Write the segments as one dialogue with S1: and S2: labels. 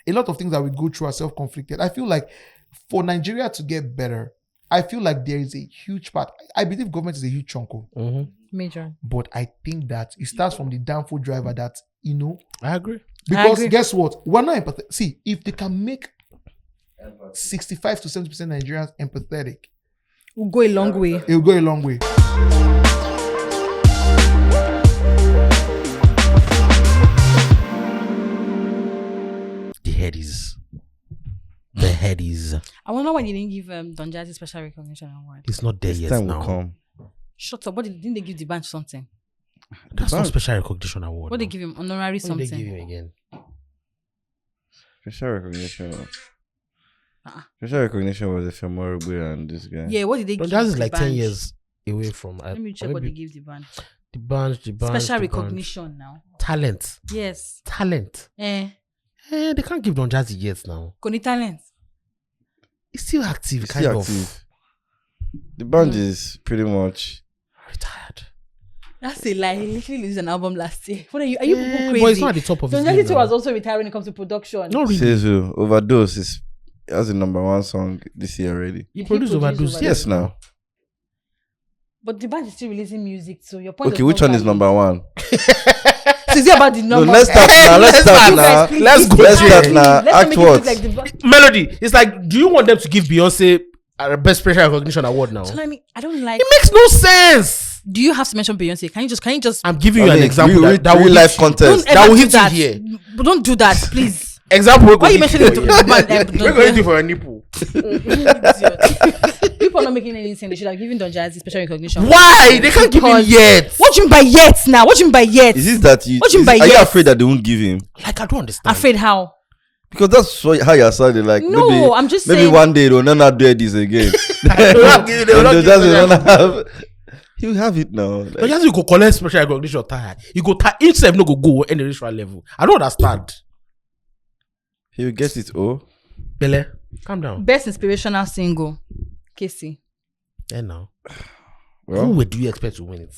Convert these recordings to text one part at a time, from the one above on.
S1: a lot of things that we go through are self-conflicted. I feel like for Nigeria to get better, I feel like there is a huge part. I believe government is a huge chunk of
S2: major.
S1: But I think that it starts from the downfall driver that,
S3: I agree.
S1: Because guess what? We're not empathetic. See, if they can make 65 to 70% Nigerians empathetic,
S2: We'll go a long way.
S1: It will go a long way.
S3: The Headies. The Headies.
S2: I wonder why they didn't give Don Jazzy special recognition award.
S3: It's not there yet
S4: Time
S3: now.
S4: will come.
S2: Shut up. What didn't they give the band something?
S3: That's not special recognition award.
S2: What they
S3: now.
S2: give him? Honorary
S3: What
S2: something.
S3: did they give him again?
S4: Special recognition. Special recognition was a memorable and this guy.
S2: Yeah, what did they
S3: Don
S2: give?
S3: Jazzy is
S2: the
S3: like
S2: band?
S3: 10 years away from.
S2: Let me check what they give the band.
S3: The band.
S2: Special recognition now.
S3: Talent.
S2: Yes.
S3: Talent.
S2: Eh.
S3: They can't give Don Jazzy yet now.
S2: Koni talent.
S3: He's still active,
S4: It's
S3: kind
S4: still
S3: of.
S4: active. The band is pretty much
S3: Retired.
S2: That's a lie. He literally released an album last year. What are you? Are you people crazy?
S3: But it's not at the top of his
S2: Don
S3: game
S2: Jazzy
S3: now.
S2: was also retired when it comes to production.
S3: Not really.
S4: says who Overdose has the number 1 song this year already.
S3: He produced Overdose.
S4: Yes, now.
S2: But the band is still releasing music, so your point.
S4: Okay, which one is number 1?
S2: Is it about the
S4: No,
S2: number?
S4: let's start now. Let's start now.
S3: Let's go
S4: Let's
S3: there.
S4: start now. Act what?
S3: Melody. It's like, do you want them to give Beyonce a best special recognition award now?
S2: I don't like.
S3: It makes no sense.
S2: Do you have to mention Beyonce? Can you just?
S3: I'm giving you an example
S4: real
S3: that will
S4: life
S3: hit you.
S4: contest.
S2: Don't
S3: That
S2: ever
S3: will
S2: do
S3: hit
S2: that.
S3: you here.
S2: But don't do that, please.
S3: Example.
S2: Why are you mentioning the band?
S3: We're going to do for a nipple.
S2: People are not making any sense. They should have given Don Jazzy special recognition.
S3: Why? They can't give him yet.
S2: What do you mean by yet now? What do you mean by yet?
S4: Is it that you?
S2: What do you mean by
S4: Are you
S2: yes?
S4: afraid that they won't give him?
S3: Like, I don't understand.
S2: Afraid how?
S4: Because that's how you're sounding. Like
S2: No,
S4: maybe,
S2: I'm just
S4: maybe
S2: saying.
S4: one day they'll not do this again.
S3: They will not give- they will not
S4: And
S3: give
S4: they'll
S3: him
S4: just not have. He'll have it now. Like,
S3: But just you go collect special recognition tired. You go each self no go any racial level. I don't understand.
S4: he'll get it. Oh,
S3: Bele, calm down.
S2: Best inspirational single, Casey.
S3: Yeah, now.
S4: well,
S3: Who do you expect to win it?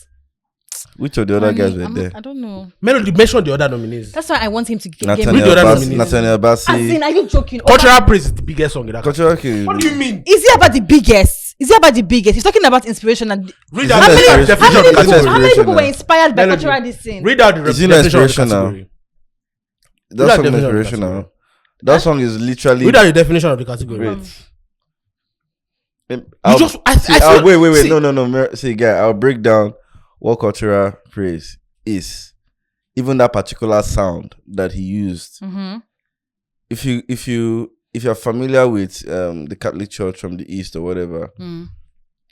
S4: which of the other guys were there?
S2: I don't know.
S3: Melody, mention the other nominees.
S2: That's why I want him to get
S3: With the
S4: Nathaniel
S3: other
S4: Bass,
S3: nominees.
S4: Nathaniel
S2: As in,
S4: Bassi.
S2: are you joking?
S3: Cultural praise is the biggest song in that country.
S4: Cultural King.
S3: What do you mean?
S2: Is it about the biggest? Is it about the biggest? He's talking about inspiration and
S3: Read
S4: Is
S3: out
S4: it
S3: the
S4: inspiration?
S3: definition of the
S4: Is it
S3: category.
S2: how many people were
S4: inspirational?
S2: inspired by
S3: Melody.
S2: cultural this thing?
S3: Read out the
S4: Is it
S3: definition of the
S4: inspirational?
S3: category.
S4: That
S3: Read out
S4: song
S3: the
S4: is
S3: definition of the
S4: inspirational.
S3: category.
S4: That song is literally.
S3: Read out the definition of the category.
S4: Wait.
S3: Wait.
S4: No. See, guy, I'll break down what cultural praise is. Even that particular sound that he used.
S2: Mm-hmm.
S4: If you're familiar with the Catholic Church from the East or whatever,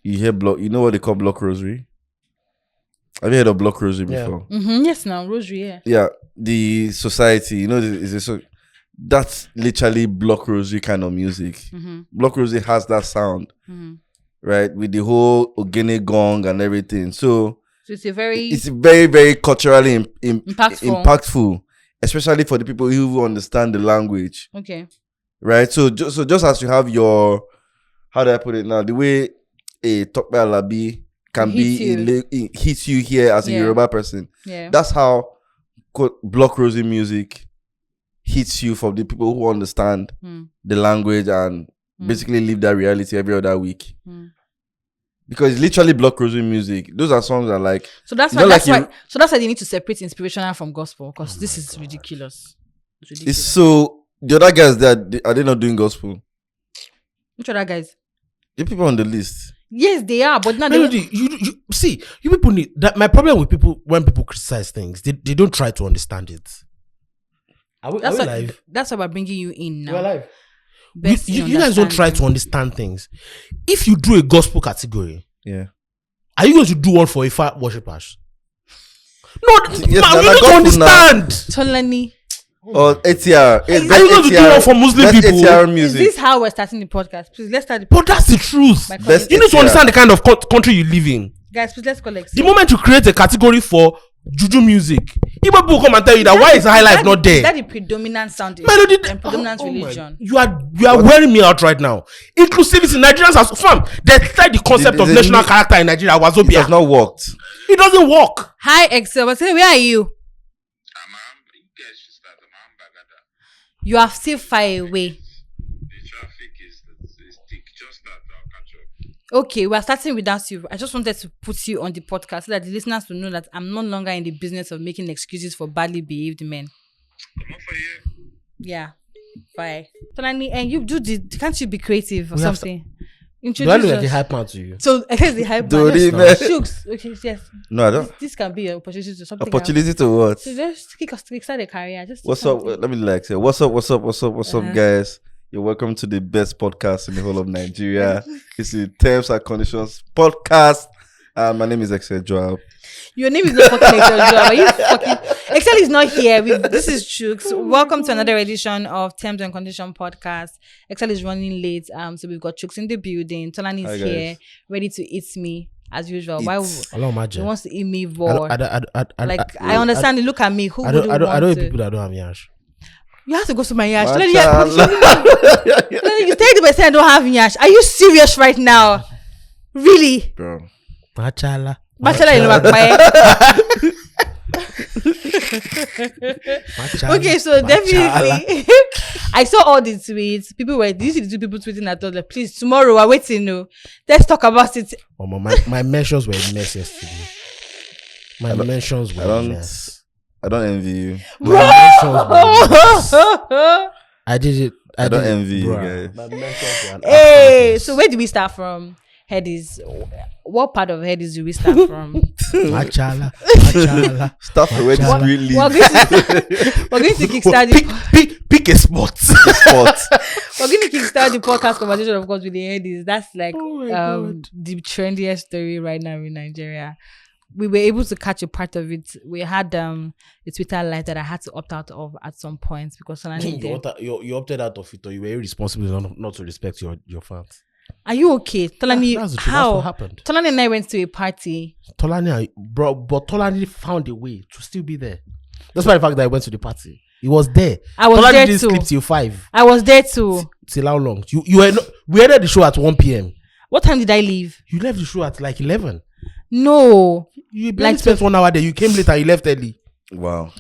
S4: you hear block. You know what they call block rosary? Have you heard of block rosary before?
S2: Mm-hmm. Yes, now rosary. Yeah.
S4: Yeah, the society. You know, that's literally block rosary kind of music.
S2: Mm-hmm.
S4: Block rosary has that sound,
S2: Mm-hmm.
S4: right, with the whole ogene gong and everything. So
S2: it's a very
S4: very culturally
S2: impactful.
S4: especially for the people who understand the language.
S2: Okay.
S4: Right, so just as you have your, how do I put it now? The way a Tokpe Alabi can hits you here as a Yoruba person.
S2: Yeah.
S4: That's how block rosy music hits you for the people who understand the language and basically live that reality every other week. Because it's literally block rosy music. Those are songs that like.
S2: So that's why they need to separate inspirational from gospel, because this is ridiculous.
S4: It's so the other guys are they not doing gospel?
S2: Which other guys?
S4: The people on the list.
S2: Yes, they are, but not
S3: Melody, you see, you people need that. My problem with people when people criticize things, they don't try to understand it. Are we live?
S2: That's why we're bringing you in now.
S3: We're live. You guys don't try to understand things. If you do a gospel category, are you going to do one for Ifa worshippers? No,
S4: Yes,
S3: you need to understand.
S2: Tolani.
S4: Or ATR.
S3: Are you going to do one for Muslim people?
S4: ATR
S2: Is
S4: music.
S2: this how we're starting the podcast? Please, let's start the
S3: But that's the truth.
S4: Best
S3: You need to
S4: ATR.
S3: understand the kind of country you live in.
S2: Guys, please, let's collect.
S3: The moment you create a category for juju music, Igbo people come and tell you that why is high life not there?
S2: Is that the predominant sound
S3: Melody,
S2: and predominant religion?
S3: You are wearing me out right now. Inclusivity, Nigerians are fam. They tried the concept of national character in Nigeria.
S4: It
S3: Wazobia.
S4: has not worked.
S3: It doesn't work.
S2: Hi, Excel. Where are you? You are still far away.
S5: The traffic is thick. Just that I'll catch up.
S2: Okay, we are starting without you. I just wanted to put you on the podcast so that the listeners will know that I'm no longer in the business of making excuses for badly behaved men.
S5: I'm not for you.
S2: Yeah, bye. Tolani, and you can't you be creative or
S3: We have
S2: something?
S3: Do I
S2: Introduce
S3: look like a
S2: us.
S3: hype man to you?
S2: So I guess the hype
S4: Do
S2: man.
S4: it,
S3: no.
S4: man.
S2: Shooks. Okay, yes.
S4: No, I don't.
S2: This can be an opportunity to something.
S4: Opportunity to what?
S2: Else. So just kickstart a career. Just
S4: What's up?
S2: something.
S4: Let me like say, what's up, guys? You're welcome to the best podcast in the whole of Nigeria. It's the Terms and Conditions podcast. My name is Exec Joab.
S2: Your name is not fucking Excel. Are you fucking? Excel is not here. This is Chooks. Welcome to another edition of Terms and Condition podcast. Excel is running late. So we've got Chooks in the building. Tolani is
S4: Hi,
S2: here,
S4: guys.
S2: ready to eat me as usual.
S4: Eat.
S2: Why?
S3: Hello,
S2: He
S3: Magic.
S2: wants to eat me raw.
S3: I
S2: understand. Look at me. Who
S3: I
S2: would
S3: don't
S2: want
S3: know
S2: to?
S3: people that don't have yash.
S2: You have to go to my yash.
S4: Mashallah.
S2: You tell the person I don't have yash. Are you serious right now? Really?
S4: Bro.
S3: Machala.
S2: Bachelor in Makbaye. Okay, so definitely, I saw all the tweets. People were, these are the two people tweeting at us, like, please, tomorrow we're waiting. No, let's talk about it.
S3: Oh, my mentions were mess yesterday. My mentions were mess.
S4: I don't envy you.
S3: My mentions were mess. I did it.
S4: I don't envy you,
S3: bruh.
S4: guys.
S3: My mentions were an
S2: Hey,
S3: absolute
S2: so where do we start from? Headies. What part of Headies do we start from?
S3: Machala.
S4: Start from where this
S3: Machala.
S4: really
S2: We're going to kickstart the
S3: Pick a spot.
S4: spot.
S2: we're going to kickstart the podcast conversation, of course, with the Headies. That's like
S3: Oh my God.
S2: the trendiest story right now in Nigeria. We were able to catch a part of it. We had a Twitter live that I had to opt out of at some point because
S3: You opted out of it, or you were irresponsible not to respect your fans.
S2: Are you okay? Tolani,
S3: That's the truth. That's
S2: how?
S3: what happened.
S2: Tolani and I went to a party.
S3: Tolani, but Tolani found a way to still be there. That's why the fact that I went to the party. He was there.
S2: I was
S3: Tolani
S2: there
S3: didn't
S2: too.
S3: sleep till 5.
S2: I was there too.
S3: Till how long? We ended the show at 1 p.m.
S2: What time did I leave?
S3: You left the show at like 11.
S2: No.
S3: You barely
S2: Like
S3: spent 1 hour there. You came later. You left early.
S4: Wow.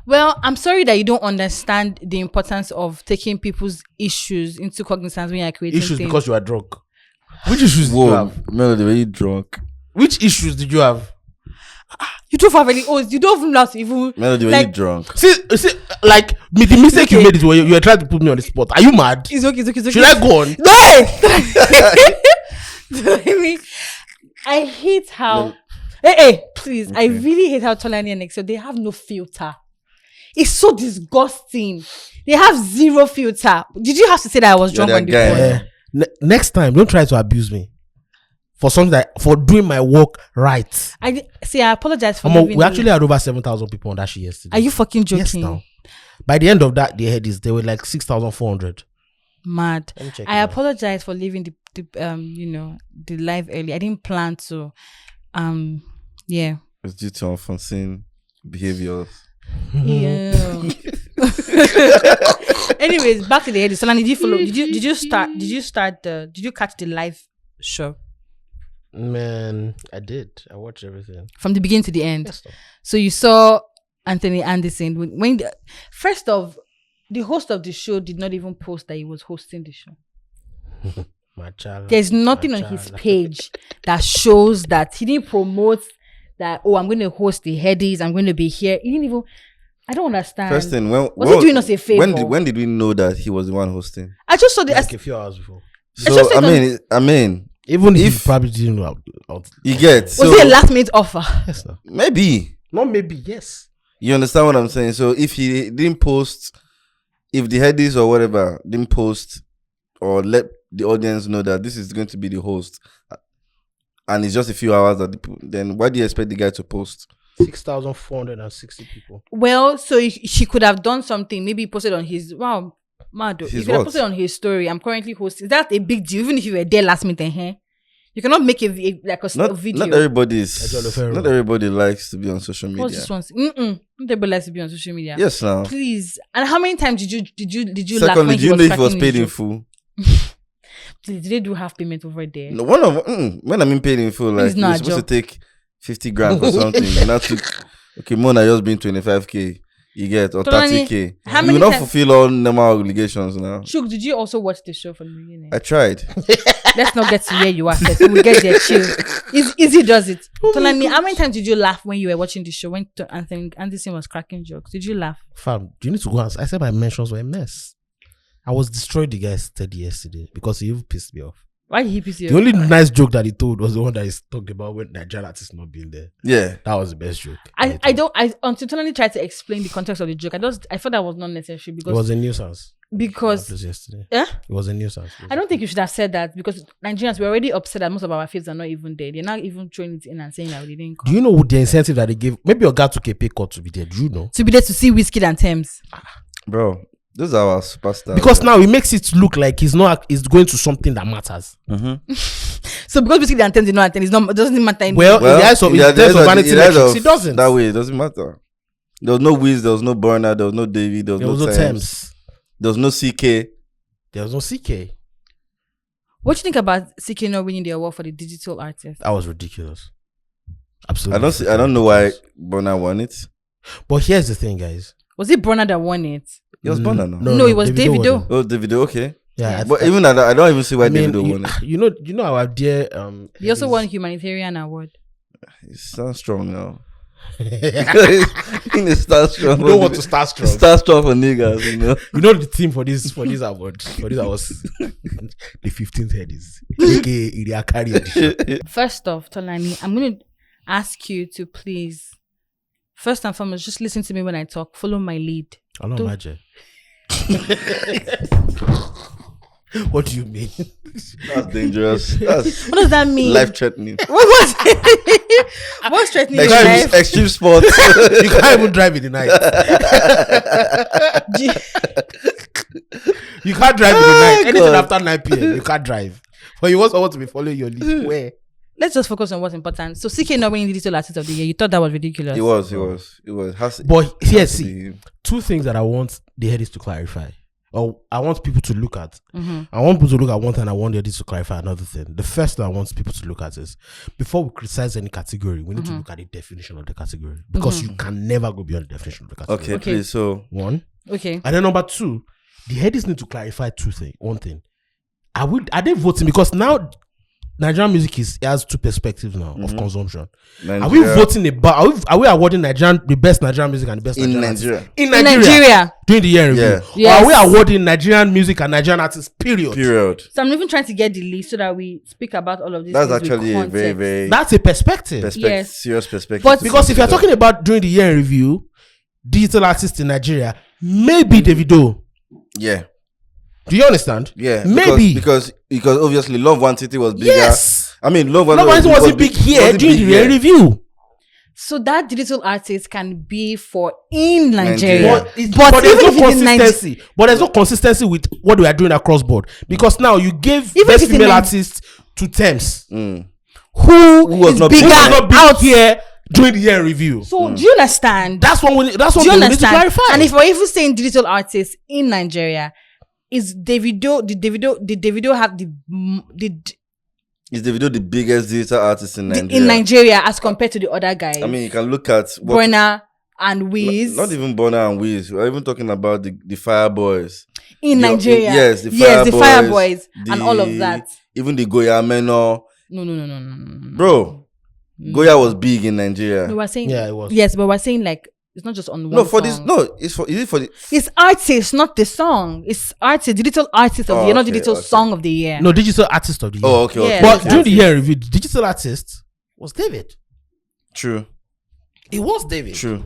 S2: Well, I'm sorry that you don't understand the importance of taking people's issues into cognizance when you're creating
S3: Issues
S2: things.
S3: because you are drunk. Which issues did you
S4: Whoa,
S3: have?
S4: Melody, were you drunk?
S3: Which issues did you have?
S2: You don't have any oaths. You don't even know how to even.
S4: Melody, were
S2: Like-
S4: you drunk?
S3: See, like the mistake you made is when you were trying to put me on the spot. Are you mad?
S2: It's okay.
S3: Should I go on?
S2: No! I hate how. Hey, please. I really hate how Tolani and Excel, they have no filter. It's so disgusting. They have zero filter. Did you have to say that I was
S4: You're
S2: drunk
S4: that
S2: on the
S4: guy.
S2: phone?
S3: Next time, don't try to abuse me for something for doing my work right.
S2: I apologize for leaving.
S3: We actually had over 7,000 people on that shit yesterday.
S2: Are you fucking joking?
S3: Yes, now. By the end of that, the Headies, they were like 6,400.
S2: Mad.
S3: Let me check
S2: I
S3: it out.
S2: apologize for leaving the the live early. I didn't plan to. Yeah.
S4: It's due to unforeseen behaviors.
S2: Yeah. Anyways, back to the Headies. Solani, did you follow? Did you catch the live show
S3: Man, I did. I watched everything.
S2: from the beginning to the end?
S3: Yes,
S2: So you saw Anthony Anderson when first of the host of the show did not even post that he was hosting the show.
S3: Machala.
S2: There's nothing on his page that shows that he didn't promote that. Oh, I'm going to host the Headies. I'm going to be here. He didn't even. I don't understand.
S4: First thing,
S2: Was he doing us a favor?
S4: When did we know that he was the one hosting?
S2: I just saw the.
S3: Like a few hours before.
S4: So
S2: just
S4: I mean,
S3: Even if
S4: If-
S3: you probably didn't know.
S4: you get.
S2: Was
S4: So
S2: it a last minute offer?
S3: Yes, no.
S4: maybe
S3: Not maybe, yes.
S4: you understand what I'm saying. So if he didn't post, if the Headies or whatever didn't post or let the audience know that this is going to be the host, and it's just a few hours then why do you expect the guy to post?
S3: 6,460 people.
S2: Well, so she could have done something. Maybe he posted on his mad.
S4: His
S2: He could have
S4: what?
S2: posted on his story. I'm currently hosting. Is that a big deal? Even if you were there last minute, you cannot make a video.
S4: Not everybody likes to be on social
S2: What's
S4: media.
S2: this one? Not everybody likes to be on social media.
S4: Yes, now.
S2: Please. And how many times did you laugh
S4: Secondly,
S2: when
S4: do you know if he was
S2: cracking
S4: paid
S2: his
S4: in
S2: joke?
S4: full?
S2: Please, did they do half payment over there?
S4: No, when I mean paid in full, like
S2: It's not
S4: you're
S2: a
S4: supposed
S2: joke.
S4: to take 50 grand or something, and that took okay, more than just being 25k. You get, or
S2: Tolani,
S4: 30K.
S2: how
S4: You
S2: many
S4: will not
S2: times-
S4: fulfill all normal obligations now.
S2: Shuk, did you also watch the show from the beginning?
S4: I tried.
S2: Let's not get to where you are first. We'll get there. Chill. Easy does it. Tolani, how many times did you laugh when you were watching the show? When Anthony Anderson was cracking jokes, did you laugh?
S3: Fam, do you need to go and I said my mentions were a mess. I was destroyed the guy's steady yesterday because he even pissed me off.
S2: Why did he piss you
S3: The
S2: off?
S3: only nice joke that he told was the one that he talked about when Nigerian artists not being there.
S4: Yeah.
S3: That was the best joke.
S2: I until Tolani tried to explain the context of the joke. I thought that was not necessary
S3: It was a nuisance.
S2: because
S3: Yesterday.
S2: eh?
S3: It was a nuisance.
S2: I don't think you should have said that because Nigerians were already upset that most of our faves are not even there. They're not even throwing it in and saying that we didn't come.
S3: Do you know the incentive that they gave? Maybe your guy took a pay cut to be there. Do you know?
S2: To be there to see Wizkid and Thames.
S4: Bro, those are our superstars.
S3: Because now it makes it look like he's going to something that matters.
S2: So because Wizkid and Thames did not attend, it doesn't matter anymore.
S3: Well, in the eyes of vanity metrics, it doesn't.
S4: That way, it doesn't matter. There was no Wiz, there was no Burner, there was no David, there was no Thames. There was no CK.
S3: There was no CK.
S2: What do you think about CK not winning the award for the digital artist?
S3: That was ridiculous. Absolutely.
S4: I don't know why Burner won it.
S3: But here's the thing, guys.
S2: Was it Bronner that won it?
S4: It was Burner, no?
S2: No, it was Davido.
S4: Oh, Davido, okay.
S3: Yeah,
S4: But even at that, I don't even see why Davido won it.
S3: You know our dear
S2: He also won humanitarian award.
S4: It sounds strong now. In start strong.
S3: You don't want to start strong.
S4: Start strong for niggas, you know.
S3: You know the theme for this award. For this was the 15th Headies. aka Iriakari edition.
S2: First off, Tolani, I'm going to ask you to please, first and foremost, just listen to me when I talk. Follow my lead.
S3: I don't imagine. What do you mean?
S4: That's dangerous. That's
S2: What does that mean?
S4: life-threatening.
S2: What's threatening your life?
S4: Extreme sports.
S3: You can't even drive in the night. You can't drive in the night. Anything
S4: God.
S3: after 9 p.m. you can't drive. But you want someone to be following your lead. Where?
S2: Let's just focus on what's important. So CK not winning the digital artist of the year. You thought that was ridiculous.
S4: It was.
S3: But here, see, two things that I want the Headies to clarify. Or I want people to look at. I want people to look at one thing. I want the Headies to clarify another thing. The first thing I want people to look at is, before we criticize any category, we need to look at the definition of the category. Because you can never go beyond the definition of the category.
S4: Okay, please. So
S3: One.
S2: Okay.
S3: And then number two, the Headies need to clarify one thing. Are they voting? Because now Nigerian music has two perspectives now of consumption. Are we voting about? Are we awarding the best Nigerian music and the best
S4: in
S3: Nigerian
S4: Nigeria.
S3: artists? In
S2: In
S3: Nigeria,
S2: Nigeria.
S3: during the year review?
S4: Yeah.
S2: Yes.
S3: Or are we awarding Nigerian music and Nigerian artists? Period.
S2: So I'm even trying to get the list so that we speak about all of this.
S4: That's
S2: things with
S4: actually a very,
S2: context.
S4: very
S3: That's a perspective.
S2: Yes.
S4: serious perspective.
S2: But-
S3: Because if you're talking about during the year review, digital artists in Nigeria, maybe Davido.
S4: yeah,
S3: Do you understand?
S4: yeah,
S3: Maybe.
S4: because obviously Love One City was bigger.
S3: Yes.
S4: I mean, Love One
S3: No one wasn't big here during the year review.
S2: So that digital artist can be for in Nigeria.
S4: Nigeria.
S3: But there's
S2: even
S3: no
S2: if it's in
S3: consistency. But there's no consistency with what we are doing across board. Because now you gave
S2: Even
S3: best
S2: if it's in
S3: female
S2: Nige-
S3: artist to Thames,
S2: who
S4: was
S2: is
S4: not
S2: bigger
S4: big.
S3: who was not big
S2: out
S3: here during the year review.
S2: So do you understand?
S3: That's what we
S2: do you
S3: need to
S2: understand?
S3: clarify.
S2: And if we're even saying digital artists in Nigeria, is Davido? Did Davido have
S4: Is Davido the biggest digital artist in Nigeria?
S2: in Nigeria as compared to the other guys?
S4: I mean, you can look at
S2: Burna and Wiz.
S4: Not even Burna and Wiz. We're even talking about the Fireboys.
S2: in Nigeria.
S4: Yes, the
S2: the
S4: Fireboys.
S2: Fireboys and all of that.
S4: Even the Goya Menor.
S2: No.
S4: Bro, Goya was big in Nigeria.
S2: No, we're saying
S3: Yeah, it was.
S2: Yes, but we're saying like it's not just on one.
S4: No, for
S2: song.
S4: this. No, is it for the?
S2: It's artists, not the song. It's artists, digital artist of the year, not
S4: okay,
S2: digital
S4: okay.
S2: song of the year.
S3: No, digital artist of the year.
S4: Oh, okay, okay.
S2: Yeah.
S3: But
S2: that's
S3: during the
S2: it.
S3: year review, the digital artist was David.
S4: True.
S3: It was David.
S4: True.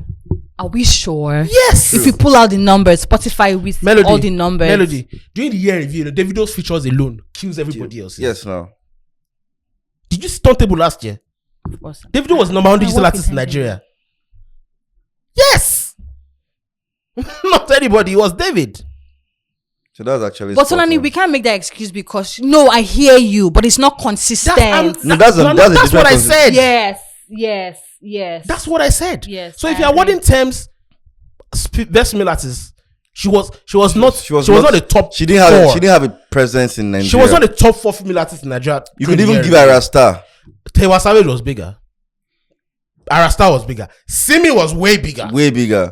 S2: Are we sure?
S3: Yes.
S2: If you pull out the numbers, Spotify with
S3: Melody,
S2: all the numbers.
S3: Melody. During the year review, Davido's features alone kills everybody else.
S4: Yes, now.
S3: Did you see Turntable last year?
S2: Of course.
S3: Davido was number one
S2: I
S3: digital
S2: work
S3: artist in
S2: with him.
S3: Nigeria. Yes. Not anybody. It was David.
S4: So that's actually.
S2: But
S4: spot
S2: Solani,
S4: on.
S2: we can't make that excuse because no, I hear you, but it's not consistent.
S4: that's a
S3: that's
S4: different
S3: what I
S4: concept.
S3: said.
S2: Yes.
S3: That's what I said.
S2: Yes,
S3: So if
S2: I
S3: you're
S2: agree.
S3: awarding terms, best female artist, she was not a top.
S4: She didn't have.
S3: four.
S4: She didn't have a presence in Nigeria.
S3: She was not a top 4 female artist in Nigeria.
S4: You could even give her a star.
S3: Tewa Savage was bigger. Arasta was bigger. Simi was way bigger.
S4: Way bigger.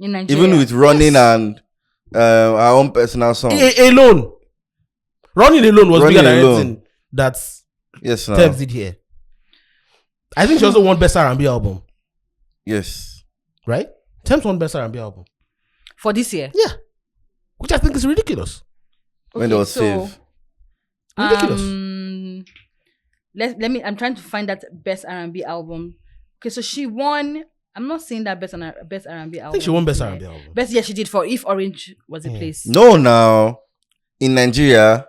S2: In Nigeria.
S4: Even with running and our own personal song.
S3: Alone. Running alone was
S4: Running
S3: bigger than
S4: Alone.
S3: anything that
S4: Yes, now.
S3: Tebs did here. I think she also won Best R&B album,
S4: Yes.
S3: right? Tebs won Best R&B album.
S2: For this year.
S3: Yeah. Which I think is ridiculous.
S4: When there was Fave.
S3: Ridiculous.
S2: Let me. I'm trying to find that best R&B album. Okay, so she won. I'm not saying that best R&B album.
S3: I think she won Best R&B album.
S2: Best, yeah, she did for If Orange Was a Place.
S4: No, now. In Nigeria.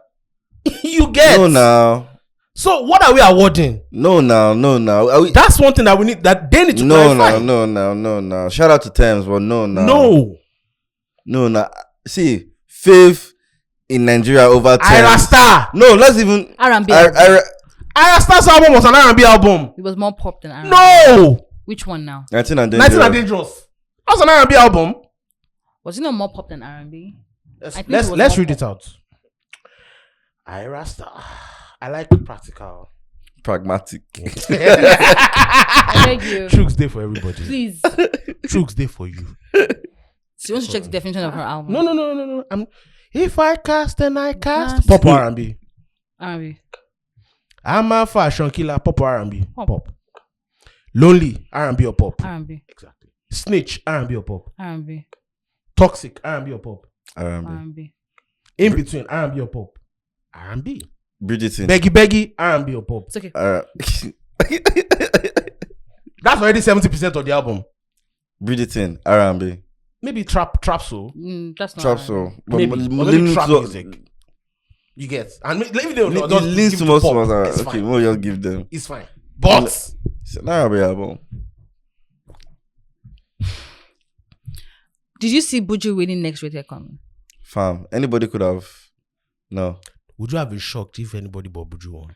S3: You get.
S4: No, now.
S3: So what are we awarding?
S4: No, now. Are we,
S3: That's one thing that we need, that they need to
S4: no,
S3: clarify.
S4: no. Shout out to Thames, but no, now.
S3: No.
S4: See, Fave in Nigeria over Thames.
S3: Ira Star.
S4: No, let's even.
S2: R&B.
S3: Ira Star's album was an R&B album.
S2: It was more pop than R&B.
S3: No.
S2: Which one now?
S4: 19 and
S3: 19 and Dangerous. That was an R&B album.
S2: Was it not more pop than R&B?
S3: Let's read it out. Ira Star. I like practical.
S4: Pragmatic.
S2: I beg you.
S3: Trooks day for everybody.
S2: Please.
S3: Trooks day for you.
S2: She wants to check the definition of her album.
S3: No. If I cast, then I cast. Pop or R&B.
S2: R&B.
S3: I'm a fashion killer. Pop or R&B.
S2: Pop.
S3: Lonely. R&B or pop.
S2: R&B.
S3: Exactly. Snitch. R&B or pop.
S2: R&B.
S3: Toxic. R&B or pop.
S2: R&B.
S3: In between. R&B or pop. R&B.
S4: Bridgerton.
S3: Beggy. R&B or pop.
S2: It's okay.
S3: That's already 70% of the album.
S4: Bridgerton. R&B.
S3: Maybe trap soul.
S2: That's not
S4: Trap
S2: R&B.
S4: soul.
S3: Maybe trap music. You get. And maybe they don't
S4: leans too much.
S3: It's
S4: Okay,
S3: fine.
S4: we'll just give them.
S3: It's fine. But
S4: It's an R&B album.
S2: Did you see Buju winning next rated coming?
S4: Fam. Anybody could have. No.
S3: would you have been shocked if anybody but Buju won?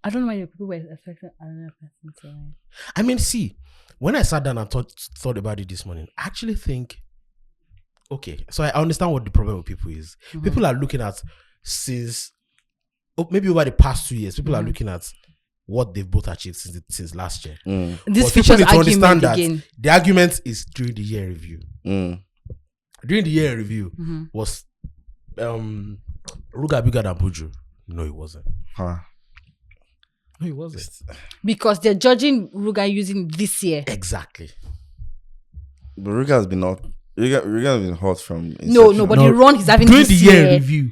S2: I don't know why your people were expecting another person to win.
S3: I mean, see, when I sat down and thought about it this morning, I actually think, okay, so I understand what the problem with people is. Mm-hmm. People are looking at maybe over the past 2 years, people are looking at what they've both achieved since last year.
S2: This features argument again.
S3: The argument is during the year review. During the year review was Ruga bigger than Buju? No, it wasn't.
S4: Huh.
S3: No, it wasn't.
S2: Because they're judging Ruga using this year.
S3: Exactly.
S4: But Ruga has been hot. Ruga has been hot from inception.
S2: No, but the run he's having
S3: during
S2: this
S3: the year review.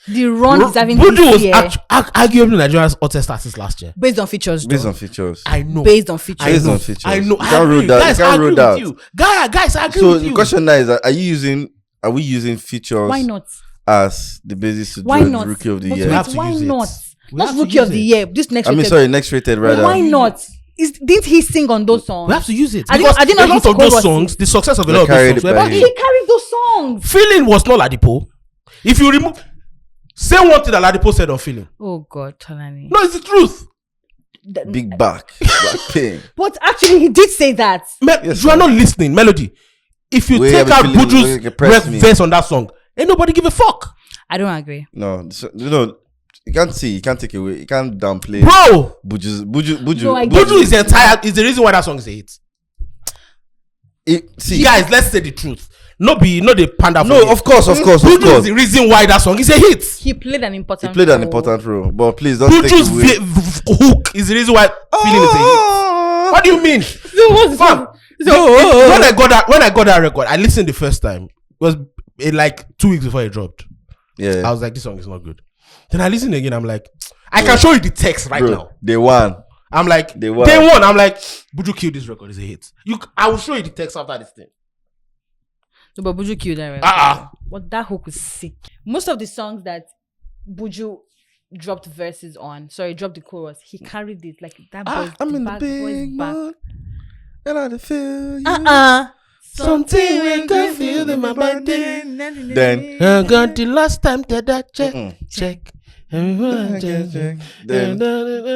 S2: The run he's having
S3: Buju
S2: this
S3: was
S2: year.
S3: arguably Nigeria's hottest artist last year.
S2: Based on features.
S4: Based
S2: though.
S4: on features.
S3: I know.
S2: Based on features.
S3: I know.
S4: You can't rule that.
S3: Guys,
S4: You
S3: I
S4: can't
S3: agree
S4: rule that.
S3: with you. Guys, I agree
S4: So
S3: with you.
S4: the question now is that are we using features
S2: Why not?
S4: as the basis to
S2: Why
S4: judge
S2: not?
S4: Rookie of the
S2: But
S4: Year?
S3: We have to
S2: why
S3: use it.
S2: not?
S3: We
S2: Not
S3: have to
S2: Rookie
S3: use
S2: of the
S3: it.
S2: Year. This next
S4: I mean,
S2: rated.
S4: sorry, next rated rather.
S2: Why not? Didn't he sing on those songs?
S3: We have to use it.
S2: I
S3: Because
S2: didn't know
S3: a lot
S2: his
S3: of those
S2: chorus.
S3: songs, the success of a
S4: They
S3: lot of
S4: carried
S3: those songs,
S4: it
S3: were
S4: by
S3: about
S4: him.
S2: He carried those songs.
S3: Feeling was not Ladipo. If you remove, say one thing that Ladipo said on Feeling.
S2: Oh God, Tolani.
S3: No, it's the truth.
S4: Big back pain.
S2: But actually, he did say that.
S4: Yes,
S3: You are
S4: sir.
S3: not listening, Melody. If you
S4: We
S3: take
S4: have a
S3: out
S4: feeling
S3: Buju's
S4: we can press me.
S3: verse on that song, ain't nobody give a fuck,
S2: I don't agree.
S4: No, you can't see, you can't take away, you can't downplay
S3: bro.
S4: Buju.
S2: No, I get
S3: Buju is the reason why that song is a hit.
S4: See,
S3: Guys, let's say the truth. No the panda.
S4: no, of course.
S3: Buju is the reason why that song is a hit.
S2: He played an important.
S4: He played an
S2: role.
S4: important role, but please don't take
S3: Buju's
S4: away.
S3: hook is the reason why Feeling is a hit. What do you mean?
S2: So what's
S3: Fam, when I got that record, I listened the first time. It was like 2 weeks before it dropped.
S4: Yeah,
S3: I was like, this song is not good. Then I listened again. I'm like, I can show you the text right now.
S4: They won.
S3: I'm like,
S4: They won.
S3: day one. I'm like, Buju killed this record. It's a hit. I will show you the text after this thing.
S2: No, but Buju killed that record. But that hook was sick. Most of the songs that Buju dropped the chorus, he carried it like that.
S4: I'm in the
S2: bad
S4: big
S2: boy's back.
S4: mood, and I feel you.
S3: Something we can feel in my body.
S4: Then
S3: I got the last time that I check.
S4: Then
S2: Which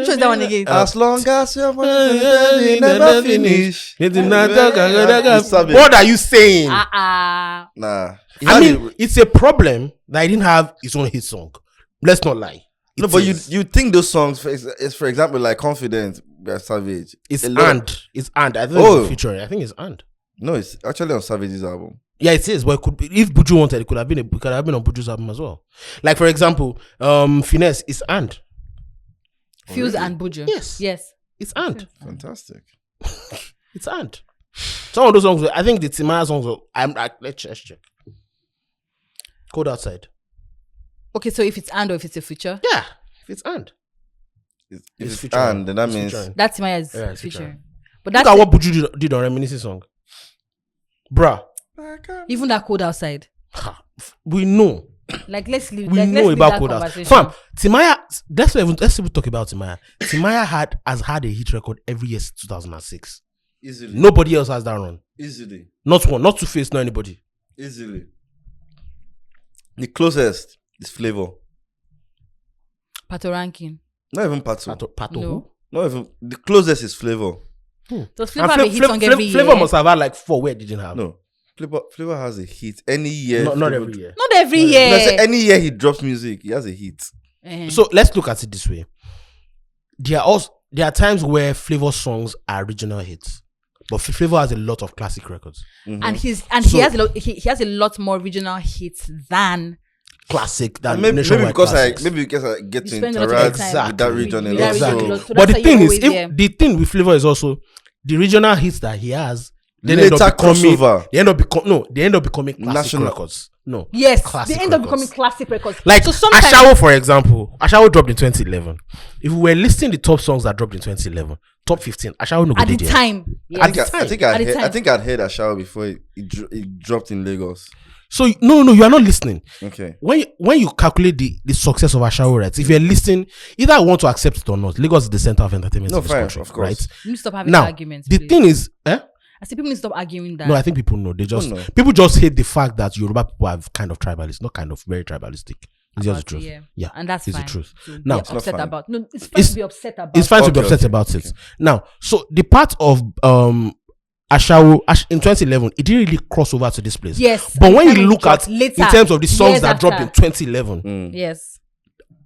S2: was that one again?
S4: as long as you're you never finish.
S3: What are you saying?
S4: Nah.
S3: I mean, it's a problem that he didn't have his own hit song. Let's not lie.
S4: No, but you think those songs, for example, like Confident by Savage.
S3: It's
S4: a lot-
S3: and. It's and. I think it's a feature. I think it's and.
S4: No, it's actually on Savage's album.
S3: Yeah, it is. But it could be, if Buju wanted, it could have been on Buju's album as well. Like for example, Finesse is and.
S2: Fuse and Buju. Yes.
S3: It's and.
S4: Fantastic.
S3: It's and. Some of those songs, I think the Timaya songs. Let's check. Code Outside.
S2: Okay, so if it's and or if it's a feature,
S3: Yeah, if it's and.
S4: If
S3: It's
S4: it's
S3: featuring.
S4: and, then that
S3: It's
S4: means
S3: featuring.
S2: that's Maya's
S3: Yeah, it's
S2: feature.
S3: featuring.
S2: But
S3: Look
S2: that's
S3: at what Buju did on Reminiscing song. Bruh.
S2: even that Code Outside.
S3: We know.
S2: Like let's leave.
S3: We
S2: like,
S3: know
S2: let's leave
S3: about
S2: that
S3: Code
S2: conversation.
S3: Outside. Fam, Timaya, let's even talk about Timaya. Timaya has had a hit record every year since 2006.
S4: easily.
S3: Nobody else has that run.
S4: Easily.
S3: Not one, not Two-Face, not anybody.
S4: Easily. The closest is Flavor.
S2: Pato ranking.
S4: Not even Pato.
S3: Pato.
S2: No.
S4: Not even the closest is Flavor.
S2: Does Flavor have a hit song every year?
S3: Flavor must have had like 4 where it didn't have.
S4: No. Flavor has a hit any year.
S3: Not
S4: Flavour-
S3: every year.
S2: Not every
S4: No, I say
S2: year.
S4: any year he drops music, he has a hit.
S3: So let's look at it this way. There are times where Flavor songs are regional hits, but Flavor has a lot of classic records.
S2: and he
S3: So-
S2: has a lot more regional hits than
S3: Classic that
S4: Maybe
S3: nationwide
S4: because I
S3: classics.
S4: get
S2: You
S4: to
S2: spend a lot of
S4: interact
S2: time
S4: with that region
S2: with
S4: a
S2: that
S4: lot.
S2: region
S4: So
S2: a lot. So
S3: But
S2: that's
S3: the
S2: why
S3: thing
S2: you're
S3: is,
S2: always there.
S3: the thing with Flavor is also the regional hits that he has. They end
S4: later
S3: up becoming
S4: crossover.
S3: They end up becoming classic
S4: National.
S3: records. No,
S2: Yes,
S3: classic
S2: they end up
S3: records.
S2: becoming classic records.
S3: Like
S2: so sometimes
S3: Ashawo, for example. Ashawo dropped in 2011. If we were listing the top songs that dropped in 2011, top 15, Ashawo no go
S2: at the
S3: dey there.
S2: time,
S4: I
S2: yes.
S4: think
S2: At the
S4: I
S2: time.
S4: think I'd heard Ashawo before it dropped in Lagos.
S3: So no, you are not listening.
S4: Okay.
S3: When you calculate the success of Ashawo, right? If you're listening, either I want to accept it or not. Lagos is the center of entertainment
S4: No,
S3: in this
S4: fine,
S3: country,
S4: of course.
S3: right?
S2: You need to stop having
S3: Now,
S2: arguments.
S3: the
S2: please.
S3: thing is,
S2: I see people need to stop arguing that.
S3: no, I think people know. They just
S4: Oh, no.
S3: people just hate the fact that Yoruba people are kind of tribalist, not kind of very tribalistic. It's just the
S2: about
S3: truth.
S2: it,
S3: Yeah,
S2: and that's
S3: it's
S2: fine.
S3: the truth.
S2: to
S3: Now,
S2: be
S3: it's
S4: not
S2: upset
S4: fine.
S2: about. No, it's fine
S3: It's-
S2: to be upset about.
S3: It's fine to be
S4: Okay,
S3: upset
S4: okay,
S3: about
S4: okay.
S3: it. Now, so the part of Ashawo in 2011, it didn't really cross over to this place.
S2: Yes,
S3: But
S2: and
S3: when
S2: it
S3: you look
S2: dropped
S3: at
S2: later,
S3: in terms of the songs
S2: years
S3: that dropped in
S2: after.
S3: 2011,
S4: Mm,
S2: Yes,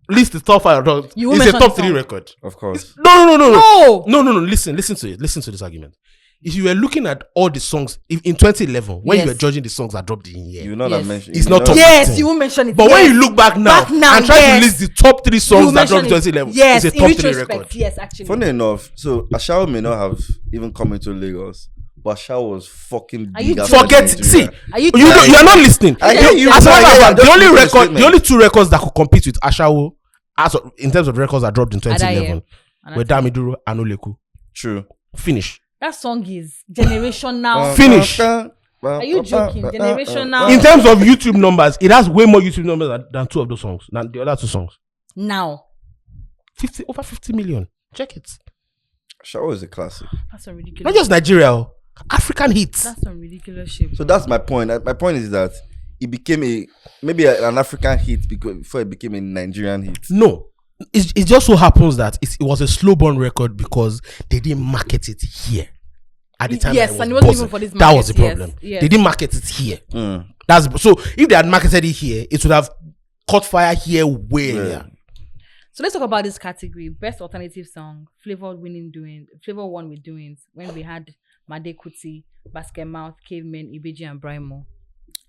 S3: list the top 5.
S2: You
S3: It's a
S2: mentioned
S3: top
S2: the
S3: 3
S2: song.
S3: record.
S4: of course.
S3: No. Listen to it. Listen to this argument. If you were looking at all the songs in 2011, when you
S2: Yes.
S3: were judging the songs that dropped in
S4: You
S3: here,
S4: will not
S2: Yes.
S4: have mentioned.
S3: It's
S4: you will
S3: not top
S2: yes,
S3: 15.
S2: you won't mention it.
S3: But
S2: yes.
S3: when you look back now and try
S2: yes.
S3: to list the top 3
S2: You
S3: songs that dropped in
S2: mention it.
S3: 2011,
S2: yes,
S3: it's a
S2: in
S3: top 3
S2: retrospect,
S3: record.
S2: yes, actually.
S4: Funny enough, so Ashawo may not have even come into Lagos, but Ashawo was fucking
S2: Are you
S4: big. outside
S3: Forget.
S4: Nigeria.
S3: See,
S2: Are you?
S3: you are not listening.
S4: I hear you.
S3: As a
S4: I
S3: matter
S4: hear
S3: of
S4: you.
S3: fact, the
S4: Just
S3: only
S4: making a
S3: record,
S4: statement.
S3: the only 2 records that could compete with Ashawo, in terms of the records that dropped in 2011, were Damiduro and Oleku.
S4: True.
S3: Finish.
S2: That song is generational.
S3: Finish.
S2: Are you joking? Generational.
S3: In terms of YouTube numbers, it has way more YouTube numbers than 2 of those songs, than the other 2 songs.
S2: Now,
S3: Over 50 million. Check it.
S4: Ashawo is a classic.
S2: that's some ridiculous.
S3: Not just Nigeria, African hits.
S2: That's some ridiculous shit.
S4: So that's my point. My point is that it became an African hit before it became a Nigerian hit.
S3: No. It just so happens that it was a slow burn record because they didn't market it here at the time.
S2: Yes,
S3: that
S2: and it
S3: was
S2: wasn't
S3: buzzing.
S2: even for this
S3: That was the
S2: market, yes,
S3: problem.
S2: yes.
S3: They didn't market it here.
S4: Mm.
S3: That's so. If they had marketed it here, it would have caught fire here way earlier.
S2: So let's talk about this category. Best alternative song. Flavor won with Doings when we had Made Kuti, Basket Mouth, Cavemen, Ibeji, and Brimo.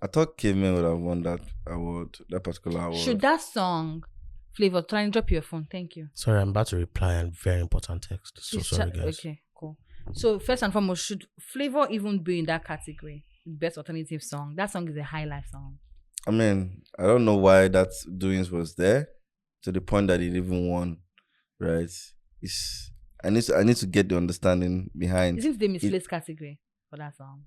S4: I thought Cavemen would have won that award, that particular award.
S2: Should that song, Flavor, try and drop your phone? Thank you.
S3: Sorry, I'm about to reply a very important text. So
S2: Please
S3: sorry, guys.
S2: Okay, cool. So first and foremost, should Flavor even be in that category? Best alternative song. That song is a high life song.
S4: I mean, I don't know why that Doings was there to the point that it even won, right? I need to get the understanding behind.
S2: It seems they misplaced category for that song.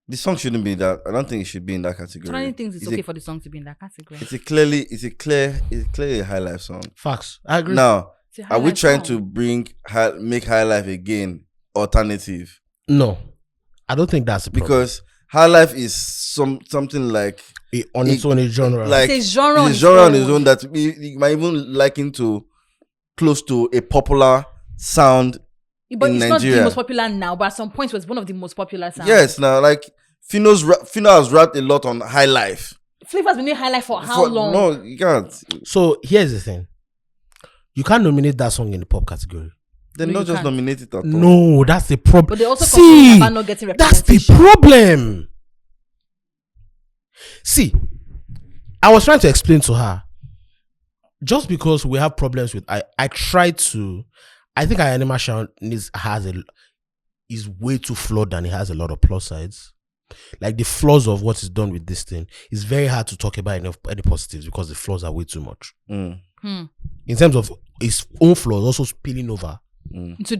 S4: The song shouldn't be that. I don't think it should be in that category.
S2: Tony thinks it's
S4: It's
S2: okay
S4: a-
S2: for the song to be in that category.
S4: It's clearly a high life song.
S3: Facts. I agree.
S4: Now,
S2: It's a high
S4: are we
S2: life
S4: trying
S2: song.
S4: to make high life again alternative?
S3: No, I don't think that's the problem.
S4: Because high life is something like
S3: On its own genre.
S4: like
S2: It's a genre on
S4: it's
S2: its
S4: a genre on
S2: own.
S4: its own that you might even liken to close to a popular sound.
S2: But
S4: in
S2: it's not the
S4: Nigeria.
S2: most popular now, but at some point it was one of the most popular sounds.
S4: Yes, now like Fino has rapped a lot on high life.
S2: Flavor's been doing high life for how long?
S4: No, you can't.
S3: So here's the thing: you can't nominate that song in the pop category.
S4: They're
S2: No,
S4: not
S2: you
S4: just
S2: can't.
S4: nominated at all.
S3: No, that's the problem.
S2: But they also
S3: See,
S2: complain about not getting
S3: that's the
S2: representation.
S3: problem. See, I was trying to explain to her. Just because we have problems with, I think our animal show is way too flawed than it has a lot of plus sides. Like the flaws of what is done with this thing, it's very hard to talk about any positives because the flaws are way too much.
S4: Mm.
S3: In terms of its own flaws, also spilling over
S2: Into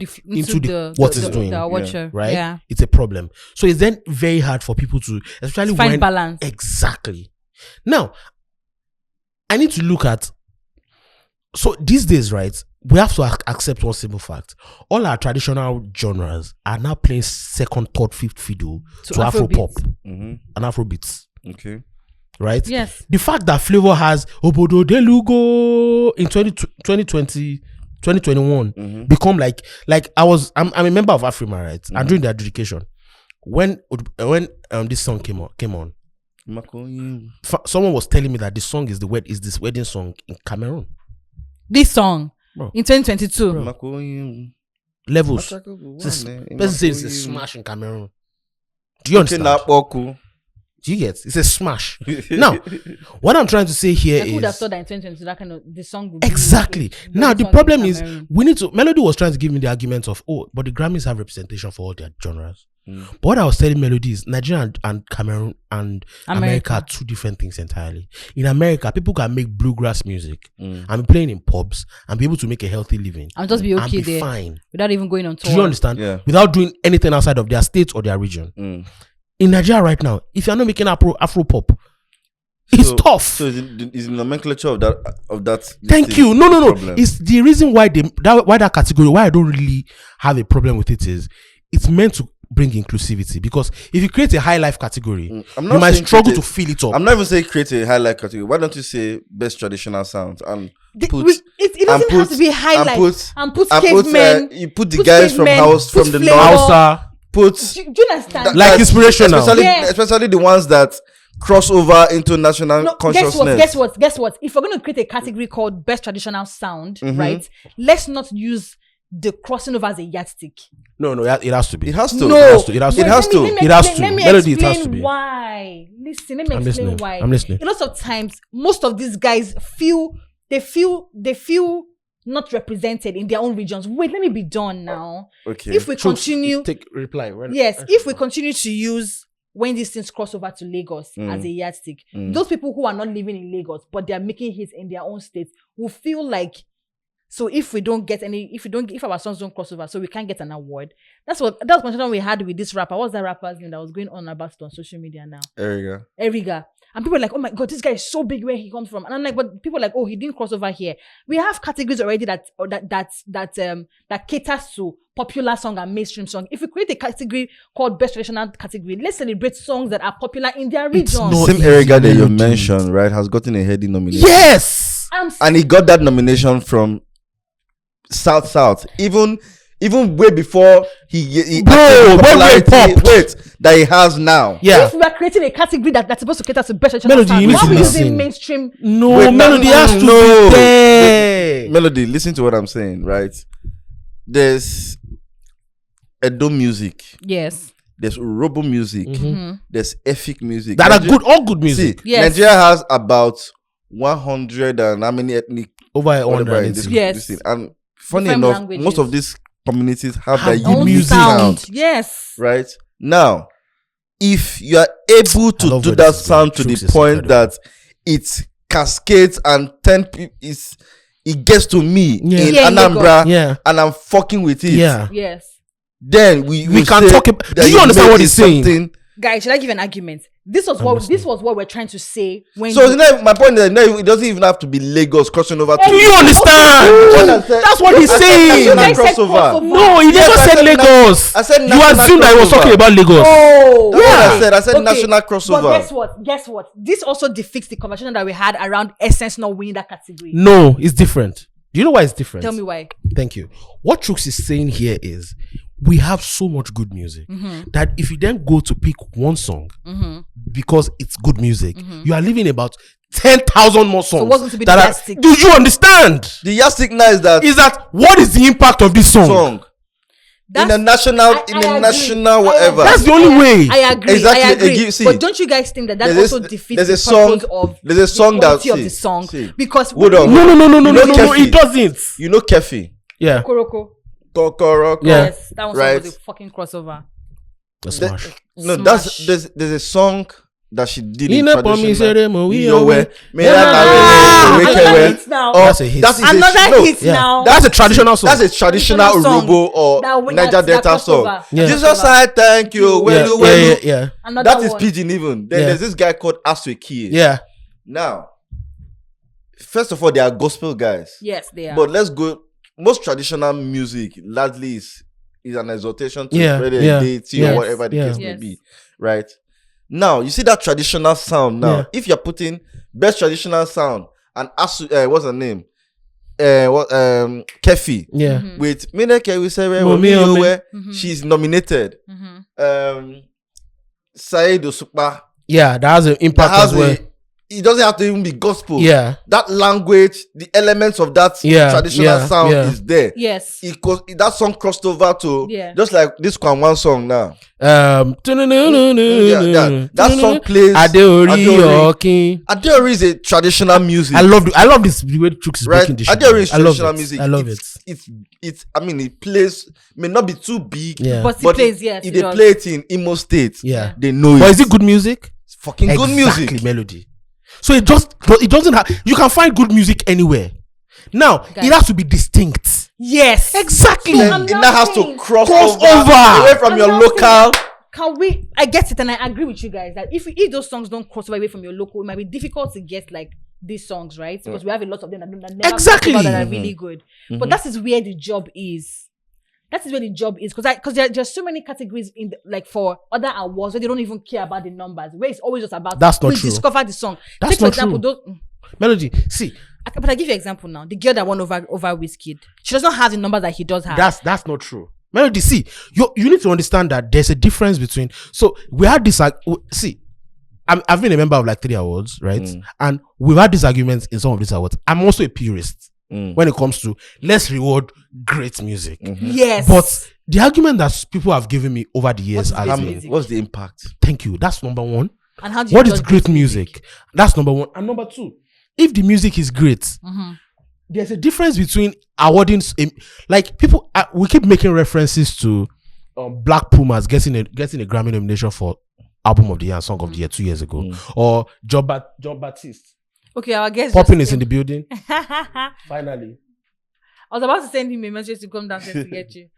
S3: what it's doing,
S2: the watcher.
S3: right?
S2: Yeah.
S3: It's a problem. So it's then very hard for people to, especially
S2: Find
S3: when
S2: balance.
S3: exactly. Now, I need to look at. So these days, right, we have to accept one simple fact. All our traditional genres are now playing second, third, fifth fiddle to Afro-pop and Afrobeats.
S4: Okay.
S3: Right?
S2: Yes.
S3: The fact that Flavor has Obodo Delugo in 2020, 2021 become like I'm a member of Afrima, right? And during the adjudication, when this song came on, someone was telling me that this song is this wedding song in Cameroon.
S2: This song
S3: Bro.
S2: in 2022.
S3: Levels. Person says it's a smash in Cameroon. Do you understand? Do you get? It's a smash. Now, what I'm trying to say here
S2: I would have
S3: is
S2: thought that in 2022 that kind of the song would be
S3: exactly.
S2: a
S3: Now
S2: very
S3: the
S2: song
S3: problem
S2: in
S3: is
S2: Cameroon.
S3: we need to. Melody was trying to give me the argument of but the Grammys have representation for all their genres. But what I was telling Melody is Nigeria and Cameroon and America are two different things entirely. In America, people can make bluegrass music and be playing in pubs and be able to make a healthy living
S2: I'll just be
S3: and
S2: okay
S3: be
S2: there
S3: fine.
S2: without even going on tour.
S3: Do you understand?
S4: Yeah.
S3: Without doing anything outside of their state or their region. In Nigeria right now, if you're not making Afro pop, it's tough.
S4: So is the nomenclature of that.
S3: Thank you. No.
S4: problem?
S3: It's the reason why that category, why I don't really have a problem with it is it's meant to bring inclusivity, because if you create a high life category, you might struggle to fill it up.
S4: I'm not even saying create a high life category. Why don't you say best traditional sounds and
S2: It doesn't have to be highlight and put cavemen.
S4: You put the guys from the
S2: Flavor.
S4: north.
S3: Hausa,
S2: Do you understand?
S3: like inspirational.
S4: Especially the ones that cross over into national consciousness.
S2: Guess what? If we're going to create a category called best traditional sound, right? Let's not use the crossing over as a yardstick.
S3: No, it has to be.
S4: It has to.
S2: No.
S4: It has to.
S3: It has to.
S4: It has to.
S2: Let me
S3: It has
S2: explain-
S3: to.
S2: Let me
S3: Melody, it has to
S2: explain
S3: be.
S2: why. Listen, let me
S3: I'm
S2: explain
S3: listening.
S2: why.
S3: I'm listening.
S2: A lot of times, most of these guys feel not represented in their own regions. Wait, let me be done now.
S4: Okay.
S2: If we continue,
S3: Take reply.
S2: if we continue to use when these things cross over to Lagos as a yardstick, those people who are not living in Lagos but they are making hits in their own states will feel like, so if our songs don't cross over, so we can't get an award. That's one we had with this rapper. What's that rapper's name that was going on about it on social media now? Eriga. And people are like, oh my God, this guy is so big where he comes from. And I'm like, but people are like, oh, he didn't cross over here. We have categories already that caters to popular song and mainstream song. If we create a category called best traditional category, let's celebrate songs that are popular in their region.
S4: Same Eriga that you mentioned, right, has gotten a Headies nomination.
S3: Yes.
S4: And he got that nomination from South. Even way before he that he has now.
S3: Yeah.
S2: If we are creating a category that's supposed to cater to best traditional
S3: Melody,
S2: sound,
S3: you need
S2: why
S3: to
S2: are we
S3: listen.
S2: using mainstream?
S3: No,
S4: Wait,
S3: Melody has to be there.
S4: Melody, listen to what I'm saying, right? There's Edo music.
S2: Yes.
S4: There's Robo music. There's Efik music.
S3: That are good, all good music.
S4: See, Nigeria has about 100 and how many ethnic
S3: Over
S4: whatever in
S3: 100.
S4: this thing. And funny
S2: Different
S4: enough,
S2: languages.
S4: most of these communities have
S3: Have
S4: their
S3: good
S4: unique
S3: music.
S4: sound.
S2: Yes.
S4: Right? Now, if you are able
S3: I
S4: to
S3: love
S4: do
S3: where
S4: that
S3: this is
S4: sound
S3: going.
S4: to the
S3: Truth is
S4: point
S3: incredible.
S4: that it cascades and it gets to me
S3: Yeah.
S4: in
S2: Yeah, in
S4: Anambra
S3: Yeah.
S4: and I'm fucking with it.
S3: Yeah.
S2: Yes.
S4: Then we
S3: can
S4: say
S3: talk about-
S4: that
S3: do you understand
S4: made
S3: what he's saying?
S4: something-
S2: Guys, should I give an argument? This was what we're trying to say when
S4: So my point is it doesn't even have to be Lagos crossing over to
S3: Do you understand?
S4: What I said-
S3: That's what he's
S4: I said
S3: saying.
S4: national crossover.
S3: No, he never
S4: Yes, I
S3: said
S4: said
S3: Lagos.
S4: I said
S3: You
S4: national
S3: assumed that he was
S4: crossover.
S3: talking about Lagos.
S2: Oh,
S4: That's what I
S3: Yeah.
S4: said national crossover.
S2: But guess what? This also defeats the conversation that we had around Essence not winning that category.
S3: No, it's different. Do you know why it's different?
S2: Tell me why.
S3: Thank you. What Trooks is saying here is we have so much good music that if you then go to pick one song because it's good music, you are leaving about 10,000 more songs.
S2: So what's going to be
S3: that
S2: the
S3: are-
S2: yardstick?
S3: Do you understand?
S4: The yardstick now is that
S3: What is the impact of this song?
S4: in a national,
S2: I agree.
S4: national whatever.
S3: That's the only way.
S2: I agree.
S4: Exactly.
S2: I agree.
S4: See,
S2: but don't you guys think that
S4: there's
S2: also
S4: this-
S2: defeats
S4: there's
S2: the
S4: a song-
S2: purpose of
S4: there's a song
S2: the
S4: that-
S2: quality of
S4: see,
S2: the song?
S4: see.
S2: Because
S4: Hold on.
S3: No,
S4: You know Kefi?
S3: it doesn't.
S4: You know Kefi?
S3: Yeah.
S2: Koroko.
S4: Kokoroko.
S3: Yeah.
S2: Yes, that one
S4: Right.
S2: was a fucking crossover.
S3: That's
S4: The-
S3: smash.
S4: No,
S2: Smash.
S4: there's a song that she did in
S3: Nina Pomi
S4: traditional.
S3: Seremo, we
S4: Yo,
S3: are
S4: where-
S3: we-
S4: Me and I-
S2: Another
S4: Where-
S2: hit now.
S4: or
S3: That's a hit.
S4: that is
S2: Another hit
S3: Yeah.
S2: now.
S3: That's a traditional song.
S4: That's a traditional
S2: Traditional song.
S4: Urobo or Niger Delta song.
S3: Yeah.
S4: Jesus, I thank you. Welu, welu.
S3: yeah.
S2: Another
S4: That is
S2: one.
S4: pidgin even. Then
S3: Yeah.
S4: there's this guy called Asweki.
S3: Yeah.
S4: Now, first of all, they are gospel guys.
S2: Yes, they are.
S4: But let's go. Most traditional music largely is an exhortation to
S3: Yeah,
S4: whether
S3: yeah,
S4: a deity
S3: yes,
S4: or whatever the
S3: yeah.
S4: case may
S2: Yes.
S4: be. Right? Now, you see that traditional sound now.
S3: Yeah.
S4: If you're putting best traditional sound and what's her name? Kefi.
S3: Yeah.
S4: With Mineke we say
S3: Momi Ome.
S4: she's nominated. Said Osupa.
S3: Yeah, that has an
S4: That
S3: impact
S4: has
S3: as well.
S4: it doesn't have to even be gospel.
S3: Yeah.
S4: That language, the elements of that
S3: Yeah,
S4: traditional
S3: yeah,
S4: sound
S3: yeah.
S4: is there.
S2: Yes.
S4: That song crossed over to
S2: Yeah.
S4: just like this one song now.
S3: Yeah,
S4: That song plays.
S3: Adeori Okin.
S4: Adeori is a traditional music.
S3: I love this the way Chooks is
S4: Right,
S3: breaking this shit
S4: Adeori is
S3: down. I love
S4: traditional
S3: it.
S4: music.
S3: I love it.
S4: It's. I mean, it plays. May not be too big.
S3: Yeah.
S2: But he
S4: But
S2: plays, yes.
S4: if
S2: he
S4: they
S2: does.
S4: play it in Imo State,
S3: Yeah.
S4: they know
S3: But
S4: it.
S3: is it good music?
S4: It's fucking good
S3: Exactly,
S4: music.
S3: melody. So it doesn't have. You can find good music anywhere. Now
S2: Guys.
S3: it has to be distinct.
S2: Yes.
S3: Exactly.
S2: So
S4: Then
S2: I'm
S4: it
S2: not
S4: now has to
S2: saying-
S4: cross
S3: Cross
S4: over
S3: over.
S4: away from
S2: I'm
S4: your
S2: not
S4: local.
S2: Can we? I get it, and I agree with you guys that if those songs don't cross over away from your local, it might be difficult to get like these songs, right? Because we have a lot of them that never
S3: Exactly.
S2: cross over that are really good. But that is where the job is. That is where the job is because there's so many categories in like for other awards where they don't even care about the numbers. Where it's always just about
S3: That's not
S2: we
S3: true.
S2: discover the song.
S3: That's
S2: Take for
S3: not
S2: example,
S3: true.
S2: those.
S3: Melody. See,
S2: But I give you an example now. The girl that won over Wizkid, she does not have the numbers that he does have.
S3: that's not true. Melody, see, you need to understand that there's a difference between. So we had this. See, I've been a member of like 3 awards, right? And we've had these arguments in some of these awards. I'm also a purist when it comes to let's reward great music.
S2: Yes.
S3: But the argument that people have given me over the years
S2: What is
S3: has
S2: great
S3: been,
S2: music?
S4: What's the impact?
S3: thank you. That's number one.
S2: And how do you
S3: What is
S2: judge
S3: great music? That's number one. And number two, if the music is great, there's a difference between awarding like people. We keep making references to Black Pumas getting a Grammy nomination for Album of the Year and Song of the Year 2 years ago, or John Baptiste.
S2: Okay, our guest
S3: Popping
S2: just
S3: is in the
S2: came.
S3: building.
S2: I
S3: Finally,
S2: was about to send him a message to come downstairs to get you.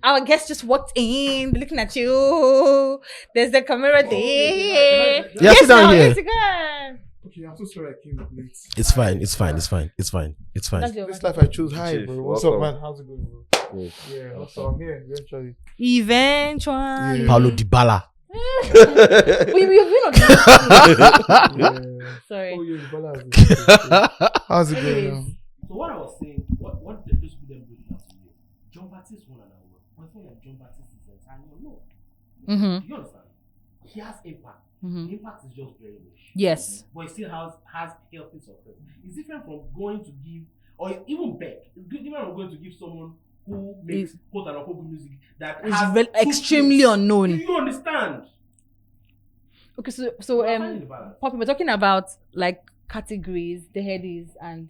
S2: Our guest just walked in, looking at you. There's the camera there.
S3: Yeah, sit down here.
S2: Yes, you can.
S1: Okay, I'm so sorry I came late.
S3: it's fine. It's fine. It's fine. It's fine. It's fine.
S2: That's your
S1: This life I chose. Hi,
S4: Chief,
S1: bro. What's
S4: welcome.
S1: up, man? How's it going, bro?
S4: Good.
S1: Yeah, also I'm here eventually.
S2: Eventually.
S3: Paulo Dybala.
S2: We've been on this.
S1: Yeah.
S2: Sorry.
S1: Oh yeah, Bala has been- How's it going
S2: Anyways.
S1: now?
S3: So what I was saying, what the just put them doing now today, John Baptiste won an award. But it's not like John Baptiste is entirely unknown.
S2: Mm-hmm.
S3: You understand? He has impact.
S2: Mm-hmm.
S3: The impact is just very low.
S2: Yes.
S3: But he still has healthy success. It's different from going to give, or even beg. It's different from going to give someone who makes quote unquote good music that
S2: It's
S3: has
S2: extremely
S3: Do
S2: unknown.
S3: you understand?
S2: Okay, so
S3: We're finding the balance.
S2: Poppy, we're talking about like categories, the headies, and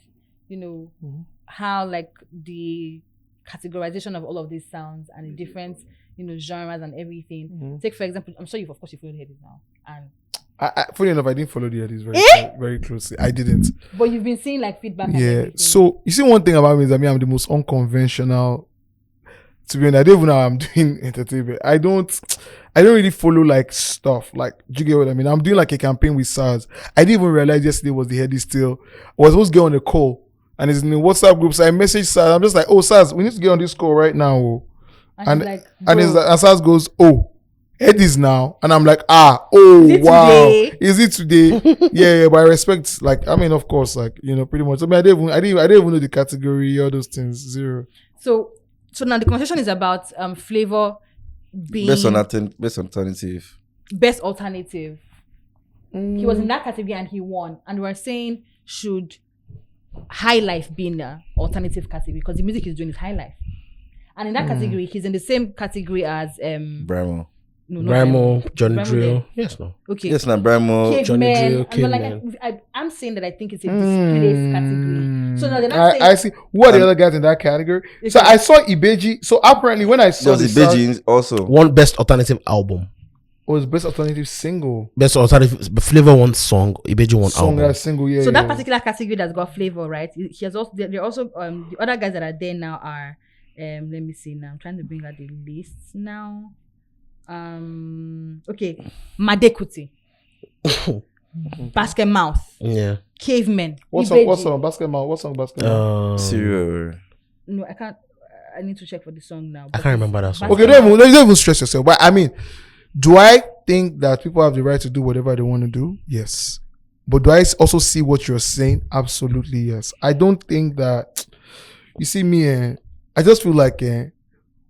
S2: how like the categorization of all of these sounds and the different genres and everything. Take for example, I'm sure you've followed headies now, and
S1: Funny enough, I didn't follow the others very closely. I didn't.
S2: but you've been seeing like feedback. And
S1: Yeah.
S2: everything.
S1: So you see, one thing about me is that I'm the most unconventional. To be honest, I don't even know how I'm doing entertainment. I don't really follow like stuff. Like, do you get what I mean? I'm doing like a campaign with SARS. I didn't even realize yesterday was the Headies still. I was supposed to get on a call, and it's in the WhatsApp group. So I messaged SARS. I'm just like, oh SARS, we need to get on this call right now. Oh.
S2: and, she's like,
S1: And SARS goes, oh, Headies now, and I'm like, oh
S2: Is it
S1: wow,
S2: today?
S1: is it today? yeah, but I respect, like, I mean, of course, like, pretty much. I mean, I didn't even know the category, all those things, zero.
S2: So now the conversation is about flavor being
S4: Best alternative.
S2: best alternative. He was in that category and he won. And we're saying, should high life be in the alternative category? Because the music he's doing is high life. And in that category, he's in the same category as
S4: Bramo.
S2: no, not
S3: Bramo, Johnny
S2: Bramo
S3: Drill.
S2: there.
S3: Yes, no.
S2: Okay.
S4: Yes, now Bramo.
S3: Johnny Drill,
S2: Cavemen. I'm saying that I think it's a displaced category. So now they're not saying
S1: I see. Who are the other guys in that category? So I saw Ibeji. So apparently, when I saw
S4: There was Ibeji also.
S3: One best alternative album.
S1: was best alternative single.
S3: Best alternative Flavor one song, Ibeji one
S1: Song
S3: album.
S1: that single, yeah.
S2: so that
S1: yeah.
S2: particular category that's got flavor, right? He has also they're also the other guys that are there now are let me see now. I'm trying to bring out the list now. Okay, Madekuti, Basket Mouth,
S3: Yeah.
S2: Cavemen.
S1: What song? Basketball. What song? Basketball.
S4: Serious.
S2: No, I can't. I need to check for the song now.
S3: I can't remember that song.
S1: Okay, don't even stress yourself. But I mean, do I think that people have the right to do whatever they want to do? Yes. But do I also see what you're saying? Absolutely yes. I don't think that. You see me, I just feel like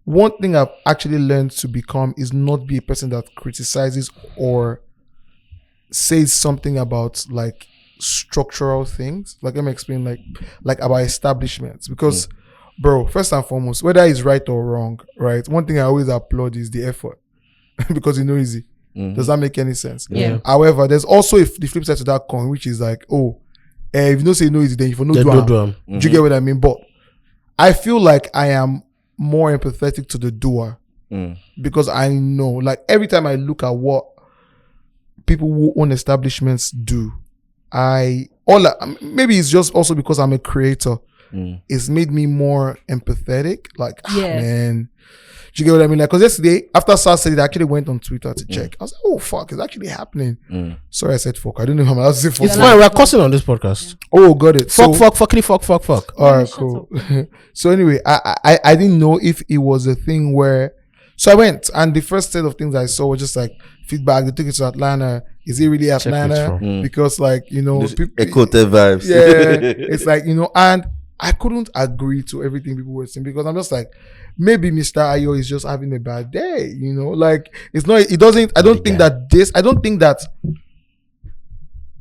S1: one thing I've actually learned to become is not be a person that criticizes or says something about like structural things. Like let me explain, like about establishments. Because, bro, first and foremost, whether it's right or wrong, right? One thing I always applaud is the effort, because it's no easy. Does that make any sense?
S2: Yeah.
S1: However, there's also the flip side to that coin, which is like, if you don't say no easy, then you for no do am. Do you get what I mean? But I feel like I am more empathetic to the doer because I know, like, every time I look at what people who own establishments do, maybe it's just also because I'm a creator. It's made me more empathetic. Like, man, do you get what I mean? Like, because yesterday after SARS said it, I actually went on Twitter to check. I was like, oh fuck, it's actually happening. Sorry, I said fuck. I don't know how I'm allowed to say fuck.
S3: It's fine. We're cussing on this podcast.
S1: Oh, got it.
S3: Fuck.
S1: All right, cool. So anyway, I didn't know if it was a thing where. So I went, and the first set of things I saw was just like feedback. They took it to Atlanta. Is it really Atlanta? Because, like, you know,
S4: Echote vibes.
S1: Yeah, it's like, you know, and I couldn't agree to everything people were saying because I'm just like, maybe Mr. Ayo is just having a bad day, you know, like it's not. It doesn't. I don't think that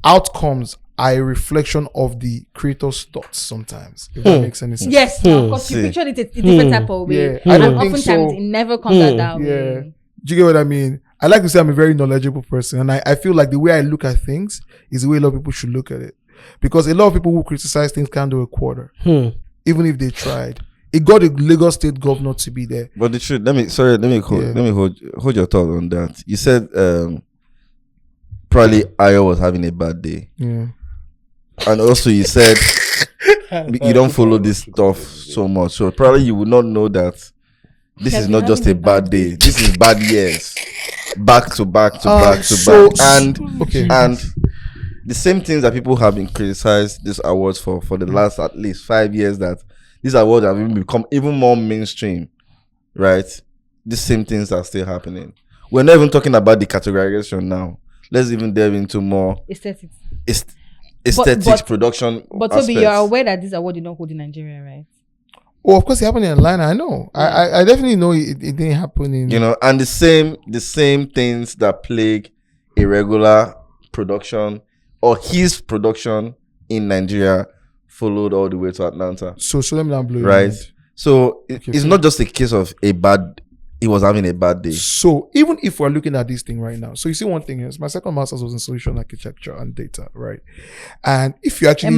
S1: outcomes are a reflection of the creator's thoughts sometimes, if that makes any sense.
S2: Yes, because you pictured it a different type of way.
S1: Yeah, I don't
S2: and
S1: think
S2: oftentimes
S1: so.
S2: it never comes out that
S1: Yeah.
S2: way.
S1: Do you get what I mean? I like to say I'm a very knowledgeable person, and I feel like the way I look at things is the way a lot of people should look at it. Because a lot of people who criticize things can't do a quarter, even if they tried. It got the Lagos State governor to be there.
S4: But the truth, let me hold your thought on that. You said probably Ayo was having a bad day.
S1: Yeah.
S4: And also you said you don't follow this stuff so much. So probably you would not know that this is not just a bad day. This is bad years. Back to back to back to back. And the same things that people have been criticized these awards for the last at least 5 years, that these awards have even become even more mainstream, right? The same things are still happening. We're not even talking about the categorization now. Let's even delve into more
S2: Aesthetics.
S4: Aesthetics, production.
S2: But Toby, you're aware that this award did not hold in Nigeria, right?
S1: Oh, of course, it happened in Atlanta. I know. I definitely know it didn't happen in.
S4: You know, and the same things that plague a regular production or his production in Nigeria followed all the way to Atlanta.
S1: So let me not blow your
S4: Right.
S1: mind.
S4: So it's not just a case of he was having a bad day.
S1: So even if we're looking at this thing right now, so you see, one thing is my second master's was in solution architecture and data, right? And if you actually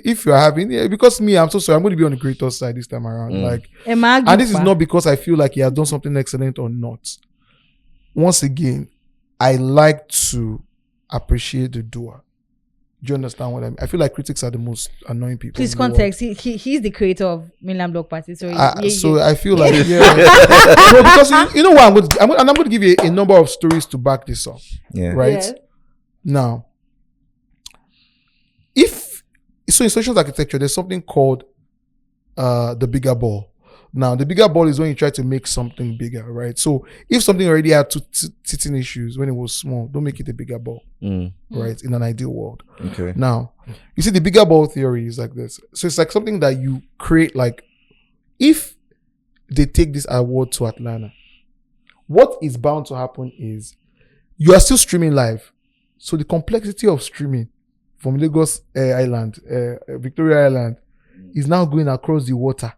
S1: if you're having, because me, I'm so sorry, I'm going to be on the creator side this time around. Like, and this is not because I feel like he has done something excellent or not. Once again, I like to appreciate the doer. Do you understand what I mean? I feel like critics are the most annoying people.
S2: Please context. He's the creator of Mainland Block Party. So
S1: I feel like no, because you know what I'm going to give you a number of stories to back this up.
S4: Yeah.
S1: Right.
S2: Yeah.
S1: Now, in solutions architecture, there's something called the bigger ball. Now, the bigger ball is when you try to make something bigger, right? So if something already had two teething issues when it was small, don't make it a bigger ball, right? In an ideal world.
S4: Okay.
S1: Now, you see, the bigger ball theory is like this. So it's like something that you create, like, if they take this award to Atlanta, what is bound to happen is you are still streaming live. So the complexity of streaming from Lagos Island, Victoria Island, is now going across the water.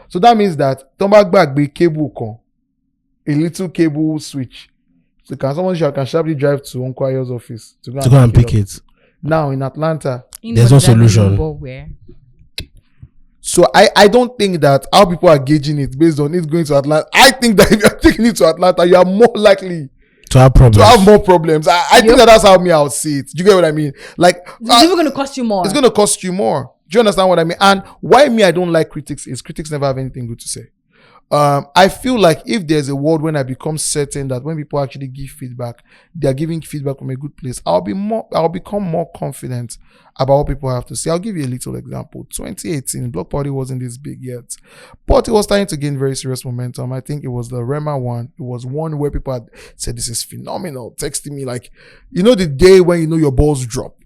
S1: So that means that back be cable con, a little cable switch. So someone can sharply drive to Uncle Ayo's office to go and pick it. Now in Atlanta,
S3: there's no solution.
S1: So I don't think that how people are gauging it based on it going to Atlanta. I think that if you're taking it to Atlanta, you are more likely
S3: to have problems.
S1: To have more problems. I think that's how I would see it. Do you get what I mean? Like
S2: it's even going to cost you more.
S1: It's going to cost you more. Do you understand what I mean? And why I don't like critics is critics never have anything good to say. I feel like if there's a world when I become certain that when people actually give feedback, they are giving feedback from a good place, I'll become more confident about what people have to say. I'll give you a little example. 2018, Block Party wasn't this big yet, but it was starting to gain very serious momentum. I think it was the Rema one. It was one where people had said, this is phenomenal, texting me like, the day when your balls drop.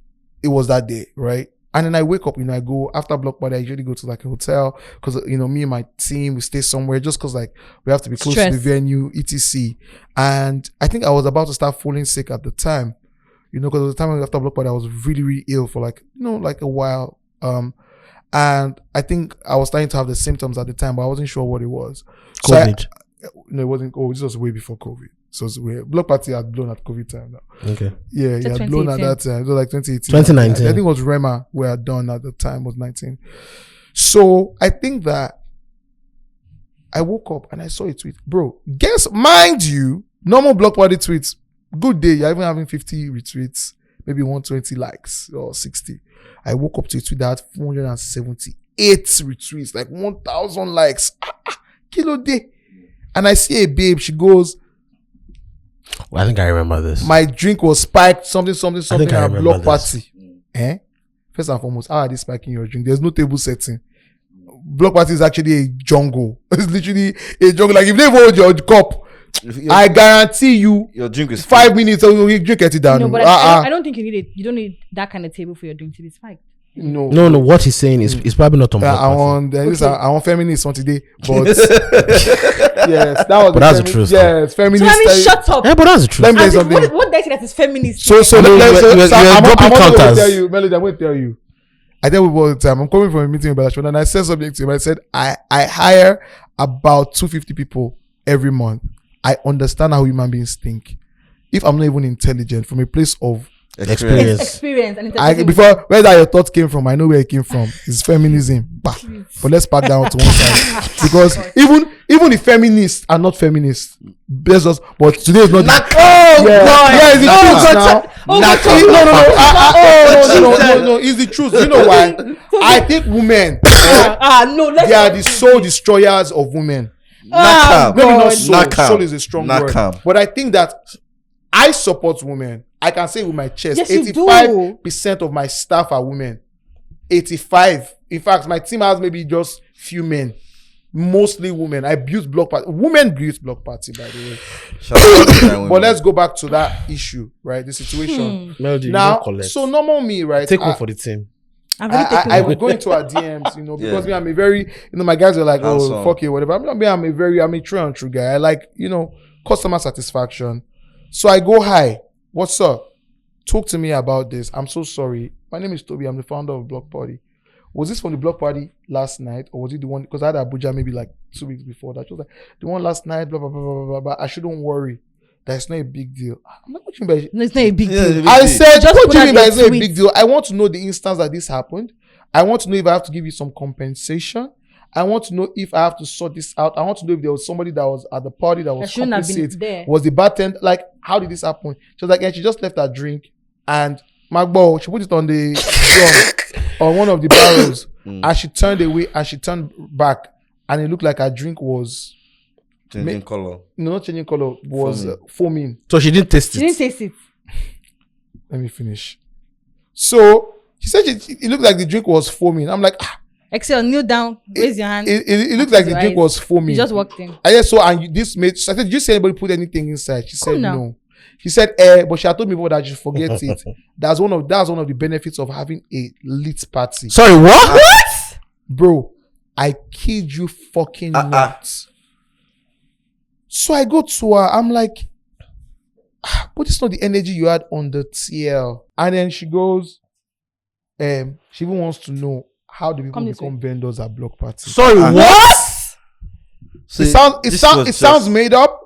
S1: It was that day, right? And then I wake up, I go after Block Party. I usually go to like a hotel because, me and my team, we stay somewhere just because like we have to be close to the venue, etc. And I think I was about to start falling sick at the time, because at the time after Block Party, I was really, really ill for like a while. And I think I was starting to have the symptoms at the time, but I wasn't sure what it was.
S3: COVID.
S1: No, it wasn't. Oh, this was way before COVID. So Block Party had blown at COVID time now.
S3: Okay.
S1: Yeah, it had blown at that time. It was like 2018.
S3: 2019.
S1: I think it was Rema we had done at the time was 19. So I think that I woke up and I saw a tweet. Bro, mind you, normal Block Party tweets, good day, you're even having 50 retweets, maybe 120 likes or 60. I woke up to a tweet that had 478 retweets, like 1,000 likes. Kilo day. And I see a babe, she goes,
S3: I think I remember this.
S1: My drink was spiked, something at Block Party. First and foremost, how are they spiking your drink? There's no table setting. Block Party is actually a jungle. It's literally a jungle. Like if they hold your cup, I guarantee you
S4: your drink is
S1: 5 minutes, so you drink it down.
S2: No, but I don't think you need it. You don't need that kind of table for your drink to be spiked.
S1: No.
S3: What he's saying is probably not on Block Party.
S1: I want feminists on today, but yes, that was.
S3: But that's the truth.
S1: Yes, feminists.
S2: So I mean, shut up.
S3: Yeah, but that's the truth.
S1: Let me tell you something.
S2: What does it that is feminist?
S1: So I'm
S3: dropping
S1: going
S3: counters.
S1: to tell you, Melody. I'm going to tell you. I tell people all the time. I'm coming from a meeting with Balashon, and I said something to him. I said I hire about 250 people every month. I understand how human beings think. If I'm not even intelligent, from a place of
S2: experience and
S1: before where that your thoughts came from, I know where it came from. It's feminism. But let's back down to one side because even the feminists are not feminists. But today is not. It's the truth now. No. It's the truth. You know why? I think women they are the soul destroyers of women. Maybe not soul. Soul is a strong word. But I think that I support women. I can say with my chest,
S2: yes,
S1: 85% of my staff are women. 85. In fact, my team has maybe just few men. Mostly women. I built Block Party. Women built Block Party, by the way. But let's go back to that issue, right? The situation.
S3: Melody,
S1: now, so normal me, right?
S3: Take one for the team.
S1: I would go into our DMs, because me, I'm a very, my guys are like, oh, fuck it, whatever. I'm a true and true guy. I like, customer satisfaction. So I go, hi, what's up? Talk to me about this. I'm so sorry. My name is Toby. I'm the founder of Block Party. Was this from the Block Party last night, or was it the one? Because I had Abuja maybe like 2 weeks before that. She was like, the one last night, blah, blah, blah, blah, blah, blah. I shouldn't worry. That's not a big deal. I'm like, what do you mean by
S2: no, it's not a big deal.
S1: I said, what do you mean by it's not a big deal? I want to know the instance that this happened. I want to know if I have to give you some compensation. I want to know if I have to sort this out. I want to know if there was somebody that was at the party that was complicit. Was the bartender, like, how did this happen? She was like, she just left her drink and Magbo, she put it on the drum on one of the barrels and she turned away and she turned back and it looked like her drink was
S4: changing color.
S1: No, not changing color, was foaming.
S3: So she didn't taste
S2: it.
S1: Let me finish. So she said it looked like the drink was foaming. I'm like,
S2: Excel, kneel down, raise your hand.
S1: It looked like the drink was foaming.
S2: You just walked in.
S1: I guess so, and this made. So I said, did you see anybody put anything inside? She said no. She said, but she had told me before that you forget it. That's one of the benefits of having a lit party.
S3: Sorry, what?
S1: Bro, I kid you fucking not. So I go to her. I'm like, but it's not the energy you had on the TL. And then she goes, she even wants to know how do people become vendors at block parties.
S3: Sorry, what?
S1: So it sounds made up.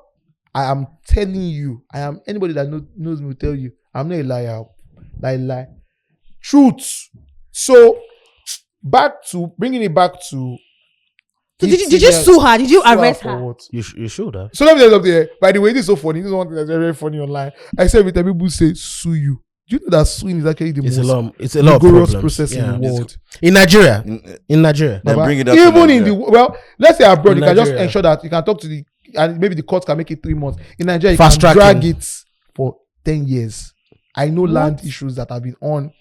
S1: I am telling you, anybody that knows me will tell you, I'm not a liar. Lie. Truth. So bringing it back to.
S2: So did you sue her? Did you arrest her?
S1: What?
S3: You should have.
S1: So let me end up there. By the way, this is so funny. This is one thing that's very, very funny online. I said every time people say sue you. Do you know that suing is actually the most
S3: It's a lot of
S1: rigorous
S3: problems.
S1: process in the world?
S3: In Nigeria. In Nigeria.
S4: Then bring it up
S1: even in let's say abroad, you can just
S3: Nigeria.
S1: ensure that you can talk to and maybe the court can make it 3 months. In Nigeria, you
S3: Fast
S1: can
S3: tracking.
S1: drag it for 10 years. I know land issues that have been on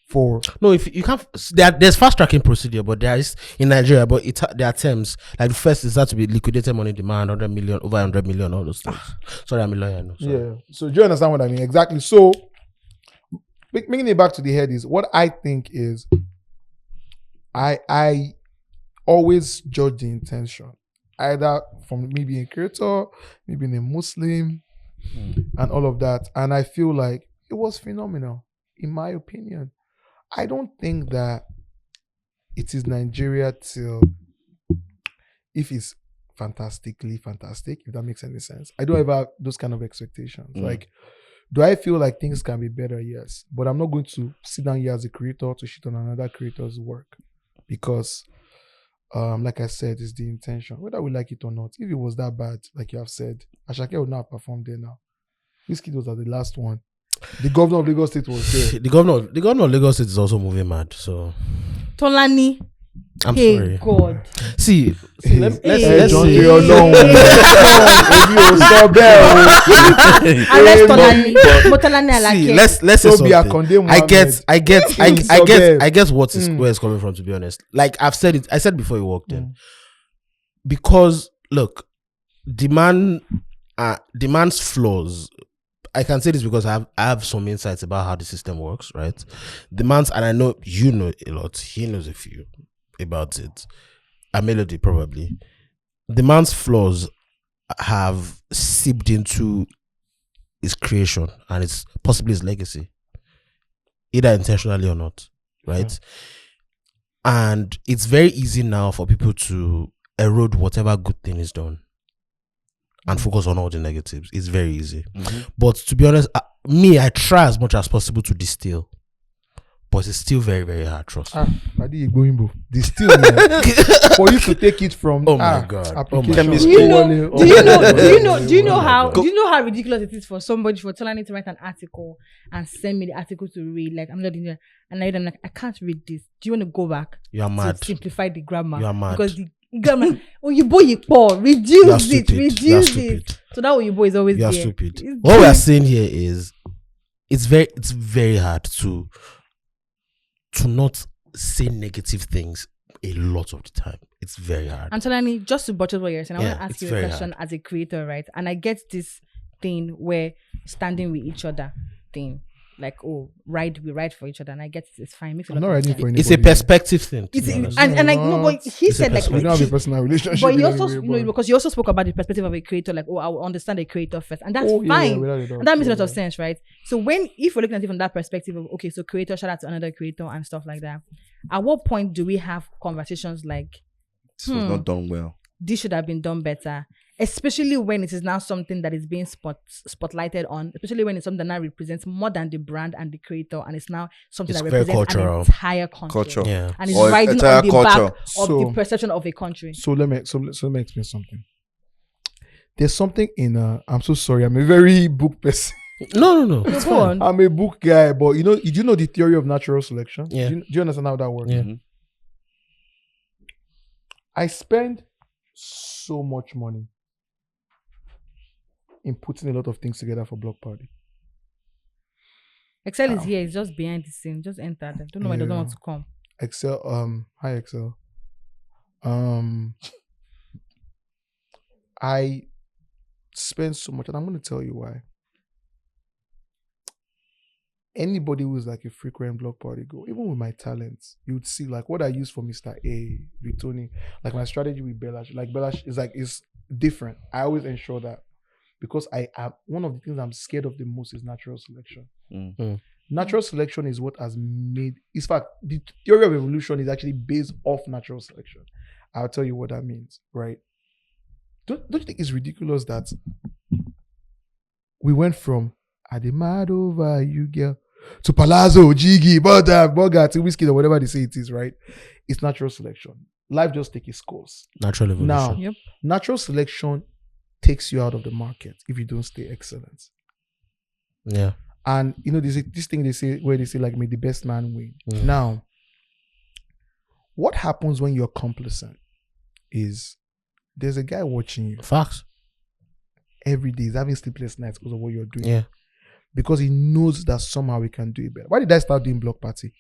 S1: for.
S3: No, if you can't, there's fast tracking procedure, but there is in Nigeria, but there are terms. Like the first is that to be liquidated money demand, 100 million, over 100 million, all those things. Sorry, I'm a lawyer. No, sorry.
S1: Yeah. So do you understand what I mean? Exactly. So bringing it back to the head is what I think is I always judge the intention, either from me being a creator, me being a Muslim, and all of that. And I feel like it was phenomenal, in my opinion. I don't think that it is Nigeria till if it's fantastically fantastic, if that makes any sense. I don't have those kind of expectations. Like, do I feel like things can be better? Yes. But I'm not going to sit down here as a creator to shit on another creator's work. Because, like I said, it's the intention. Whether we like it or not. If it was that bad, like you have said, Ashake would not have performed there now. This kid was at the last one. The governor of Lagos State was there.
S3: The governor of Lagos State is also moving mad. So
S2: Tolani.
S3: I'm
S2: Hey
S3: sorry.
S2: God.
S3: See, let's
S1: John
S3: see.
S1: Jay Olóhun. Èmi ò sọ bẹ́ẹ̀ o.
S2: Arrest Tolani. Tolani
S3: See,
S2: Alake.
S3: let's say
S1: Tobi
S3: something.
S1: Akande
S3: I
S1: Mohammed.
S3: get what is where it's coming from, to be honest. Like I said before you walked in. Because look, demand's flaws. I can say this because I have some insights about how the system works, right? Demands, and I know you know a lot. He knows a few about it. A Melody probably. Demands flaws have seeped into his creation and it's possibly his legacy, either intentionally or not, right? And it's very easy now for people to erode whatever good thing is done and focus on all the negatives. It's very easy. But to be honest, I try as much as possible to distill, but it's still very, very hard. Trust me.
S1: Distill for you to take it from.
S3: Oh my God.
S1: Application.
S2: Do you know how ridiculous it is for somebody for Tolani to write an article and send me the article to read? Like, I'm not doing that, and I'm like, I can't read this. Do you want to go back?
S3: You are mad.
S2: To simplify the grammar.
S3: You are mad.
S2: Because the grammar, reduce it. So that Oyibo is always
S3: You are
S2: there.
S3: stupid. What we are saying here is, it's very hard to not say negative things a lot of the time. It's very hard.
S2: And Tolani, just to buttress what you're saying, I want to ask
S3: it's
S2: you a
S3: very
S2: question as a creator, right? And I get this thing where standing with each other thing, like, we write for each other, and I get it's fine. Makes a
S1: I'm
S2: lot
S1: not
S2: of
S1: writing
S2: sense.
S1: for anybody.
S3: It's a perspective thing. To be honest.
S2: And I know, but he
S3: It's a
S2: said like
S1: We don't have a personal relationship.
S2: but he
S1: in
S2: also,
S1: any way,
S2: because you also spoke about the perspective of a creator, like, I will understand a creator first, and that's
S1: Oh, yeah,
S2: fine.
S1: without a doubt.
S2: And that makes a lot
S1: Yeah,
S2: of sense, right? So if we're looking at it from that perspective of, okay, so creator, shout out to another creator and stuff like that. At what point do we have conversations like,
S4: This was not done well.
S2: this should have been done better, especially when it is now something that is being spotlighted on, especially when it's something that now represents more than the brand and the creator, and it's now something
S3: It's
S2: that
S3: very
S2: represents
S3: cultural.
S2: an entire country.
S4: Culture.
S3: Yeah.
S2: And it's
S4: Or
S2: riding
S4: entire
S2: on the
S4: culture.
S2: back of
S1: So-
S2: the perception of a country.
S1: So let me explain something. There's something in I'm so sorry, I'm a very book person.
S3: No.
S2: No,
S3: It's
S2: go
S3: fine.
S2: on.
S1: I'm a book guy, but do you know the theory of natural selection?
S3: Yeah.
S1: Do you understand how that works?
S3: Yeah.
S1: I spend so much money in putting a lot of things together for Block Party.
S2: Excel is here. It's just behind the scene. Just enter. I don't know why it doesn't
S1: Yeah.
S2: want to come.
S1: Excel, hi Excel. I spend so much, and I'm going to tell you why. Anybody who's like a frequent Block Party go, even with my talents, you would see like what I use for Mr. A, Victoni, like my strategy with Belash. Like Belash is different. I always ensure that because I am one of the things I'm scared of the most is natural selection.
S4: Mm.
S1: Natural selection is what has made. In fact, the theory of evolution is actually based off natural selection. I'll tell you what that means, right? Don't you think it's ridiculous that we went from "Ademad over you girl" to Palazzo, Jiggy, Bogart, Whiskey, or whatever they say it is, right? It's natural selection. Life just takes its course.
S3: Natural evolution.
S1: Now,
S2: Yep.
S1: natural selection takes you out of the market if you don't stay excellent.
S3: Yeah.
S1: And there's this thing they say where they say like, may the best man win.
S3: Mm.
S1: Now, what happens when you're complacent is there's a guy watching you
S3: Facts.
S1: every day. He's having sleepless nights because of what you're doing.
S3: Yeah.
S1: Because he knows that somehow we can do it better. Why did I start doing block party?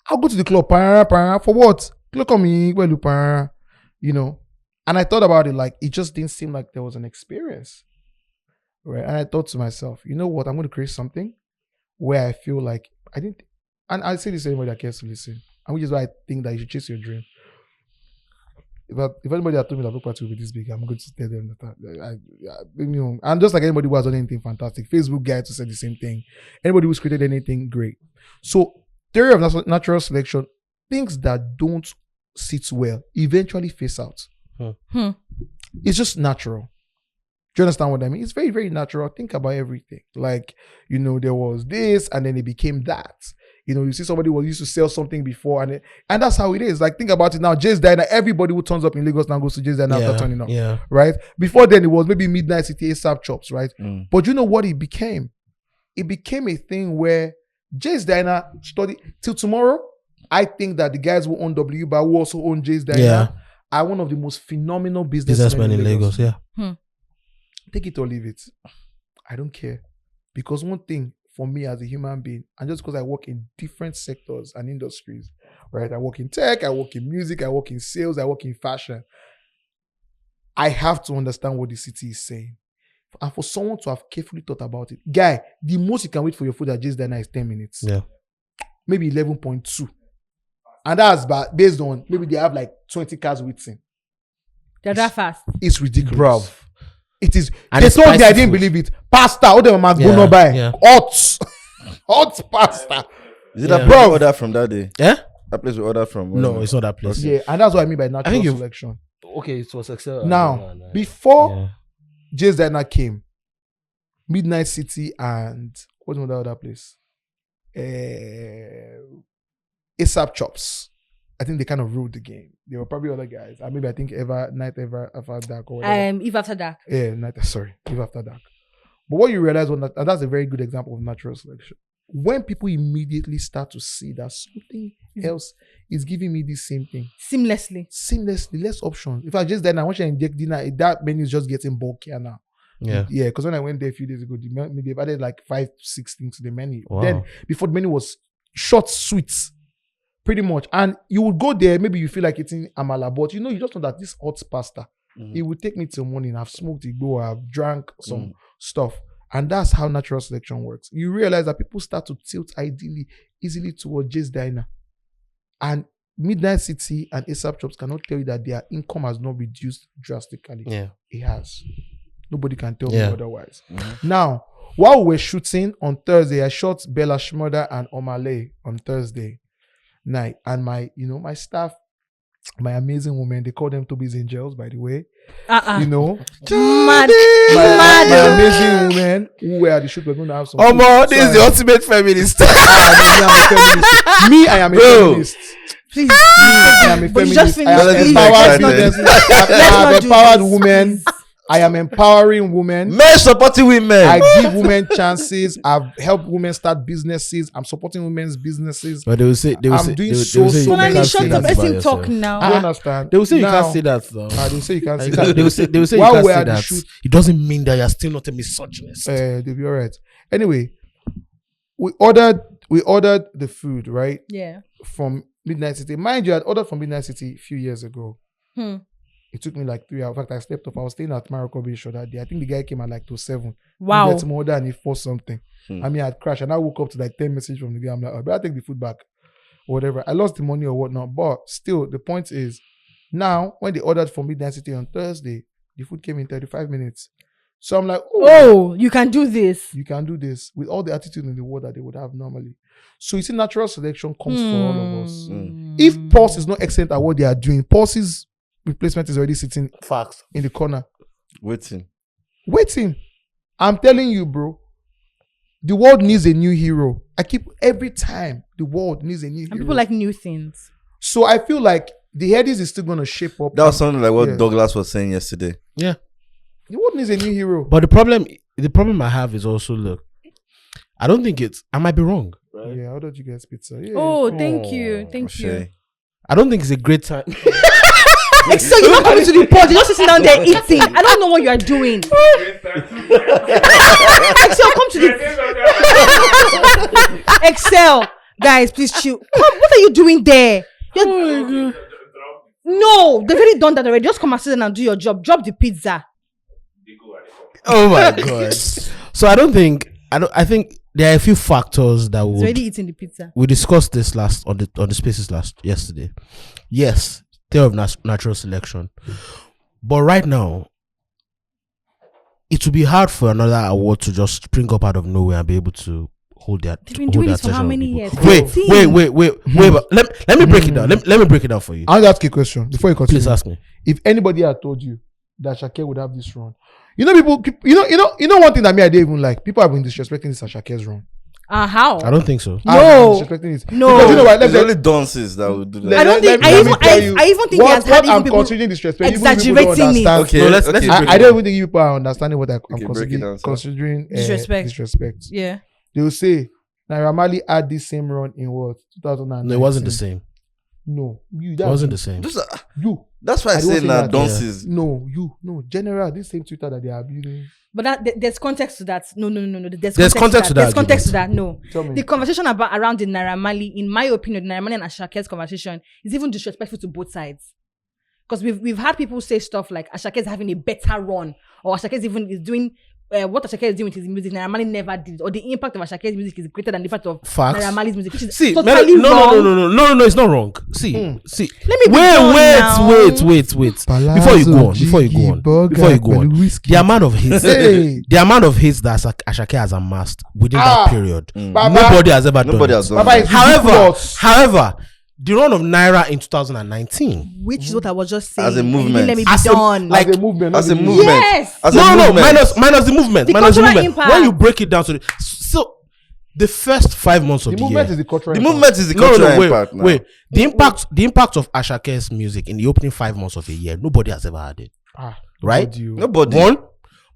S1: I'll go to the club, for what? Click on me, And I thought about it, like, it just didn't seem like there was an experience. Right? And I thought to myself, you know what? I'm going to create something where I feel like I didn't, and I say this to anybody that cares to listen. And which is why I think that you should chase your dream. If anybody had told me that block party will be this big, I'm going to tell them that. And just like anybody who has done anything fantastic, Facebook guys who said the same thing. Anybody who's created anything great. So, theory of natural selection, things that don't sit well eventually phase out. It's just natural. Do you understand what I mean? It's very, very natural. Think about everything. Like, there was this and then it became that. You see somebody who used to sell something before and that's how it is. Like, think about it now. Jay's Diner, everybody who turns up in Lagos now goes to Jay's Diner after turning up.
S3: Yeah.
S1: Right? Before then, it was maybe Midnight City, ASAP Chops, right?
S4: Mm.
S1: But you know what it became? It became a thing where Jay's Diner study till tomorrow. I think that the guys who own W Bar, who also own Jay's Diner, are one of the most phenomenal businessmen in Lagos.
S3: Yeah.
S1: Take it or leave it. I don't care. Because one thing for me as a human being, and just because I work in different sectors and industries, right? I work in tech, I work in music, I work in sales, I work in fashion. I have to understand what the city is saying. And for someone to have carefully thought about it. Guy, the most you can wait for your food at Jay's Diner is 10 minutes.
S3: Yeah.
S1: Maybe 11.2. And that's based on maybe they have like 20 cars waiting.
S2: They're that fast.
S1: It's ridiculous.
S3: Bruv.
S1: It is.
S3: And
S1: They
S3: it's
S1: told me I
S3: spicy
S1: didn't
S3: food.
S1: believe it. Pasta. All them are going to buy.
S3: Yeah.
S1: Hot pasta.
S4: Is it that
S3: Yeah.
S4: place
S1: Bro.
S4: we ordered from that day?
S3: Yeah?
S4: That place we ordered from?
S3: No, it's not that place.
S1: Yeah, and that's what I mean by natural
S3: think you've-
S1: selection.
S3: Okay, it was Excel.
S1: Now, before
S3: Yeah.
S1: Jay's Diner came, Midnight City and what's the other place? ASAP Chops. I think they kind of ruled the game. There were probably other guys. I think Night After Dark or whatever.
S2: Eve After Dark.
S1: Eve After Dark. But what you realize and that's a very good example of natural selection. When people immediately start to see that something else is giving me the same thing.
S2: Seamlessly.
S1: Less options. If I just then I want to inject dinner, that menu is just getting bulkier now.
S3: Yeah.
S1: Yeah, because when I went there a few days ago, they've added like 5-6 things to the menu.
S3: Wow.
S1: Then before the menu was short sweets. Pretty much. And you would go there, maybe you feel like eating amala, but you just know that this hot pasta, it would take me till morning. I've smoked Igbo, I've drank some stuff. And that's how natural selection works. You realize that people start to tilt easily towards Jay's Diner. And Midnight City and ASAP Chops cannot tell you that their income has not reduced drastically.
S3: Yeah.
S1: It has. Nobody can tell me
S3: Yeah.
S1: otherwise. Now, while we were shooting on Thursday, I shot Bella Shmurda and Omale on Thursday night. And my staff, my amazing women, they call them Toby's Angels, by the way.
S2: Mad.
S1: My amazing women who were at the shoot, we're going to have some.
S3: This is the ultimate feminist.
S1: I am a feminist.
S2: Please.
S1: I am a
S2: But you just
S1: feminist.
S2: finished.
S1: I have empowered women. I am empowering women.
S4: Men supporting women.
S1: I give women chances. I've helped women start businesses. I'm supporting women's businesses.
S3: But they will say,
S1: I'm doing so
S3: you
S1: many
S3: can't
S2: Tonani,
S3: say
S2: shut
S3: that
S2: up.
S3: by
S2: Let him
S3: yourself.
S2: talk now.
S1: Do you understand?
S3: They will say you
S1: Now-
S3: can't say that though.
S1: They say you can't say
S3: You
S1: that.
S3: can't- they will say you
S1: While
S3: can't
S1: we're
S3: say
S1: at the
S3: that.
S1: shoot-
S3: It doesn't mean that you're still not a misogynist.
S1: They'll be all right. Anyway, we ordered the food, right?
S2: Yeah.
S1: From Midnight City. Mind you, I had ordered from Midnight City a few years ago.
S2: Hmm.
S1: It took me like 3 hours. In fact, I slept off. I was staying at Marocco Beach that day. I think the guy came at like 7.
S2: Wow.
S1: That's more than he forced something. I mean, I'd crashed and I woke up to like 10 messages from the guy. I'm like, I better take the food back or whatever. I lost the money or whatnot. But still, the point is, now, when they ordered from Midnight City on Thursday, the food came in 35 minutes. So I'm like,
S2: Oh, you can do this.
S1: you can do this with all the attitude in the world that they would have normally. So you see, natural selection comes for all of us. If Pulse is not excellent at what they are doing, Pulse's replacement is already sitting
S3: Facts.
S1: in the corner.
S4: Waiting.
S1: I'm telling you, bro. The world needs a new hero. Every time the world needs a new hero.
S2: And people like new things.
S1: So I feel like the Headies is still going to shape up.
S4: That was something like what Douglas was saying yesterday.
S3: Yeah.
S1: The world needs a new hero.
S3: But the problem I have is also, look, I don't think I might be wrong. Right?
S1: Yeah, how did you get pizza? Yeah.
S2: Oh, thank you. Thank you.
S3: I don't think it's a great time.
S2: So you're not coming to the pod, you're just sitting down there eating. I don't know what you are doing. Excel, come to the Excel. Guys, please chill. Come, what are you doing there? No, they've already done that already. Just come and sit down and do your job. Drop the pizza.
S3: Oh my god. So I think there are a few factors that
S2: He's
S3: would.
S2: already eating the pizza.
S3: We discussed this on the spaces yesterday. Yes, theory of natural selection, but right now, it will be hard for another award to just spring up out of nowhere and be able to hold that.
S2: They've been doing this for how many years?
S3: Wait. But let me break it down. Let me break it down for you.
S1: I want to ask you a question before you continue.
S3: Please ask me.
S1: If anybody had told you that Ashake would have this run, you know, one thing that me I didn't even like. People have been disrespecting this Ashake's run.
S2: How?
S3: I don't think so.
S2: No.
S1: Disrespecting it.
S2: No.
S1: Because you know what?
S4: There's only dances that would do that.
S2: I don't think. I even think he has had even
S1: I'm
S2: people
S1: considering disrespect.
S2: exaggerating it.
S4: Okay,
S3: No, let's
S1: I don't even think people are understanding what I'm
S4: Okay, break it down, sir.
S1: considering
S2: Disrespect. Yeah.
S1: They will say Naira Marley had this same run in what 2009.
S3: No, it wasn't the same.
S1: No, you.
S3: It wasn't the same.
S1: You.
S4: That's why I
S1: don't
S4: say
S1: think
S4: now
S1: that-
S4: dances.
S1: No, you. No, general. This same Twitter that they are abusing.
S2: But there's context to that. No.
S3: There's context to that
S2: There's context to that. No.
S1: Tell me.
S2: The conversation around the Naira Marley, in my opinion, the Naira Marley and Ashake's conversation is even disrespectful to both sides. Because we've had people say stuff like Ashake is having a better run, or Ashake is doing what Ashake is doing with his music. Naira Marley never did, or the impact of Ashake's music is greater than the impact of
S3: Facts.
S2: Naira Marley's music, which is
S3: See,
S2: totally wrong.
S3: no, it's not wrong. See.
S2: Let me be done now.
S3: Wait. Before you go on. The amount of hits, the amount of hits that Ashake has amassed within that period, nobody has ever done.
S4: Nobody has done
S1: Baba,
S4: that.
S3: However, the run of Naira in 2019,
S2: Which is what I was just saying.
S4: As a
S2: You
S4: movement.
S2: Let me be
S3: As a-
S2: done.
S3: like-
S1: As a movement.
S4: As a
S1: not
S4: movement.
S2: Yes.
S4: As a
S3: no,
S4: movement.
S3: minus the movement.
S2: The
S3: Minus the
S2: cultural
S3: movement.
S2: impact.
S3: When you break it down to so the first 5 months of
S1: The
S3: the
S1: movement
S3: year,
S1: is the cultural.
S4: The
S1: impact.
S4: movement is the cultural impact now.
S3: wait. The impact of Ashake's music in the opening 5 months of a year, nobody has ever had it. Right?
S1: God, you.
S4: Nobody.
S3: One.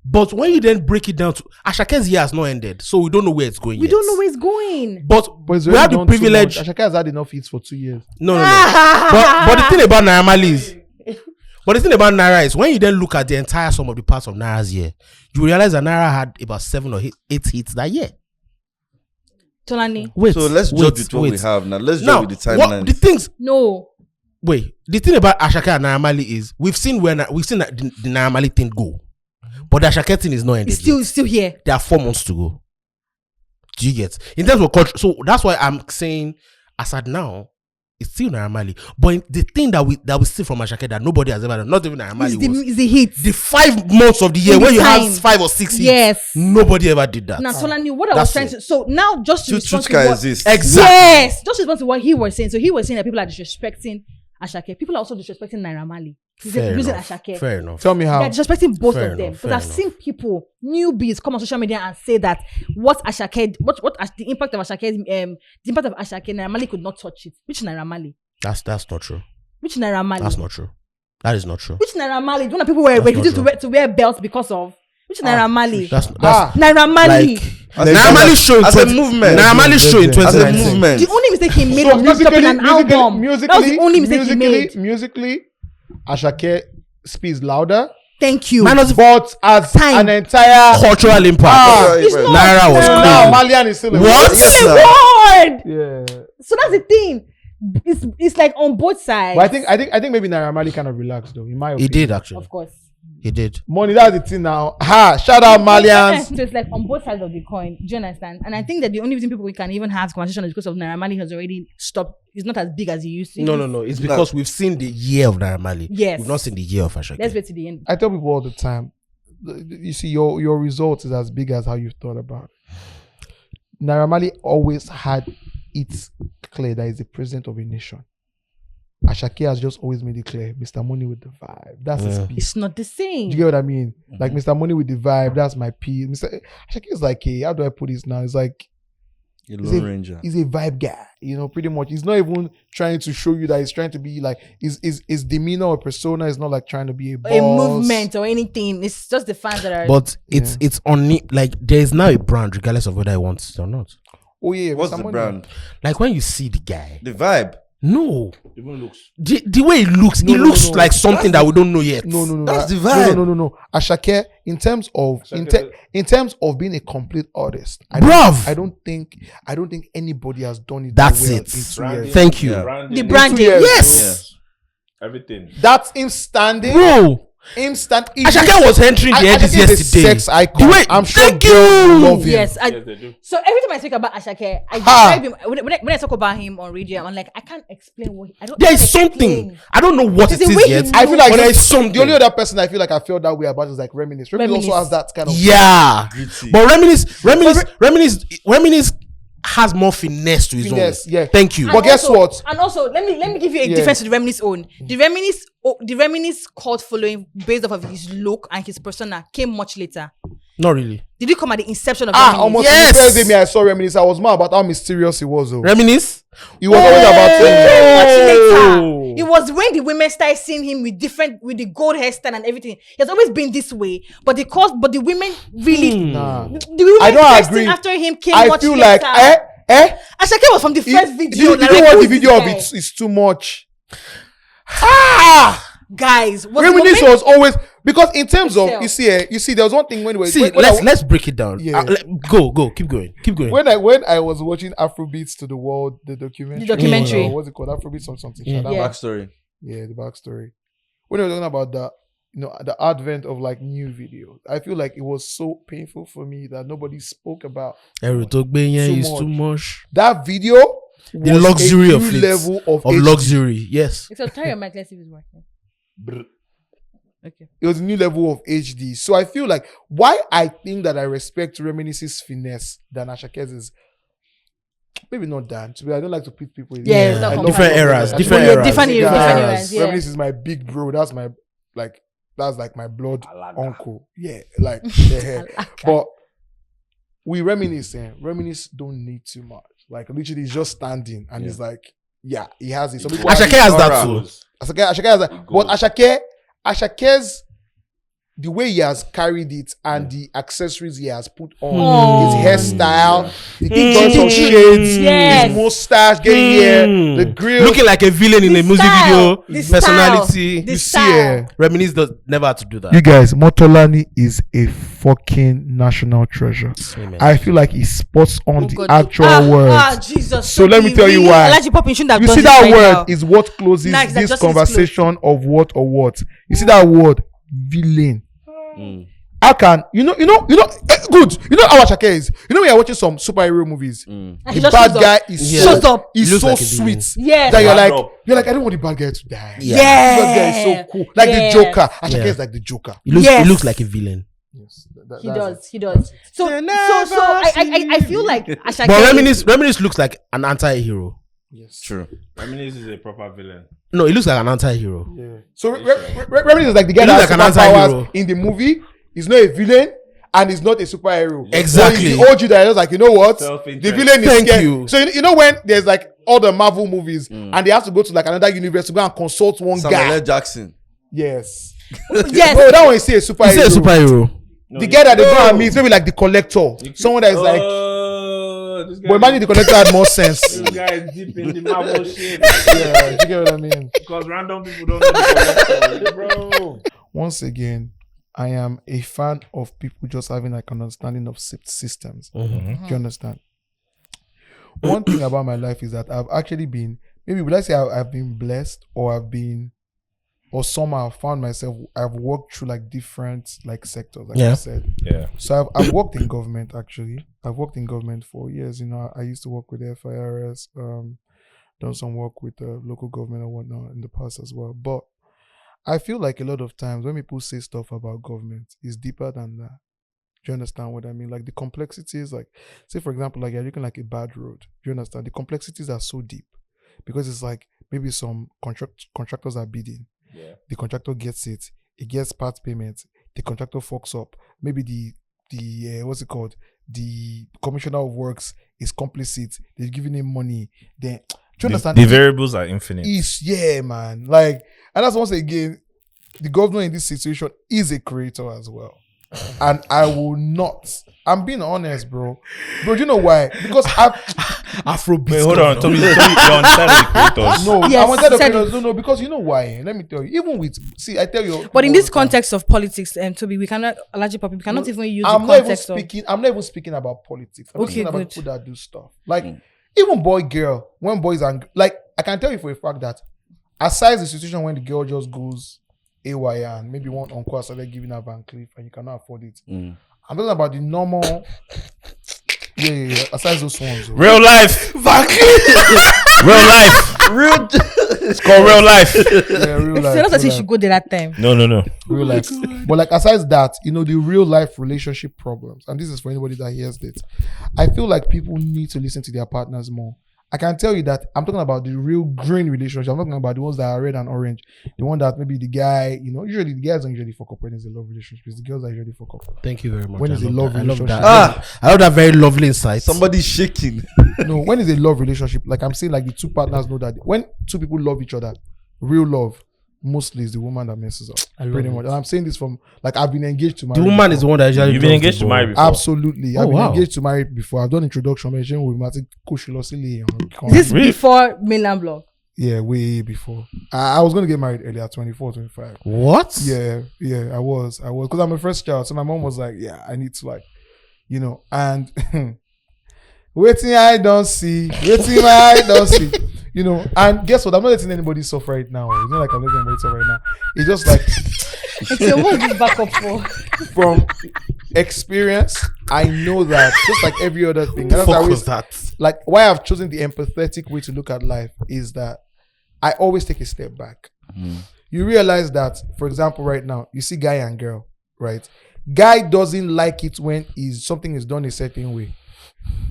S3: But when you then break it down to Ashake's year has not ended, so we don't know where it's going.
S2: We don't know where it's going.
S3: But
S1: But
S3: we have the privilege.
S1: Ashake has had enough hits for 2 years.
S3: No. but the thing about Naira Marley is, but the thing about Naira is when you then look at the entire sum of the parts of Naira's year, you realize that Naira had about 7 or 8 hits that year.
S2: Tolani.
S3: Wait.
S4: So let's judge with what we have now. Let's
S3: Now,
S4: judge with the timeline.
S3: the things.
S2: No.
S3: Wait. The thing about Ashake and Naira Marley is we've seen that the Naira Marley thing go, but the Ashake thing is not ended.
S2: It's still here.
S3: There are 4 months to go. Do you get? In terms of culture, so that's why I'm saying, as at now, it's still Naira Marley. But the thing that we see from Ashake that nobody has ever done, not even Naira Marley,
S2: It's the hit.
S3: the 5 months of the year
S2: In
S3: when
S2: the
S3: you
S2: time.
S3: have 5 or 6 hits.
S2: Yes.
S3: Nobody ever did that.
S2: Now, Tolani, what I was
S3: That's
S2: trying
S3: it.
S2: to... So now, just to respond to
S4: Chuchka
S2: what...
S4: exists.
S3: Exactly.
S2: Yes! Just to respond to what he was saying. So he was saying that people are disrespecting Ashake. People are also disrespecting Naira Marley.
S3: Fair
S2: Using
S3: enough.
S2: Ashake.
S3: Fair enough.
S1: Tell me how.
S2: They're disrespecting both
S3: Fair
S2: of them.
S3: enough,
S2: Because
S3: fair
S2: I've
S3: enough.
S2: seen people, newbies, come on social media and say that what Ashake, the impact of Ashake, the impact of Ashake, Naira Marley could not touch it. Which Naira Marley?
S3: That's not true.
S2: Which Naira Marley?
S3: That's not true. That is not true.
S2: Which Naira Marley? One of people were
S3: That's not
S2: refusing
S3: true.
S2: to wear belts because of. Which Naira Marley?
S3: That's
S2: Naira Marley.
S3: like
S4: As a
S3: Naira Marley show in
S4: as a
S3: 20
S4: movement.
S3: Naira Marley show in
S1: As a
S3: 2019.
S4: As a movement.
S2: The only mistake he made
S1: So
S2: was not dropping an album. That was the only mistake he made.
S1: Musically, Ashake speaks louder.
S2: Thank you.
S1: But as
S2: Time.
S1: an entire
S3: Cultural impact.
S2: It's not.
S3: Naira was
S2: No.
S1: now
S3: crazy.
S1: Malian is still a
S3: What?
S2: It's still a word.
S1: Yeah.
S2: So that's the thing. It's like on both sides.
S1: But I think maybe Naira Marley kind of relaxed though. In my
S3: He
S1: opinion,
S3: did actually.
S2: Of course.
S3: He did.
S1: Money, that's the thing now. Ha! Shout out Malians.
S2: So it's like on both sides of the coin. Do you understand? And I think that the only reason people we can even have conversation is because of Naira Marley has already stopped. He's not as big as he used to.
S3: No. It's because we've seen the year of Naira Marley.
S2: Yes.
S3: We've not seen the year of Ashake.
S2: Let's wait to the end.
S1: I tell people all the time, you see, your result is as big as how you thought about it. Naira Marley always had it clear that he's the president of a nation. Ashake has just always made it clear, Mr. Money with the vibe. That's his piece.
S2: It's not the same.
S1: Do you get what I mean? Like Mr. Money with the vibe, that's my piece. Mr. Ashake is like, hey, how do I put this now? It's like
S4: A Lone Ranger.
S1: he's a vibe guy, pretty much. He's not even trying to show you that he's trying to be like his demeanor or persona is not like trying to be a boss.
S2: A movement or anything. It's just the fans that are.
S3: But it's on like there is now a brand regardless of whether I want it or not.
S1: Oh yeah,
S4: What's
S1: Mr.
S4: the
S1: Money.
S4: brand?
S3: Like when you see the guy,
S4: The vibe.
S3: no,
S6: Even looks.
S3: the way it looks,
S1: No,
S3: it
S1: no,
S3: looks
S1: no.
S3: like something that we don't know yet.
S1: No.
S4: That's the vibe.
S1: No. Ashake, in terms of in terms of being a complete artist,
S3: Bruv.
S1: I don't think anybody has done it.
S3: That's
S1: that well
S3: it.
S1: in 2
S6: Branding.
S1: years.
S3: Thank you,
S4: Yeah.
S6: Branding.
S2: the branding.
S1: years.
S3: yes,
S6: Everything.
S1: That's him standing.
S3: bro.
S1: Instant.
S3: Ashake was entering the Headies
S1: Ashake is a
S3: yesterday.
S1: sex icon.
S3: The way-
S1: I'm sure
S3: thank
S1: girls
S3: you.
S1: love him.
S2: Yes.
S6: Yes, they do.
S2: So every time I speak about Ashake, I
S1: Ha!
S2: describe him. When I talk about him on radio, I'm like, I can't explain what I don't.
S3: There
S2: I
S3: is
S2: can't
S3: something.
S2: explain.
S3: I don't know what
S2: It's
S3: it
S2: the way
S3: is
S2: he
S3: yet.
S2: moves.
S1: I feel like
S3: but there is something.
S1: the only other person I feel like I felt that way about is like Reminisce. Reminisce also has that kind of
S3: Yeah,
S4: Gritty.
S3: but Reminisce has more finesse to his
S1: finesse.
S3: own.
S1: Yeah.
S3: Thank you.
S1: But guess what?
S2: And also, let me give you a
S1: Yeah.
S2: difference to the Reminisce own. The Reminisce cult following based off of his look and his persona came much later.
S3: Not really.
S2: Did he come at the inception of
S1: Almost
S2: Reminisce?
S3: Yes.
S1: the first day me I saw Reminisce, I was mad about how mysterious he was. Though.
S3: Reminisce.
S1: He was always about
S2: Much
S3: Oh.
S2: later. It was when the women started seeing him with the gold hairstyle and everything. He has always been this way, but the women really
S1: Nah.
S2: the women
S1: I don't
S2: testing
S1: agree.
S2: after him came
S1: I
S2: much
S1: feel
S2: later.
S1: like
S2: Ashake was from the first
S1: you
S2: video.
S1: know
S2: like,
S1: what
S2: who
S1: the
S2: is
S1: video
S2: this
S1: of
S2: guy?
S1: it is too much.
S2: Guys, was
S1: Reminisce
S2: the moment-
S1: was always because in terms of
S2: Excel.
S1: you see there was one thing when we
S3: See,
S1: when
S3: let's break it down.
S1: Yeah.
S3: Go, keep going.
S1: when I was watching Afrobeats to the World, the documentary.
S2: The documentary.
S1: What's it called? Afrobeats or something.
S3: Yeah.
S1: That
S2: Yeah.
S4: Backstory.
S1: Yeah, the backstory. When we were talking about the advent of like new videos, I feel like it was so painful for me that nobody spoke about
S3: Is
S1: much.
S3: too much.
S1: that video.
S3: The
S1: Was
S3: luxury
S1: a
S3: of
S1: new
S3: it.
S1: level of
S3: Of
S1: HD.
S3: luxury, yes.
S2: So try your mic. Let's see if it's working. Okay.
S1: It was a new level of HD. So I feel like why I think that I respect Reminisce's finesse than Ashake's is maybe not that. I don't like to pit people. in
S2: Yeah,
S1: there.
S2: not
S1: I love
S3: different
S1: people.
S3: eras,
S1: I
S3: different
S1: love
S3: eras.
S2: Different eras,
S1: guys.
S2: different eras, yeah.
S1: Reminisce is my big bro. That's like my blood
S6: Alaga.
S1: uncle. Yeah, like the hair.
S2: Alaka.
S1: But we Reminisce. Reminisce don't need too much. Like literally, he's just standing and he's like, yeah, he has it. Some people
S3: Ashake
S1: have
S3: has that
S1: aura.
S3: too.
S1: Ashake has that. But Ashake's the way he has carried it and the accessories he has put on, his hairstyle, the choice of shades,
S2: Yes.
S1: his mustache getting here, the grill.
S3: Looking like a villain in
S2: The
S3: a music
S2: style,
S3: video.
S2: the
S3: Personality.
S2: style, the
S1: you see,
S2: style.
S3: Reminisce never had to do that.
S1: you guys, Motolani is a fucking national treasure.
S3: Amen.
S1: I feel like he spots on
S2: Oh
S1: the
S2: God.
S1: actual words.
S2: Jesus.
S1: So let me tell you why.
S2: Alhaji Popping shouldn't have
S1: You
S2: done
S1: see
S2: this
S1: that
S2: right
S1: word
S2: now.
S1: is what closes
S2: Nice, that
S1: this
S2: justice is
S1: conversation of what or what. You see that word, villain. How can good? You know how Ashake is. You know when you're watching some superhero movies,
S2: And he
S1: the
S2: just
S1: bad
S2: shows
S1: guy
S2: up.
S1: is
S3: Yeah.
S1: so
S2: Shows up.
S1: he's
S3: He looks
S1: so
S3: like a villain.
S1: sweet
S2: Yes.
S1: that
S6: Stand up.
S1: you're like I don't want the bad guy to die.
S3: Yeah.
S1: This bad guy is
S2: Yeah.
S1: so cool, like
S2: Yes.
S1: the Joker. Ashake
S3: Yeah.
S1: is like the Joker.
S3: He looks,
S2: Yes.
S3: he looks like a villain.
S1: Yes,
S2: He does. So I feel like Ashake.
S3: But Reminisce looks like an anti-hero.
S1: Yes,
S4: True.
S6: Reminisce is a proper villain.
S3: No, he looks like an anti-hero.
S1: yeah. So Reminisce is like the guy
S3: He
S1: that
S3: looks
S1: has
S3: like an
S1: superpowers
S3: anti-hero.
S1: in the movie. He's not a villain. And he's not a superhero.
S3: Exactly.
S1: But he's the OG that is like, you know what? The
S6: Self-interest.
S1: villain is
S3: Thank
S1: scared.
S3: you.
S1: So you know when there's like all the Marvel movies and they have to go to like another universe to go and consult one
S4: Samuel
S1: guy.
S4: L. Jackson.
S1: Yes.
S2: Yes.
S1: No, that one is a superhero.
S3: He's a superhero.
S1: The guy that they go and meet is maybe like the collector. Someone that is like,
S6: this guy,
S1: but imagine the collector had more sense.
S6: this guy is deep in the Marvel shit.
S1: Yeah, you get what I mean?
S6: Because random people don't know the collector, bro.
S1: Once again, I am a fan of people just having like an understanding of systems. Do you understand? One thing about my life is that I've actually been, maybe let's say I've been blessed or somehow found myself, I've worked through like different like sectors, like I said.
S6: Yeah.
S1: So I've worked in government actually. I've worked in government for years. You know, I used to work with the FIRS, done some work with the local government and whatnot in the past as well. But I feel like a lot of times when people say stuff about government, it's deeper than that. Do you understand what I mean? Like the complexities, like say for example, like you're looking like a bad road. Do you understand? The complexities are so deep because it's like maybe some contractors are bidding.
S6: Yeah.
S1: The contractor gets it. It gets part payments. The contractor fucks up. Maybe the what's it called? The commissioner of works is complicit. They're giving him money. Then do you understand?
S6: The variables are infinite.
S1: Yeah, man. Like, and that's once again, the governor in this situation is a creator as well. And I will not. I'm being honest, bro. Bro, do you know why? Because
S3: Afrobeat.
S6: Wait, hold on. Tell me, you understand the creators?
S1: no,
S2: Yes,
S1: I wanted to
S2: said
S1: creators. No, because you know why. Let me tell you. Even with I tell you.
S2: But in
S1: all
S2: this
S1: the time,
S2: context of politics, Toby, we cannot Alhaji Popping, we cannot even use
S1: I'm
S2: the
S1: not even
S2: context of.
S1: speaking. I'm not even speaking about politics. I'm
S2: Okay,
S1: speaking about
S2: good.
S1: people that do stuff. Like even boy, girl. When boys are like, I can tell you for a fact that aside the situation when the girl just goes AY and maybe one uncle started giving her Van Cleef and you cannot afford it. I'm talking about the normal. Yeah. Aside those ones.
S6: Real life. Real life. It's called real life.
S1: Yeah, real
S2: So
S1: life.
S2: not that she
S1: real
S2: should go there that time.
S6: No.
S1: real life. But like aside that, the real life relationship problems, and this is for anybody that hears this, I feel like people need to listen to their partners more. I can tell you that I'm talking about the real green relationship. I'm talking about the ones that are red and orange. The one that maybe the guy, usually the guys don't usually fuck up when it's a love relationship. It's the girls that usually fuck up.
S3: Thank you very much.
S1: When
S3: I
S1: it's a
S3: love
S1: love
S3: that. I love
S1: relationship.
S3: that. I love that very lovely insight.
S4: Somebody's shaking.
S1: No, when it's a love relationship, like I'm saying, like the two partners know that when two people love each other, real love, mostly is the woman that messes up.
S3: I love
S1: Pretty
S3: it.
S1: much. And I'm saying this from, like, I've been engaged to marry.
S3: The woman is the one that usually
S6: You've been
S3: drops the
S6: engaged to
S3: ball.
S6: marry before.
S1: Absolutely. I've been
S3: wow.
S1: engaged to marry before. I've done introduction mention with Martin Kushilosili.
S2: This
S6: Really?
S2: before mainland blog.
S1: Yeah, way before. I was going to get married earlier, 24, 25.
S3: What?
S1: Yeah, I was. Because I'm a first child. So my mom was like, yeah, I need to and waiting I don't see. Waiting I don't see. And guess what? I'm not letting anybody suffer right now. It's not like I'm letting anybody suffer right now. It's just like
S2: So what's this backup for?
S1: from experience, I know that just like every other thing.
S3: Who
S1: That's
S3: fuck
S1: always,
S3: was that?
S1: like why I've chosen the empathetic way to look at life is that I always take a step back. You realize that, for example, right now, you see guy and girl, right? Guy doesn't like it when something is done a certain way,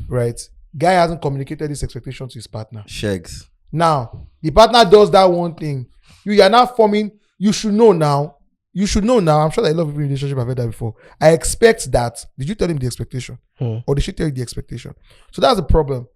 S1: right? Guy hasn't communicated his expectation to his partner.
S4: Shags.
S1: Now, the partner does that one thing. You are now forming, you should know now. I'm sure that a lot of people in relationship have heard that before. I expect that. Did you tell him the expectation? Or did she tell you the expectation? So that's the problem.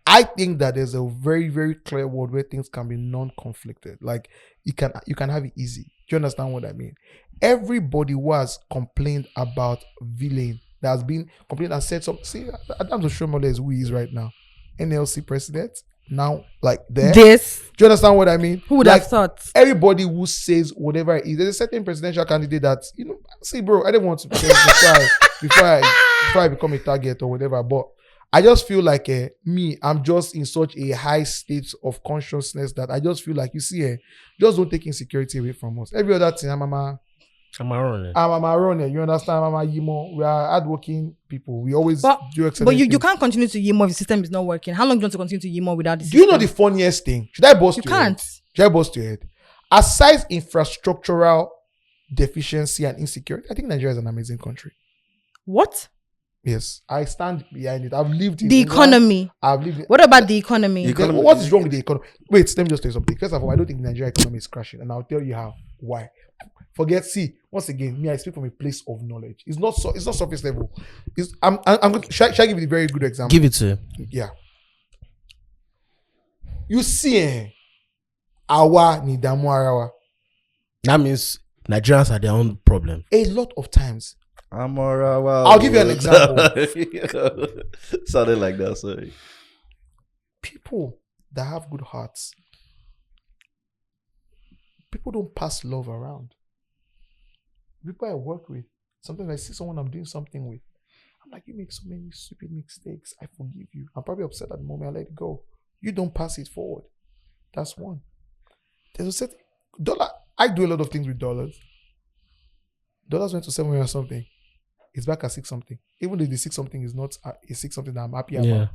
S1: I think that there's a very, very clear world where things can be non-conflicted. Like you can have it easy. Do you understand what I mean? Everybody who has complained about villain that has been complained and said something. See, Adams Oshiomhole is who he is right now. NLC president. Now, like there.
S2: This.
S1: Do you understand what I mean?
S2: Who would
S1: Like,
S2: have thought?
S1: everybody who says whatever it is, there's a certain presidential candidate that, see, bro, I didn't want to say before I become a target or whatever, but I just feel like I'm just in such a high state of consciousness that I just feel like, you see, just don't take insecurity away from us. Every other thing, I'm running. You understand? I'm a Yimo. We are hardworking people. We always do excellent
S2: But you
S1: things.
S2: can't continue to yimo if the system is not working. How long do you want to continue to yimo without the
S1: Do
S2: system?
S1: you know the funniest thing? Should I bust
S2: You
S1: your head?
S2: can't.
S1: Should I bust your head? Aside infrastructural deficiency and insecurity, I think Nigeria is an amazing country.
S2: What?
S1: Yes, I stand behind it. I've lived in
S2: The
S1: England.
S2: economy.
S1: I've lived.
S2: What about the economy?
S4: The economy-
S1: What is wrong with the economy? Wait, let me just tell you something. First of all, I don't think the Nigerian economy is crashing, and I'll tell you how. Why? Once again, me, I speak from a place of knowledge. It's not surface level. Shall I give you a very good example?
S3: Give it to him.
S1: Yeah. You see, awa ni damu arawa.
S3: That means Nigerians are their own problem.
S1: A lot of times,
S4: Wow.
S1: I'll give you an example.
S4: Sounded like that, sorry.
S1: People that have good hearts, people don't pass love around. People I work with, sometimes I see someone I'm doing something with, I'm like, you make so many stupid mistakes, I forgive you. I'm probably upset at the moment, I let it go. You don't pass it forward. That's one. There's a certain dollar. I do a lot of things with dollars. Dollars went to 7 or something. It's back at 6 something. Even though the 6 something is not a 6 something that I'm happy about.
S3: Yeah.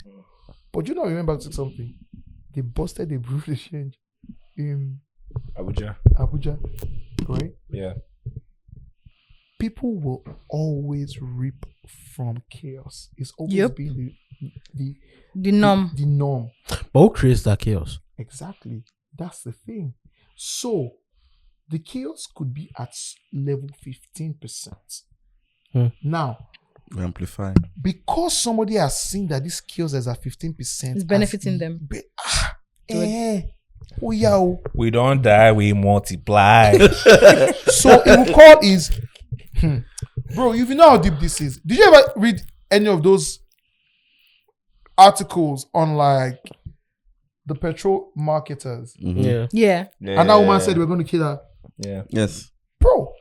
S1: But you know, I remember 6 something. They busted the British change in Abuja, right?
S6: Yeah.
S1: People will always reap from chaos. It's always
S2: Yep.
S1: been the
S2: norm.
S1: The norm.
S3: But who creates that chaos?
S1: Exactly. That's the thing. So the chaos could be at level 15%. Now,
S4: We amplify.
S1: because somebody has seen that this chaos is at 15%,
S2: It's benefiting them.
S1: Oh yeah. Oh.
S6: We don't die, we multiply.
S1: So it will call is, bro. If you know how deep this is, did you ever read any of those articles on like the petrol marketers?
S3: Yeah.
S2: Yeah.
S1: And that woman said we're going to kill her.
S6: Yeah.
S4: Yes.
S1: Bro,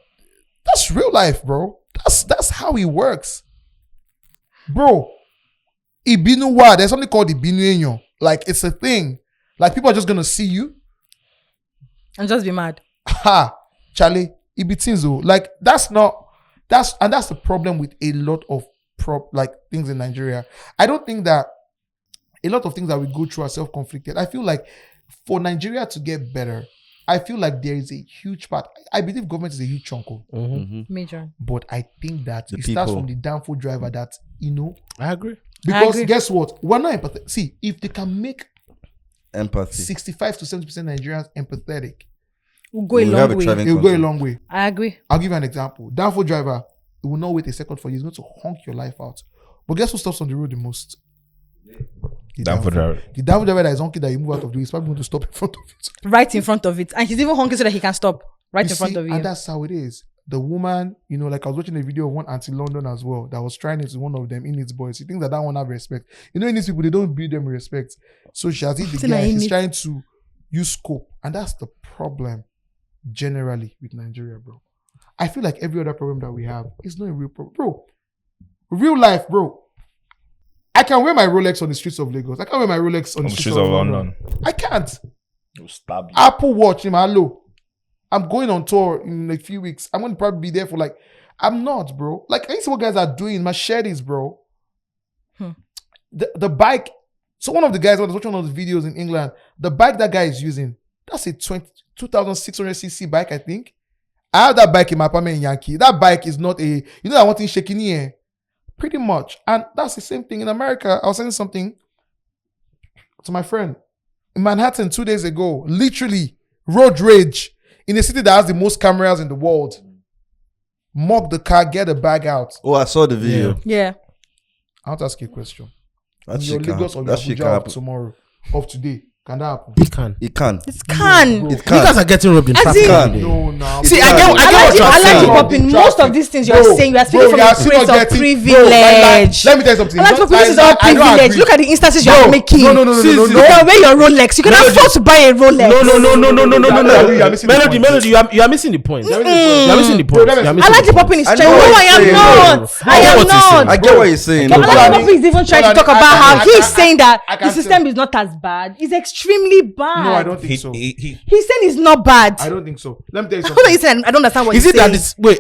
S1: that's real life, bro. That's how it works, bro. Ibinuwa, there's something called Ibinu. Like it's a thing. Like people are just gonna see you.
S2: And just be mad.
S1: Ha, Charlie, Ibitinzo. Like that's the problem with a lot of things in Nigeria. I don't think that a lot of things that we go through are self-conflicted. I feel like for Nigeria to get better, I feel like there is a huge part. I believe government is a huge chunk of,
S2: Major.
S1: but I think that
S4: The
S1: it starts
S4: people.
S1: from the downfall driver that,
S3: I agree.
S1: because
S2: agree.
S1: guess what? We're not empathetic. See, if they can make
S4: Empathy.
S1: 65 to 70% Nigerians empathetic,
S2: We'll go a
S4: We have
S2: long
S4: a
S2: way.
S4: thriving
S1: it will go a
S4: country.
S1: long way.
S2: I agree.
S1: I'll give you an example. Downfall driver, it will not wait a second for you. He's going to honk your life out. But guess who stops on the road the most? The
S6: Downfall driver.
S1: The downfall driver that is honking that you move out of the way is probably going to stop in front of it.
S2: Right in front of it. And he's even honking so that he can stop. Right
S1: You
S2: in front
S1: see,
S2: of you.
S1: and that's how it is. The woman, like I was watching a video of one anti-London as well that was trying it to one of them in its boys. She thinks that one have respect. In these people, they don't build them with respect. So she has hit the
S2: So
S1: guy.
S2: now
S1: She's
S2: Init-
S1: trying to use scope. And that's the problem generally with Nigeria, bro. I feel like every other problem that we have is not a real problem. Bro, real life, bro. I can wear my Rolex on the streets of Lagos. I can't wear my Rolex on the streets of London. I can't.
S6: We'll stab you.
S1: Apple Watch in my hello. I'm going on tour in a few weeks. I'm going to probably be there for I'm not, bro. Like, I see what guys are doing. Machetes, bro. The bike. So one of the guys, when I was watching one of the videos in England, the bike that guy is using, that's a 2,600cc bike, I think. I have that bike in my apartment in Yankee. That bike is not that one thing shaking here. Pretty much. And that's the same thing in America. I was saying something to my friend in Manhattan 2 days ago. Literally, road rage in a city that has the most cameras in the world. Mock the car, get the bag out.
S4: Oh, I saw the video.
S2: Yeah.
S1: I want to ask you a question.
S4: That
S1: In your
S4: shit can
S1: Lagos or
S4: happen.
S1: your
S4: That shit
S1: Abuja
S4: can
S1: of
S4: happen.
S1: tomorrow, of today, can that happen?
S3: It can.
S4: It can.
S2: It can.
S4: It
S3: You guys
S4: can.
S3: are getting robbed in
S2: As
S3: traffic
S2: in-
S3: every day.
S1: No, now.
S3: See, I get what you're
S2: Alhaji
S3: saying.
S2: Popping, most of these things you are saying, you are speaking from
S1: you
S2: a
S1: are still
S2: place
S1: not
S2: of
S1: getting-
S2: privilege.
S1: Let me tell you something.
S2: Alhaji Popping, this is all privilege. Look at the instances you are making.
S1: No.
S2: You can wear your Rolex. You can afford to buy a Rolex.
S3: Melody, you are missing the point. You are missing the point. You are missing
S2: Alhaji
S3: the
S2: Popping
S3: point.
S2: is
S4: I
S2: trying.
S4: know
S2: No,
S4: what
S2: I
S4: he's
S2: am
S4: saying,
S2: not.
S3: bro.
S2: I
S3: I know
S2: am
S3: what he's saying.
S2: not.
S4: I get what you're saying.
S2: But
S4: but
S2: Alhaji
S4: I mean,
S2: Popping is even trying to talk about how he's saying that
S1: I
S2: the
S1: can't
S2: system is not as bad. It's extremely bad.
S1: No, I don't think so.
S6: He
S2: He's saying it's not bad.
S1: I don't think so. Let me tell you
S2: What are you
S1: something.
S2: saying? I don't understand what
S3: Is
S2: he's
S3: it that
S2: saying.
S3: this? Wait,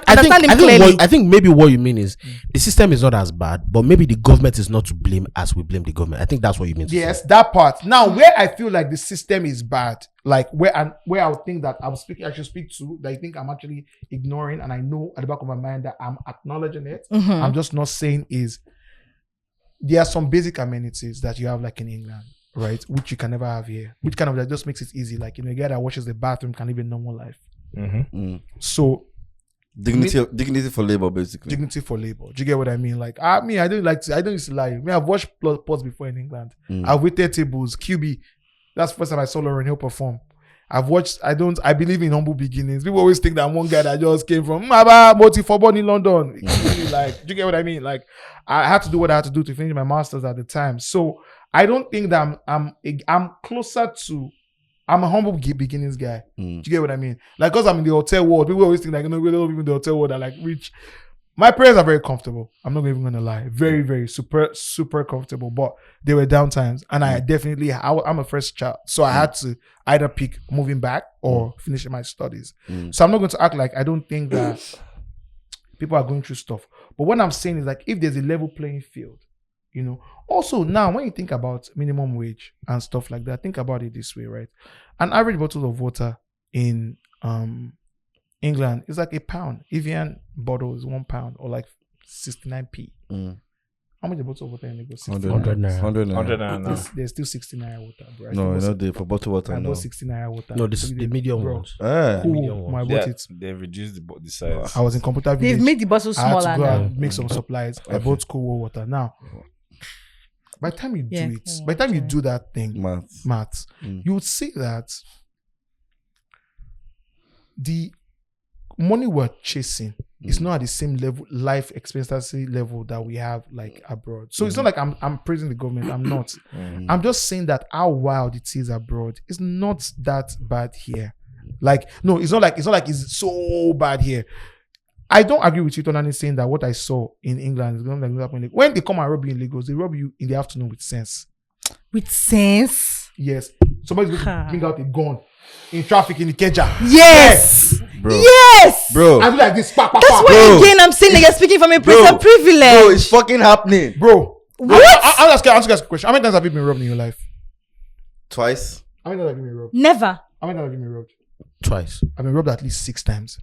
S2: Understand him clearly.
S3: I think maybe what you mean is the system is not as bad, but maybe the government is not to blame as we blame the government. I think that's what you mean. to
S1: Yes,
S3: say.
S1: that part. Now, where I feel like the system is bad, like where I would think that I should speak to, that I think I'm actually ignoring, and I know at the back of my mind that I'm acknowledging it. I'm just not saying is there are some basic amenities that you have like in England, right? Which you can never have here. Which kind of that just makes it easy. Like, a guy that washes the bathroom can live a normal life. So
S4: dignity for labor, basically.
S1: dignity for labor. Do you get what I mean? Like, I don't used to lie. I've watched pods before in England. I've waited tables, QB. That's the first time I saw Lauren Hill perform. I believe in humble beginnings. People always think that I'm one guy that just came from Multi-Football in London. Like, do you get what I mean? Like, I had to do what I had to do to finish my master's at the time. So I don't think that I'm closer to. I'm a humble beginnings guy. Do you get what I mean? Like, because I'm in the hotel world, people always think like, we're all people in the hotel world are like rich. My parents are very comfortable. I'm not even gonna lie. Very, very super, super comfortable. But there were downtimes, and I definitely, I'm a first child, so I had to either pick moving back or finishing my studies. So I'm not going to act like I don't think that people are going through stuff. But what I'm saying is like, if there's a level playing field, Also, now when you think about minimum wage and stuff like that, think about it this way, right? An average bottle of water in England is like £1. Evian bottle is £1 or like 69p. How much a bottle of water in Lagos?
S3: 100 naira.
S4: 100 naira.
S6: 100 naira now.
S1: There's still 60 naira water, bro.
S4: No, not the for bottled water.
S1: I
S4: No.
S1: bought 60 naira water.
S3: No, the medium
S1: bro.
S3: ones.
S1: Cool.
S3: medium
S1: When I
S3: ones.
S1: bought
S6: Yeah,
S1: it.
S6: they've reduced the size.
S1: I was in computer
S2: They've
S1: village.
S2: made the bottle
S1: I had
S2: smaller
S1: to go
S2: now.
S1: and make some supplies. I bought cool water. Now, by the time you do
S2: Yeah,
S1: it,
S2: yeah,
S1: by the time you
S2: sorry.
S1: do that thing,
S4: Maths.
S1: maths, you would see that the money we're chasing is not at the same level, life expectancy level that we have like abroad. So it's not like I'm praising the government. I'm not. I'm just saying that how wild it is abroad is not that bad here. Like, no, it's not like it's so bad here. I don't agree with you, Tonani, saying that what I saw in England is going to happen. When they come and rob you in Lagos, they rob you in the afternoon with sense.
S2: With sense.
S1: Yes. Somebody's going to bring out a gun in traffic in Ikeja.
S2: Yes.
S4: Bro.
S2: Yes.
S4: Bro.
S1: I do like this. Pa, pa,
S2: That's
S1: pa.
S2: why
S4: Bro.
S2: again I'm saying that you're speaking from a place of privilege.
S4: Bro, it's fucking happening.
S1: Bro.
S2: What?
S1: I'll ask you a question. How many times have you been robbed in your life?
S4: Twice.
S1: How many times have you been robbed?
S2: Never.
S1: How many times have you been robbed?
S3: Twice.
S1: I've been robbed at least 6 times.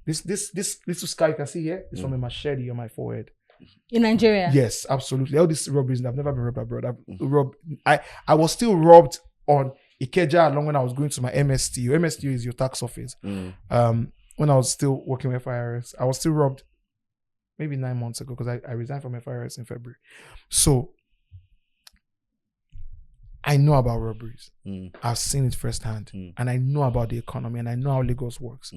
S1: This little scar you can see here is from a machete on my forehead.
S2: In Nigeria.
S1: Yes, absolutely. All these robberies, I've never been robbed abroad. I was still robbed on Ikeja along when I was going to my MSTU. MSTU is your tax office. When I was still working with FIRS, I was still robbed maybe 9 months ago because I resigned from FIRS in February. So I know about robberies. I've seen it firsthand. And I know about the economy and I know how Lagos works.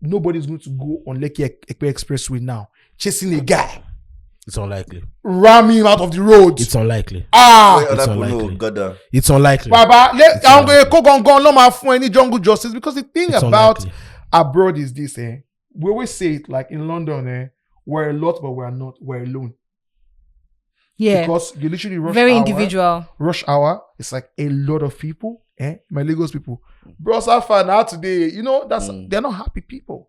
S1: Nobody's going to go on Lekki Ekpe Expressway now chasing a guy,
S3: It's unlikely.
S1: ramming him out of the road.
S3: It's unlikely.
S4: Wait,
S1: Ah,
S4: other people
S3: unlikely.
S4: know, Gada.
S3: It's unlikely.
S1: Baba,
S3: It's
S1: I'm
S3: unlikely.
S1: going to go no man for any jungle justice because the thing
S3: It's
S1: about
S3: unlikely.
S1: abroad is this, we always say it like in London, we're a lot, but we're not, we're alone.
S2: Yeah.
S1: Because you literally
S2: Very individual.
S1: Rush hour, it's like a lot of people, my Lagos people. Bro, so far now today, they're not happy people.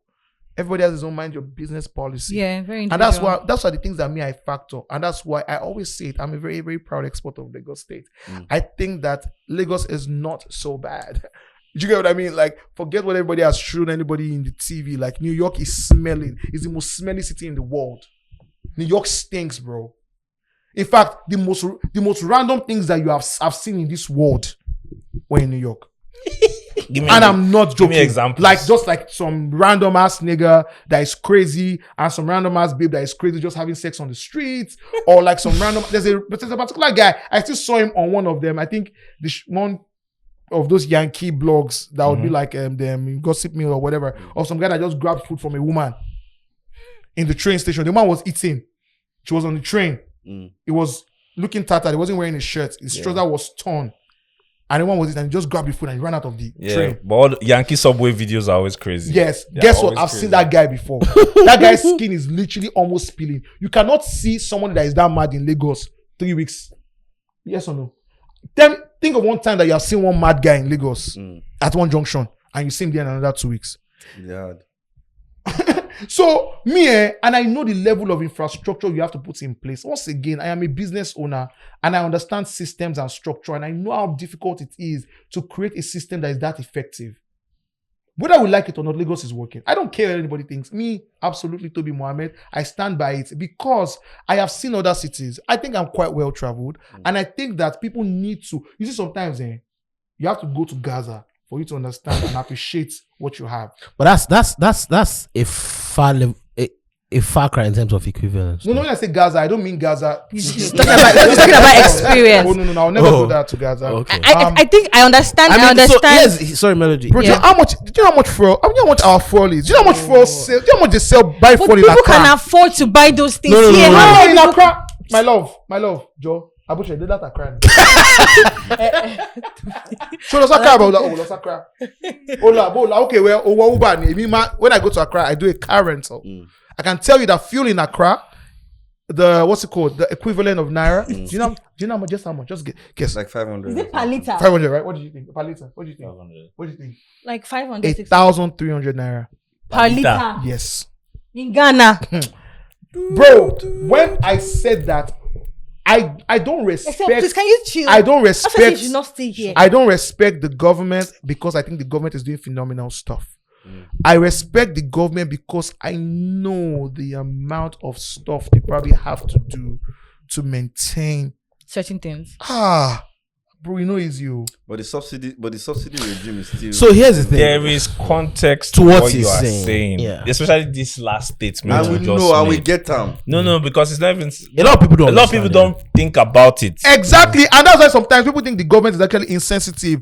S1: Everybody has his own mind your business policy.
S2: Yeah, very
S1: And
S2: individual.
S1: that's why the things that I factor. And that's why I always say it. I'm a very, very proud exporter of Lagos State. I think that Lagos is not so bad. Do you get what I mean? Like, forget what everybody has shown anybody in the TV. Like, New York is smelling. It's the most smelly city in the world. New York stinks, bro. In fact, the most random things that you have seen in this world were in New York. I'm not joking.
S6: Give me examples.
S1: Like, just like some random ass nigga that is crazy and some random ass babe that is crazy just having sex on the streets, or like some random. There's a particular guy. I still saw him on one of them. I think one of those Yankee blogs that would be like them Gossip Me or whatever, or some guy that just grabbed food from a woman in the train station. The woman was eating. She was on the train. It was looking tattered. He wasn't wearing a shirt. His trouser was torn. And the one was it, and he just grabbed the food and he ran out of the train.
S6: But all the Yankee subway videos are always crazy.
S1: Yes.
S6: They're
S1: Guess what?
S6: always
S1: I've
S6: crazy.
S1: seen that guy before. That guy's skin is literally almost peeling. You cannot see someone that is that mad in Lagos 3 weeks. Yes or no? Then think of one time that you have seen one mad guy in Lagos at one junction and you see him there in another 2 weeks.
S4: Yeah.
S1: So me, and I know the level of infrastructure you have to put in place. Once again, I am a business owner and I understand systems and structure, and I know how difficult it is to create a system that is that effective. Whether we like it or not, Lagos is working. I don't care what anybody thinks. Me, absolutely, Toby Mohammed, I stand by it because I have seen other cities. I think I'm quite well traveled, and I think that people need to. You see, sometimes you have to go to Gaza for you to understand and appreciate what you have.
S3: But that's a far level, a far cry in terms of equivalence.
S1: No, when I say Gaza, I don't mean Gaza.
S2: He's talking about experience.
S1: Oh, no, I'll never do that to Gaza.
S3: Okay.
S2: I think I understand. I
S3: So,
S2: understand.
S3: yes, sorry, Melody.
S1: Bro, do you know how much fuel? Do you know how much our fuel is? Do you know how much fuel sell? Do you know how much they sell buy
S2: But
S1: fuel in
S2: people
S1: Accra?
S2: can afford to buy those things
S3: No,
S2: here. How
S1: No,
S2: many
S1: in
S2: people-
S1: Accra. My love, Joe. Abuche, did that Accra. So let's Accra about that. Oh, let's Accra. Ola. Okay, well, when I go to Accra, I do a car rental. I can tell you that fuel in Accra, the equivalent of Naira. Do you know how much? Just how much? Just guess.
S4: It's like 500.
S2: Is it per liter?
S1: 500, right? What do you think? Per liter. What do you think?
S6: 500.
S1: What do you think?
S2: Like 500
S1: 8,300 Naira.
S2: per liter
S1: Yes.
S2: in Ghana.
S1: Bro, when I said that, I don't respect.
S2: Please, can you chill?
S1: I don't
S2: That's why you
S1: respect.
S2: should not stay here.
S1: I don't respect the government because I think the government is doing phenomenal stuff. I respect the government because I know the amount of stuff they probably have to do to maintain
S2: certain things.
S1: Bro, you know it's you.
S4: But the subsidy regime is still.
S3: So here's the thing.
S6: There is context
S3: To
S6: to
S3: what
S6: what
S3: he's
S6: you are
S3: saying.
S6: saying.
S3: Yeah.
S6: Especially this last statement.
S4: and we
S6: you just
S4: know, and we
S6: made.
S4: get them.
S6: No, because it's not even.
S3: A lot of people don't
S6: A lot of people
S3: understand
S6: don't think about it.
S1: Exactly, and that's why sometimes people think the government is actually insensitive.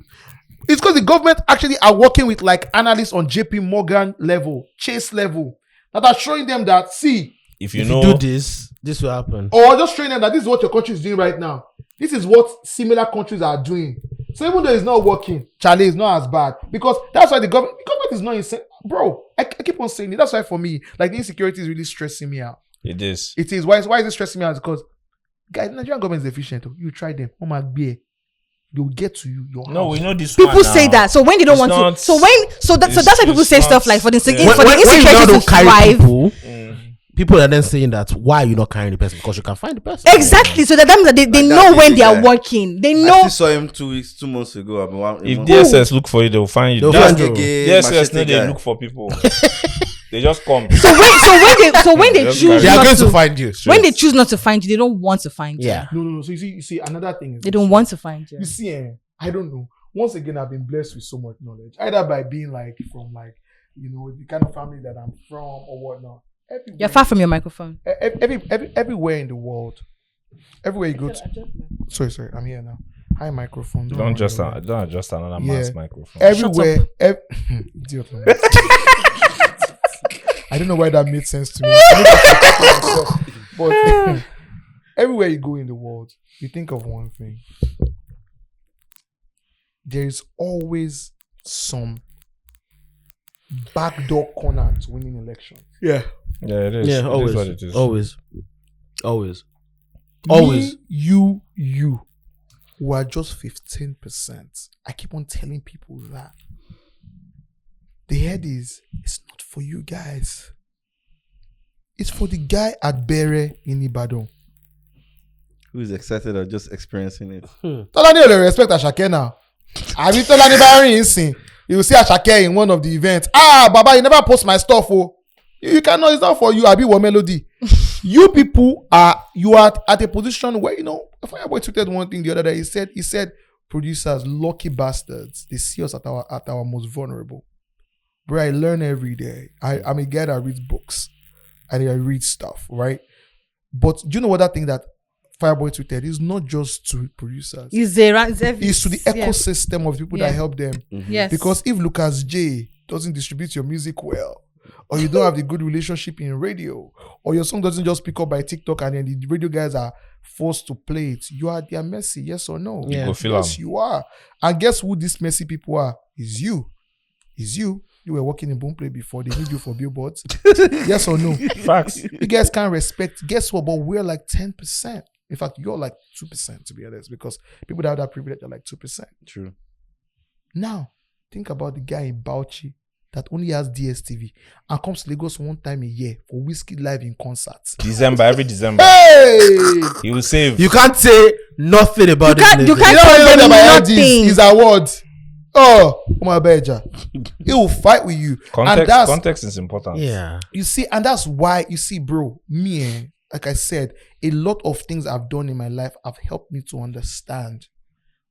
S1: It's because the government actually are working with like analysts on JP Morgan level, Chase level, that are showing them that
S6: If you
S3: If
S6: know,
S3: you do this will happen.
S1: or just showing them that this is what your country is doing right now. This is what similar countries are doing. So even though it's not working, Charlie is not as bad because that's why the government is not insane, bro. I keep on saying it. That's why for me, like the insecurity is really stressing me out.
S6: it is.
S1: It is. Why is it stressing me out? Because guys, Nigerian government is efficient. You try them. Oh my beer. They will get to you. Your
S6: No,
S1: house.
S6: we know this.
S2: People
S6: one
S2: say
S6: now.
S2: that. So when they don't
S6: It's
S2: want
S6: not-
S2: to, so that's why people
S6: it's
S2: say
S6: not-
S2: stuff like for the
S6: yeah.
S2: for the
S3: When you
S2: insecurity
S3: now
S2: to
S3: don't carry
S2: thrive.
S3: people, people are then saying that why are you not carrying the person? Because you can find the person.
S2: Exactly. So that they
S4: Like
S2: know
S4: that
S2: when
S4: big
S2: they are
S4: guy.
S2: working. They
S4: I
S2: know.
S4: still saw him 2 months ago. I've been
S6: If
S4: one,
S6: DSS look for you, they'll find you.
S3: They'll
S6: DSS
S3: find you.
S6: DSS no, they look for people. They just come.
S2: So when they
S6: Just
S2: choose
S3: They are
S2: not
S3: going
S2: to
S3: to find you.
S2: when they choose not to find you, they don't want to find you.
S3: Yeah.
S1: No. So you see, another thing is
S2: They don't want to find you.
S1: You see, I don't know. Once again, I've been blessed with so much knowledge, either by being like from like the kind of family that I'm from or whatnot. Everywhere,
S2: You're far from your microphone.
S1: everywhere in the world, everywhere you go to. Sorry, I'm here now. Hi, microphone.
S6: Don't adjust another man's microphone.
S1: Everywhere, idiot. Man. I don't know why that made sense to me. But everywhere you go in the world, you think of one thing. There is always some backdoor corner to winning elections.
S6: Yeah, it is.
S3: Yeah,
S6: It
S3: always,
S6: is what it is.
S3: always.
S1: Me, you, who are just 15%. I keep on telling people that the Headies is not for you guys. It's for the guy at Bere in Ibadan.
S4: who is excited or just experiencing it.
S1: Tolani will respect Asake now. I mean, Tolani Barry insane. You will see Asake in one of the events. Baba, you never post my stuff. Oh, you cannot. It's not for you. I be one melody. You people are at a position where Fireboy tweeted one thing the other day. He said, producers, lucky bastards. They see us at our most vulnerable. Bro, I learn every day. I'm a guy that reads books and I read stuff, right? But do you know what that thing that Fireboy tweeted is not just to producers.
S2: It's
S1: to the ecosystem of people that help them.
S2: Yes.
S1: Because if Lucas J doesn't distribute your music well, or you don't have the good relationship in radio, or your song doesn't just pick up by TikTok and then the radio guys are forced to play it, you are at their mercy, yes or no?
S3: Yeah.
S1: Yes, you are. And guess who these messy people are? Is you. You were working in Boomplay before. They need you for billboards. Yes or no?
S6: Facts.
S1: You guys can't respect. Guess what? But we're like 10%. In fact, you're like 2%, to be honest, because people that have that privilege are like 2%.
S4: True.
S1: Now, think about the guy in Bauchi that only has DSTV and comes to Lagos one time a year for Whiskey Live in concerts.
S6: Every December.
S1: Hey!
S6: He will save.
S3: You can't say nothing about
S2: You
S3: it.
S2: can't- you
S3: nigga.
S2: can't-
S1: You know
S2: tell
S1: what
S2: them
S1: about
S2: nothing.
S1: his award? Oh my beja. He will fight with you. And that's,
S6: Context is important.
S3: Yeah.
S1: you see, and that's why, you see, bro, like I said, a lot of things I've done in my life have helped me to understand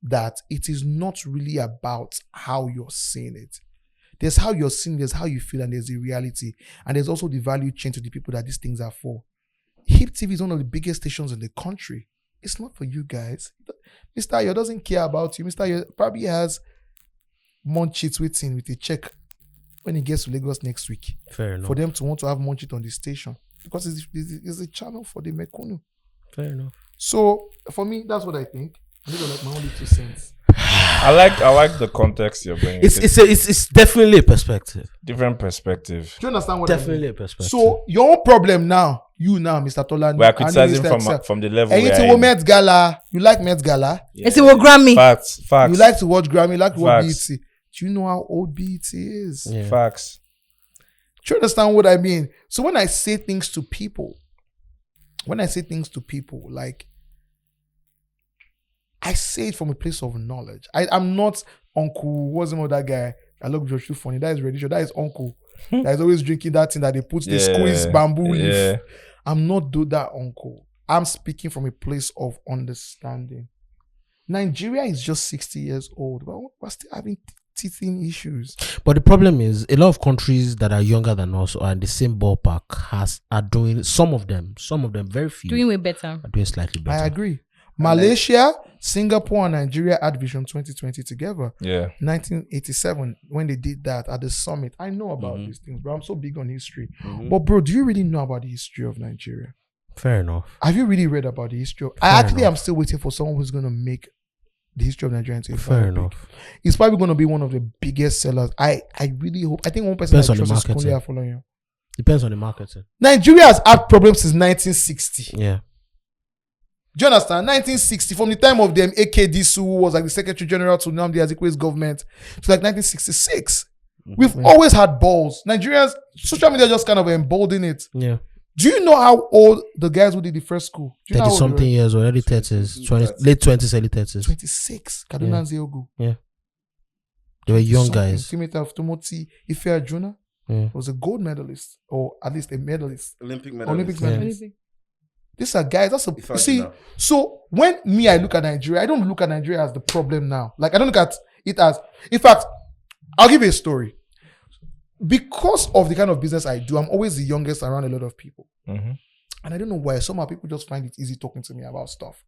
S1: that it is not really about how you're seeing it. There's how you're seeing, there's how you feel, and there's the reality. And there's also the value chain to the people that these things are for. Hip TV is one of the biggest stations in the country. It's not for you guys. Mr. Ayo doesn't care about you. Mr. Ayo probably has Munchit waiting with a check when he gets to Lagos next week.
S3: Fair enough.
S1: For them to want to have Munchit on the station. Because it's a channel for the Mekunu.
S3: Fair enough.
S1: So, for me, that's what I think. These are like my only 2 cents.
S6: I like the context you're bringing.
S3: It's definitely a perspective.
S6: different perspective.
S1: Do you understand what I
S3: Definitely
S1: mean?
S3: a perspective.
S1: So, your own problem now, Mr. Tolani.
S6: We are
S1: and
S6: criticizing
S1: Mr. Excel.
S6: from the level
S1: And
S6: we
S1: it's
S6: are
S1: a
S6: in.
S1: Met Gala. You like Met Gala?
S2: It's a Grammy.
S6: Facts.
S1: You like to watch Grammy, you like to watch
S6: Facts.
S1: BET. Do you know how old BET is?
S3: Yeah.
S6: Facts.
S1: Do you understand what I mean? So when I say things to people, like I say it from a place of knowledge. I'm not uncle. What's the name of that guy? I love Joshua funny. That is Reddish. That is uncle. That is always drinking that thing that they put, they squeeze bamboo leaf. I'm not that uncle. I'm speaking from a place of understanding. Nigeria is just 60 years old, but we're still having teething issues.
S3: But the problem is, a lot of countries that are younger than us or in the same ballpark are doing, some of them, very few,
S2: doing way better.
S3: Are doing slightly better.
S1: I agree. Malaysia, Singapore, and Nigeria had Vision 2020 together.
S6: Yeah.
S1: 1987, when they did that at the summit. I know about these things, bro. I'm so big on history. But, bro, do you really know about the history of Nigeria?
S3: Fair enough.
S1: Have you really read about the history? I'm still waiting for someone who's going to make the history of Nigeria into a
S3: fair enough.
S1: It's probably going to be one of the biggest sellers. I really hope. I think one person
S3: Depends on the marketing.
S1: Following you.
S3: Depends on the marketing.
S1: Nigeria has had problems since 1960.
S3: Yeah.
S1: Do you understand? 1960, from the time of them, AKD, who was like the Secretary General to Nnamdi Azikwe's government, to like 1966. We've always had balls. Nigerians, social media just kind of embolden it.
S3: Yeah.
S1: Do you know how old the guys who did the first school?
S3: 30-something years or early 30s, late 20s, early 30s.
S1: 26. Kaduna and Zeogu.
S3: Yeah. They were young guys.
S1: Teammate of Timothy Ife Ajuna was a gold medalist, or at least a medalist.
S4: Olympic medalist.
S1: Yeah. These are guys. You see. So when I look at Nigeria, I don't look at Nigeria as the problem now. Like, I don't look at it as. In fact, I'll give you a story. Because of the kind of business I do, I'm always the youngest around a lot of people. And I don't know why. Somehow people just find it easy talking to me about stuff.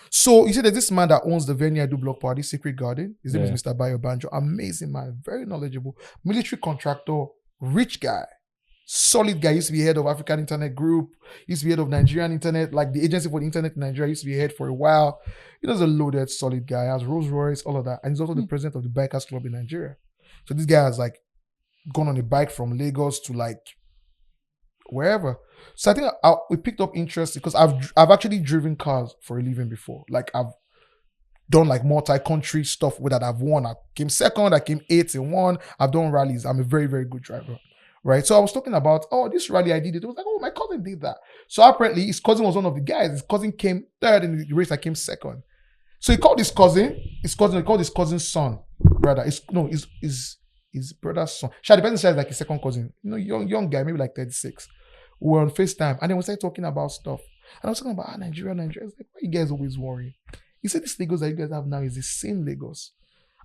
S1: So you see, there's this man that owns the venue I do block party, Secret Garden. His name is Mr. Bayo Banjo. Amazing man, very knowledgeable, military contractor, rich guy, solid guy. Used to be head of African Internet Group. Used to be head of Nigerian Internet, like the agency for the internet in Nigeria. Used to be head for a while. He was a loaded, solid guy. Has Rolls Royce, all of that, and he's also the president of the Bikers Club in Nigeria. So this guy has like gone on a bike from Lagos to like wherever. So I think we picked up interest because I've actually driven cars for a living before. Like, I've done like multi-country stuff with that I've won. I came second, I came 8th in one. I've done rallies. I'm a very, very good driver. Right? So I was talking about, this rally I did it. It was like, my cousin did that. So apparently his cousin was one of the guys. His cousin came third in the race. I came second. So he called his cousin. He called his cousin's son, brother. His brother's son. The person says like his second cousin. Young guy, maybe like 36. We were on FaceTime and then we started talking about stuff. And I was talking about Nigeria. I was like, why you guys always worry? He said this Lagos that you guys have now is the same Lagos.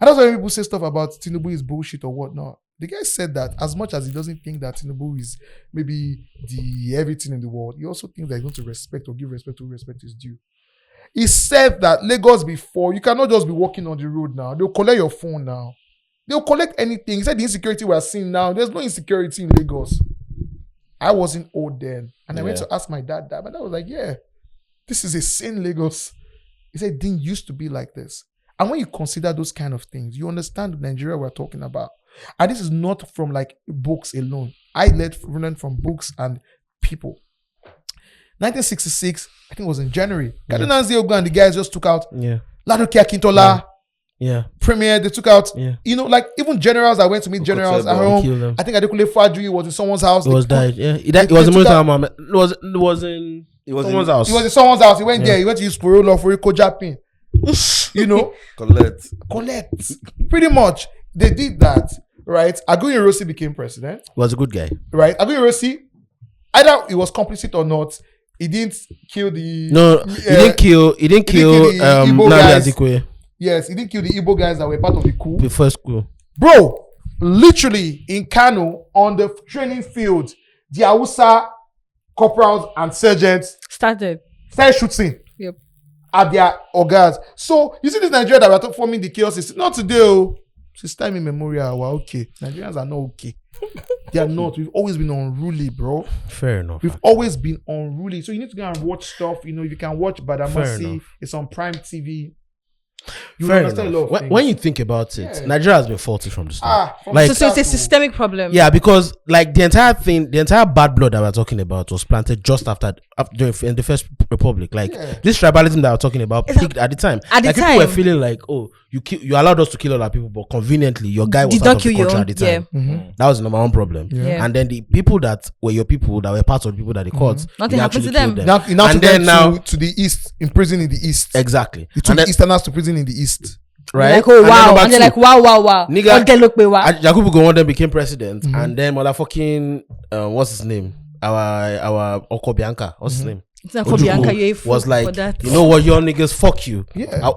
S1: And that's why people say stuff about Tinubu is bullshit or whatnot. The guy said that as much as he doesn't think that Tinubu is maybe the everything in the world, he also thinks that he's going to respect or give respect to who respect is due. He said that Lagos before, you cannot just be walking on the road now. They'll collect your phone now. They'll collect anything. He said the insecurity we're seeing now, there's no insecurity in Lagos. I wasn't old then. And I went to ask my dad that. My dad was like, yeah, this is a sane Lagos. He said it didn't used to be like this. And when you consider those kind of things, you understand the Nigeria we're talking about. And this is not from like books alone. I learned from books and people. 1966, I think it was in January. Kaduna and the guys just took out Ladoke Akintola. Premier, they took out, like even generals that went to meet generals at home. I think Adekunle Fajuyi was in someone's house.
S3: He was died. Yeah, he died. It was in someone's house.
S1: He was in someone's house. He went there. He went to use Coriola for Japan. Collect. Pretty much, they did that, right? Aguiyi Ironsi became president.
S3: He was a good guy,
S1: right? Aguiyi Ironsi, either he was complicit or not, he didn't kill the.
S3: No, he didn't kill Nnamdi Azikwe.
S1: Yes, he didn't kill the Igbo guys that were part of the coup.
S3: The first coup.
S1: Bro, literally in Kano, on the training field, the Hausa corporals and sergeants started shooting at their organs. So, you see this Nigeria that we're forming the chaos is not today. Since time immemorial, we're okay. Nigerians are not okay. They are not. We've always been unruly, bro.
S3: Fair enough.
S1: We've always been unruly. So, you need to go and watch stuff. If you can watch Badamasi, it's on Prime TV. You understand a lot of things.
S3: When you think about it, Nigeria has been faulty from the start.
S2: So it's a systemic problem.
S3: Yeah, because like the entire bad blood that we're talking about was planted just after in the First Republic. Like this tribalism that I'm talking about peaked at the time.
S2: At the
S3: people
S2: time,
S3: were feeling like, oh, you allowed us to kill all our people, but conveniently your guy was
S2: Did
S3: out
S2: not
S3: of the
S2: kill your
S3: country
S2: own-
S3: at the time.
S2: yeah.
S3: That was the number one problem.
S2: Yeah.
S3: And then the people that were your people, that were part of the people that they caught,
S2: Nothing
S3: they
S2: happened to
S3: actually
S2: them.
S3: killed
S1: Now
S3: and
S1: to
S3: then
S1: them
S3: now,
S1: to the east, in prison in the east.
S3: exactly.
S1: You took
S3: And
S1: the
S3: then,
S1: Easterners to prison in the east.
S3: right?
S2: Like, oh
S3: And then
S2: wow,
S3: number
S2: and they're
S3: two,
S2: like, wow.
S3: nigga,
S2: Okay, look, wait, wow.
S3: Yakubu Gowon then became president, and then motherfucking what's his name? Our Oko Bianca, what's his name?
S2: It's not called Bianca, you're a fool
S3: Was
S2: for
S3: like,
S2: that.
S3: you know what, your niggas, fuck you.
S1: Yeah.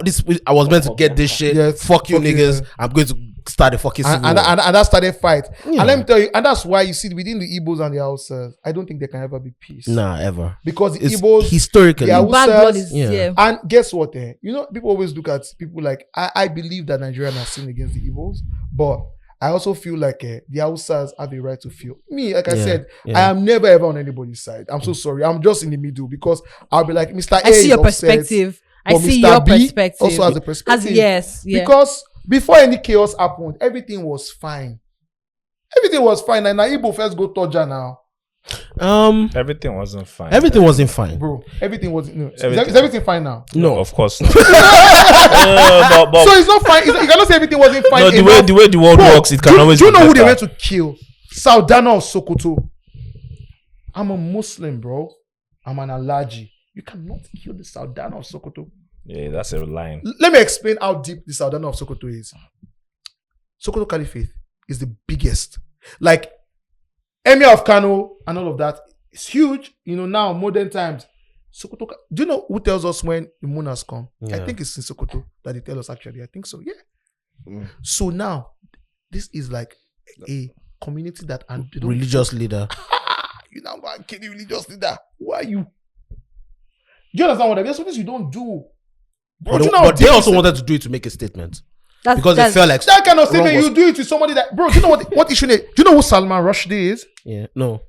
S3: I was meant to get this shit.
S1: Yes,
S3: fuck you,
S1: fuck you,
S3: niggas.
S1: yeah.
S3: I'm going to start a fucking civil
S1: And
S3: war.
S1: that started fight.
S3: Yeah.
S1: And let me tell you, and that's why you see within the Igbos and the Hausas, I don't think there can ever be peace.
S3: Nah, ever.
S1: Because the
S3: It's
S1: Igbos,
S3: historically.
S1: the
S2: Bad blood is
S3: Yeah.
S2: yeah.
S1: and guess what? You know, people always look at people like, I believe that Nigerian has sinned against the Igbos, but I also feel like the Hausas have a right to feel. Me, like I
S3: Yeah,
S1: said,
S3: yeah.
S1: I am never ever on anybody's side. I'm so sorry. I'm just in the middle because I'll be like, Mr. A
S2: I see
S1: is
S2: your
S1: upset,
S2: perspective. I
S1: but
S2: see
S1: Mr.
S2: your
S1: B
S2: perspective.
S1: also has a perspective.
S2: Yes, yeah.
S1: Because before any chaos happened, everything was fine. Everything was fine. And now Igbo first go Toja now.
S6: Everything wasn't fine.
S3: Everything wasn't fine.
S1: Bro, everything was... No. Is
S6: Everything.
S1: everything fine now?
S3: No.
S6: of course not.
S1: So it's not fine. You cannot say everything wasn't fine.
S6: No, the way the world
S1: Bro,
S6: works, it can always
S1: do you
S6: be
S1: know who they
S6: better.
S1: went to kill? Saudana of Sokoto. I'm a Muslim, bro. I'm an Alhaji. You cannot kill the Saudana of Sokoto.
S6: Yeah, that's a line.
S1: Let me explain how deep the Saudana of Sokoto is. Sokoto Caliphate is the biggest. Like, Emir of Kano and all of that. It's huge. You know, now, modern times. Sokoto. Do you know who tells us when the moon has come? I
S3: Yeah.
S1: think it's in Sokoto that they tell us actually. I think so. Yeah. So now, this is like a community that and they don't-
S3: Religious leader.
S1: You now go and kill the religious leader. Who are you? Do you understand what I mean? There's something you don't do. Bro, do you know how
S3: But they
S1: deep
S3: also
S1: this-
S3: wanted to do it to make a statement.
S2: That's,
S3: Because they
S2: that's,
S3: felt like
S1: that kind of statement
S3: wrong was-
S1: you do it to somebody that, bro. Do you know what issue? Do you know who Salman Rushdie is?
S3: Yeah, no.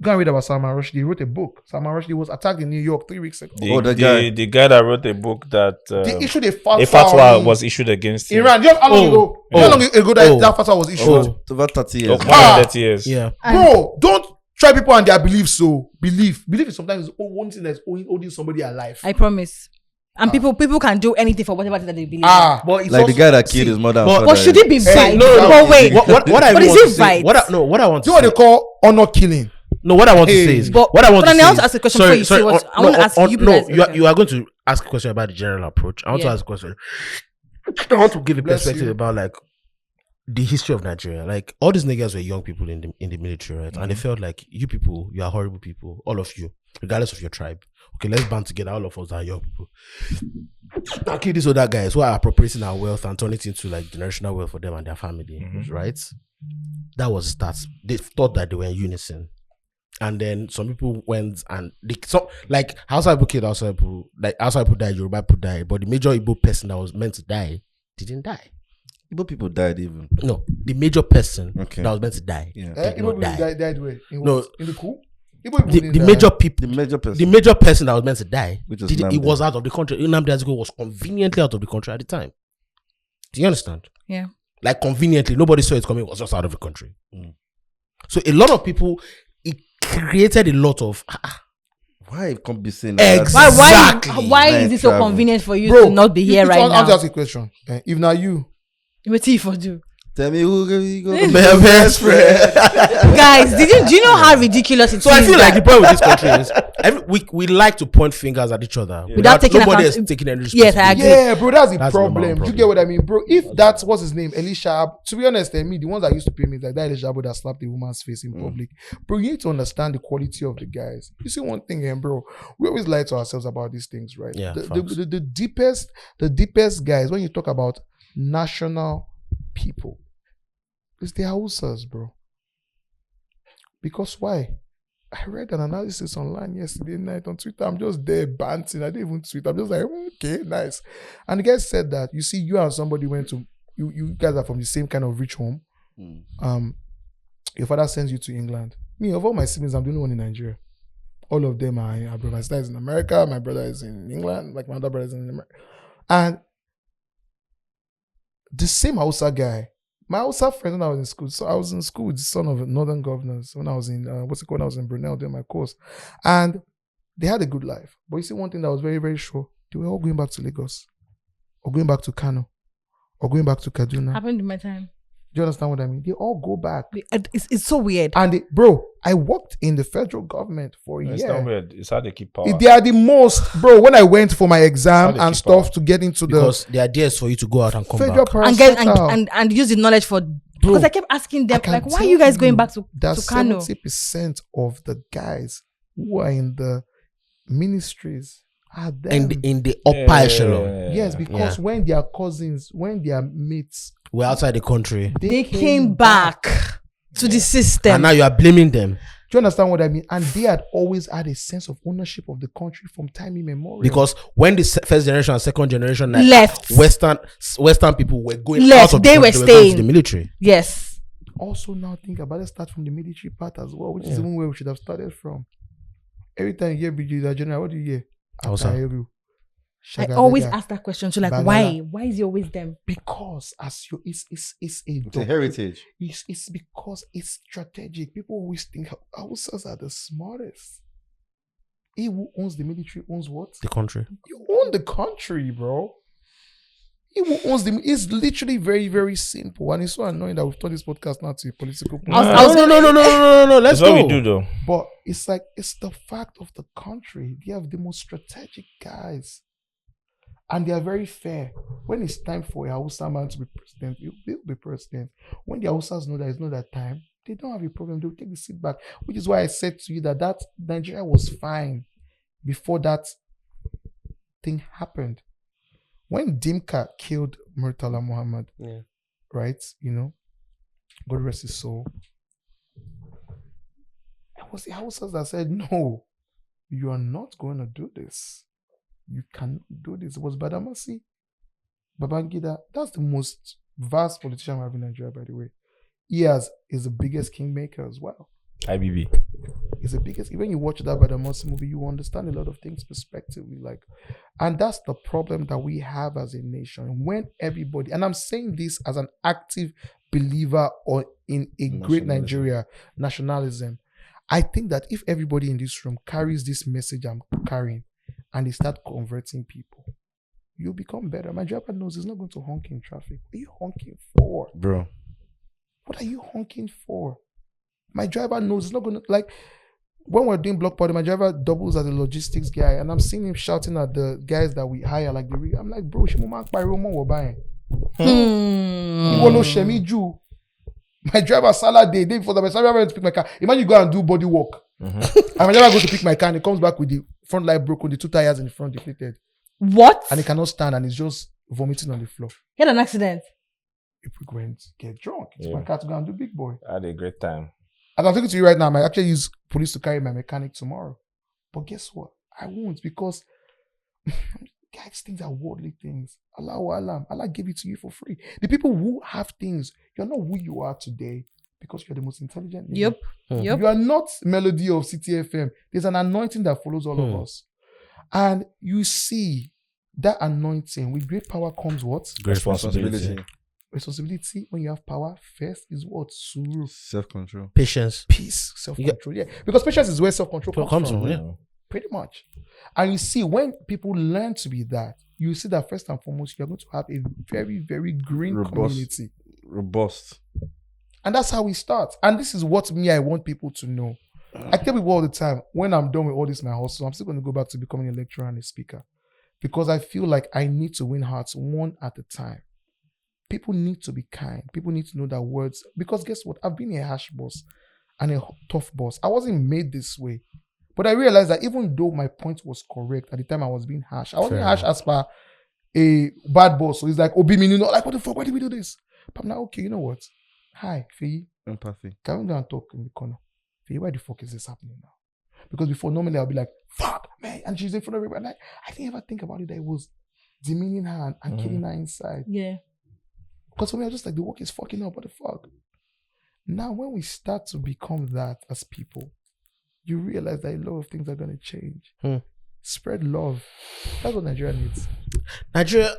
S1: Go and read about Salman Rushdie. He wrote a book. Salman Rushdie was attacked in New York 3 weeks ago.
S6: The guy that wrote a book that
S1: They issued a
S6: a
S1: fatwa
S6: fatwa
S1: on
S6: was issued against him.
S1: Iran. Just how long ago? How long ago that fatwa was issued?
S4: It's over 30
S6: Of
S4: years.
S6: more than 30 years.
S3: Yeah.
S1: Bro, don't try people and their beliefs. So belief is sometimes one thing that's holding somebody alive.
S2: I promise. And people can do anything for whatever that they believe.
S3: But it's
S4: Like
S3: also,
S4: the guy that killed his mother. and
S3: but-
S4: father.
S2: But should it be right?
S3: no, no,
S2: But wait,
S3: what I
S2: But is
S3: want
S2: it
S3: to say,
S2: right?
S3: what I want
S1: Do
S3: to
S1: you know what
S3: say,
S1: they call honor killing?
S3: no, what I want to
S1: Hey.
S3: say is,
S2: But-
S3: what I want
S2: but
S3: to
S2: then I
S3: say
S2: want to
S3: is-
S2: ask a question before you say what- I want to ask you
S3: No,
S2: guys a question.
S3: you are going to ask a question about the general approach. I want to
S2: Yeah.
S3: ask a question. I want to give a
S1: Bless
S3: perspective
S1: you.
S3: about like the history of Nigeria. Like all these niggas were young people in the military, right? And they felt like you people, you are horrible people, all of you, regardless of your tribe. Okay, let's band together. All of us are young people. Now kill these other guys who are appropriating our wealth and turn it into like generational wealth for them and their family, right? That was the start. They thought that they were in unison. And then some people went and like outside people killed outside people, like outside people died, Yoruba people died, but the major Igbo person that was meant to die didn't die.
S4: Igbo people died even.
S3: No, the major person
S4: Okay.
S3: that was meant to die
S4: Yeah.
S3: did not die.
S1: Died where? In
S3: No.
S1: what? In the coup? Igbo people
S3: The,
S1: didn't
S3: the
S1: die.
S3: major people,
S4: The major person.
S3: the major person that was meant to die,
S4: Which was
S3: he
S4: Nnamdi.
S3: was out of the country. Nnamdi Azikiwe was conveniently out of the country at the time. Do you understand?
S2: Yeah.
S3: Like conveniently, nobody saw it coming. Was just out of the country.
S4: Mm.
S3: So a lot of people, it created a lot of
S4: Why can't be saying that?
S3: Exactly.
S2: Why is it so
S4: Travel.
S2: convenient for you
S1: Bro,
S2: to not be here right
S1: I'll
S2: now?
S1: ask you a question. If now you,
S2: What if I do?
S4: Tell me who you go.
S3: my best friend.
S2: Guys, do you know how ridiculous it is?
S3: So I feel like
S2: that-
S3: the problem with this country is we like to point fingers at each other
S2: Without taking
S3: nobody
S2: account-
S3: is taking any
S2: Yes, I
S3: responsibility.
S2: agree.
S1: yeah, bro, that's the
S3: That's the number
S1: problem.
S3: one
S1: You get what I mean, bro? If that's what's his name, Elisha. To be honest, me, the ones that used to pay me like that Elisha that slapped the woman's face in public, bro. You need to understand the quality of the guys. You see one thing, bro. We always lie to ourselves about these things, right?
S3: Yeah,
S1: the deepest guys when you talk about national people, it's the Hausas, bro. Because why? I read an analysis online yesterday night on Twitter. I'm just there banting. I didn't even tweet. I'm just like, okay, nice. And the guy said that, you see, you and somebody went to, you guys are from the same kind of rich home. Your father sends you to England. Me, of all my siblings, I'm the only one in Nigeria. All of them are, my sister is in America, my brother is in England, like my other brother is in America. And the same Hausa guy, my Hausa friend when I was in school, so I was in school with the son of northern governors when I was in, when I was in Brunel doing my course. And they had a good life. But you see one thing that was very, very sure, they were all going back to Lagos, or going back to Kano, or going back to Kaduna.
S2: Happened in my time.
S1: Do you understand what I mean? They all go back.
S2: It's so weird.
S1: And bro, I worked in the federal government for a year.
S6: It's not weird. It's how they keep power.
S1: They are the most, bro. When I went for my exam
S6: How they
S1: and
S6: keep
S1: stuff
S6: power.
S1: to get into
S3: Because the idea is for you to go out and come
S1: federal
S3: back.
S2: And get
S1: parastatal,
S2: and use the knowledge for because I kept asking them
S1: I can
S2: like, why are
S1: tell
S2: you guys going back to
S1: that
S2: Kano?
S1: 70% of the guys who are in the ministries are them.
S3: In the upper echelon.
S1: Yes, because when their cousins, when their mates,
S3: We're outside the country.
S2: They came back to the system.
S3: And now you are blaming them.
S1: do you understand what I mean? And they had always had a sense of ownership of the country from time immemorial.
S3: Because when the first generation and second generation like,
S2: Left.
S3: Western people were going
S2: Left,
S3: out of the
S2: they
S3: country,
S2: were
S3: going
S2: staying.
S3: to the military.
S2: Yes.
S1: Also now think about, let's start from the military part as well, which is even where we should have started from. Every time you hear Brigadier General, what do you hear?
S3: Hausa.
S1: Akayeru,
S2: I
S1: Shagalega.
S2: always ask that question. So like,
S1: Bangala.
S2: why? Why is it always them?
S1: Because as you it's
S4: It's a heritage.
S1: It's because it's strategic. People always think Hausas are the smartest. He who owns the military owns what?
S3: The country.
S1: You own the country, bro. He who owns the it's literally very, very simple. And it's so annoying that we've turned this podcast now to a political point.
S3: No. Let's
S6: That's what
S3: go.
S6: we do, though.
S1: But it's like it's the fact of the country. They have the most strategic guys. And they are very fair. When it's time for a Hausa man to be president, he'll be president. When the Hausas know that it's not that time, they don't have a problem. They'll take the seat back. Which is why I said to you that Nigeria was fine before that thing happened. When Dimka killed Murtala Muhammad, right? You know, God rest his soul. It was the Hausas that said, no, you are not going to do this. You cannot do this. It was Badamasi, Babangida. That's the most vast politician we have in Nigeria, by the way. He is the biggest kingmaker as well.
S6: IBB.
S1: He's the biggest. When you watch that Badamasi movie, you understand a lot of things prospectively. And that's the problem that we have as a nation. When everybody, and I'm saying this as an active believer or in a great Nigeria, nationalism. I think that if everybody in this room carries this message I'm carrying, and they start converting people, you become better. My driver knows he's not going to honk in traffic. What are you honking for?
S4: Bro.
S1: What are you honking for? My driver knows he's not going to, like, when we're doing block party, my driver doubles as a logistics guy, and I'm seeing him shouting at the guys that we hire, like I'm like, bro, my driver salad day before the driver went to pick my car. Imagine you go and do body work. And my driver goes to pick my car and he comes back with the front light broken, the 2 tires in the front deflated.
S2: What?
S1: And he cannot stand and he's just vomiting on the floor.
S2: He had an accident.
S1: People going to get drunk. It's my car to go and do big boy.
S6: I had a great time.
S1: As I'm talking to you right now, I might actually use police to carry my mechanic tomorrow. But guess what? I won't, because guys, things are worldly things. Allah gave it to you for free. The people who have things, you're not who you are today because you're the most intelligent.
S2: Yep.
S1: You are not Melody of CTFM. There's an anointing that follows all of us. And you see that anointing, with great power comes what?
S6: Responsibility.
S1: Responsibility, when you have power, first is what? Suru.
S4: Self-control.
S3: Patience.
S1: Peace. Self-control. Yeah. Because patience is where self-control comes from.
S3: Yeah.
S1: Pretty much. And you see, when people learn to be that, you see that first and foremost, you're going to have a very, very green community.
S4: Robust.
S1: And that's how we start. And this is what I want people to know. I tell people all the time, when I'm done with all this, my hustle, I'm still going to go back to becoming a lecturer and a speaker. Because I feel like I need to win hearts one at a time. People need to be kind. People need to know that words. Because guess what? I've been a harsh boss and a tough boss. I wasn't made this way. But I realized that even though my point was correct at the time I was being harsh, I wasn't harsh as per a bad boss. So it's like, Obi Minu, like, what the fuck? Why did we do this? But I'm like, okay, you know what? Hi, Feyi.
S4: Empathy.
S1: Can we go and talk in the corner? Feyi, why the fuck is this happening now? Because before, normally I'll be like, fuck, man. And she's in front of everybody. Like, I didn't ever think about it that it was demeaning her and killing her inside.
S2: Yeah.
S1: Because for me, I was just like, the work is fucking up. What the fuck? Now, when we start to become that as people, you realize that a lot of things are going to change. Spread love. That's what Nigeria needs.
S3: Nigeria,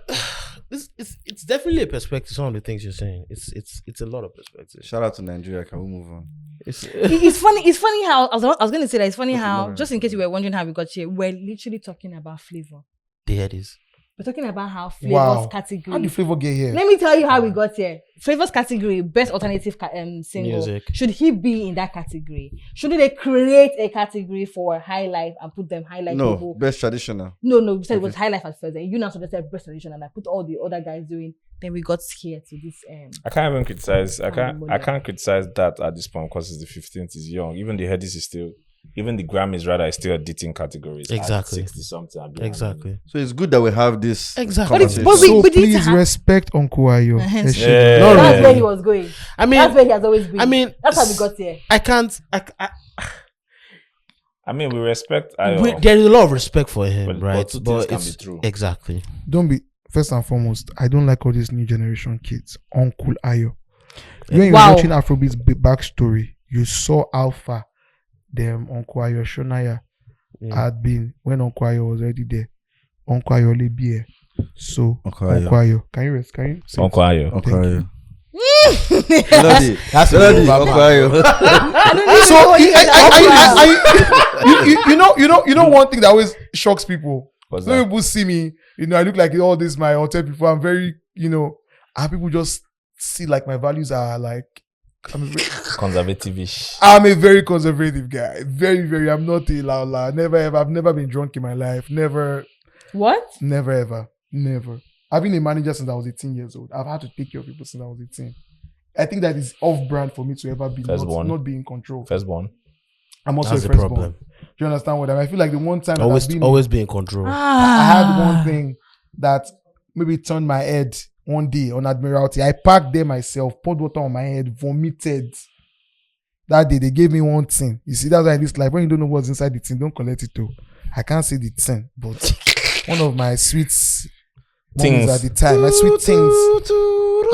S3: it's definitely a perspective. Some of the things you're saying, it's a lot of perspective.
S4: Shout out to Nigeria. Can we move on?
S2: It's funny how I was going to say that it's funny how, just in case you were wondering how we got here, we're literally talking about flavor.
S3: The Headies.
S2: We're talking about how flavors
S1: How
S2: category.
S1: did Flavor get here?
S2: Let me tell you how we got here. Flavors category, best alternative single.
S3: Music.
S2: Should he be in that category? Shouldn't they create a category for high life and put them high life
S4: No,
S2: people?
S4: best traditional.
S2: No. We said it was high life at first. Then you now suggested best traditional, and I put all the other guys doing. Then we got here to this.
S6: I can't even criticize. I can't criticize that at this point because it's the 15th. Is young. Even the Headies is still. Even the Grammys rather is still editing categories.
S3: Exactly.
S6: 60 something.
S3: Exactly.
S4: So it's good that we have this.
S3: Exactly.
S4: conversation.
S1: So please respect Uncle Ayo.
S2: Uh-huh.
S1: Yes,
S6: Yeah.
S3: No,
S2: That's
S3: really.
S2: where he was going.
S3: I mean,
S2: That's where he has always been.
S3: I mean,
S2: that's how we got here.
S3: I can't.
S6: I mean, we respect Ayo.
S3: There is a lot of respect for him,
S6: But
S3: right?
S6: two things can
S3: it's
S6: be true.
S3: exactly.
S1: Don't be first and foremost. I don't like all these new generation kids. Uncle Ayo. When you're
S2: Wow.
S1: watching Afrobeat's backstory, you saw Alpha, them Uncle Ayo Shonaya had been when Uncle Ayo was already there. Uncle Ayo Lebie. So
S4: Uncle
S1: Uncle
S4: Ayo.
S1: Ayo. Can you say it?
S6: Uncle Ayo.
S4: Uncle
S1: Thank
S4: Ayo.
S3: That's
S4: Melody, Uncle Ayo.
S2: I don't even
S1: So
S2: know what he is.
S1: you know one thing that always shocks people.
S6: What's
S1: Some
S6: that?
S1: people see me, I look like all this my hotel people. I'm very, and people just see like my values are like
S6: Conservative-ish.
S1: I'm a very conservative guy. Very, very. I'm not a la. Never ever. I've never been drunk in my life. Never,
S2: What?
S1: never ever. Never. I've been a manager since I was 18 years old. I've had to take care of people since I was 18. I think that is off-brand for me to ever be not be in control.
S6: Firstborn.
S1: I'm also
S3: That's
S1: a
S3: the
S1: firstborn.
S3: problem.
S1: Do you understand what I feel like the one time that I've been,
S3: Always be in control.
S1: I had one thing that maybe turned my head one day on Admiralty. I parked there myself, poured water on my head, vomited. That day, they gave me one thing. You see, that's why in this life, when you don't know what's inside the thing, don't collect it too. I can't say the thing, but one of my sweet things at the time, my sweet things.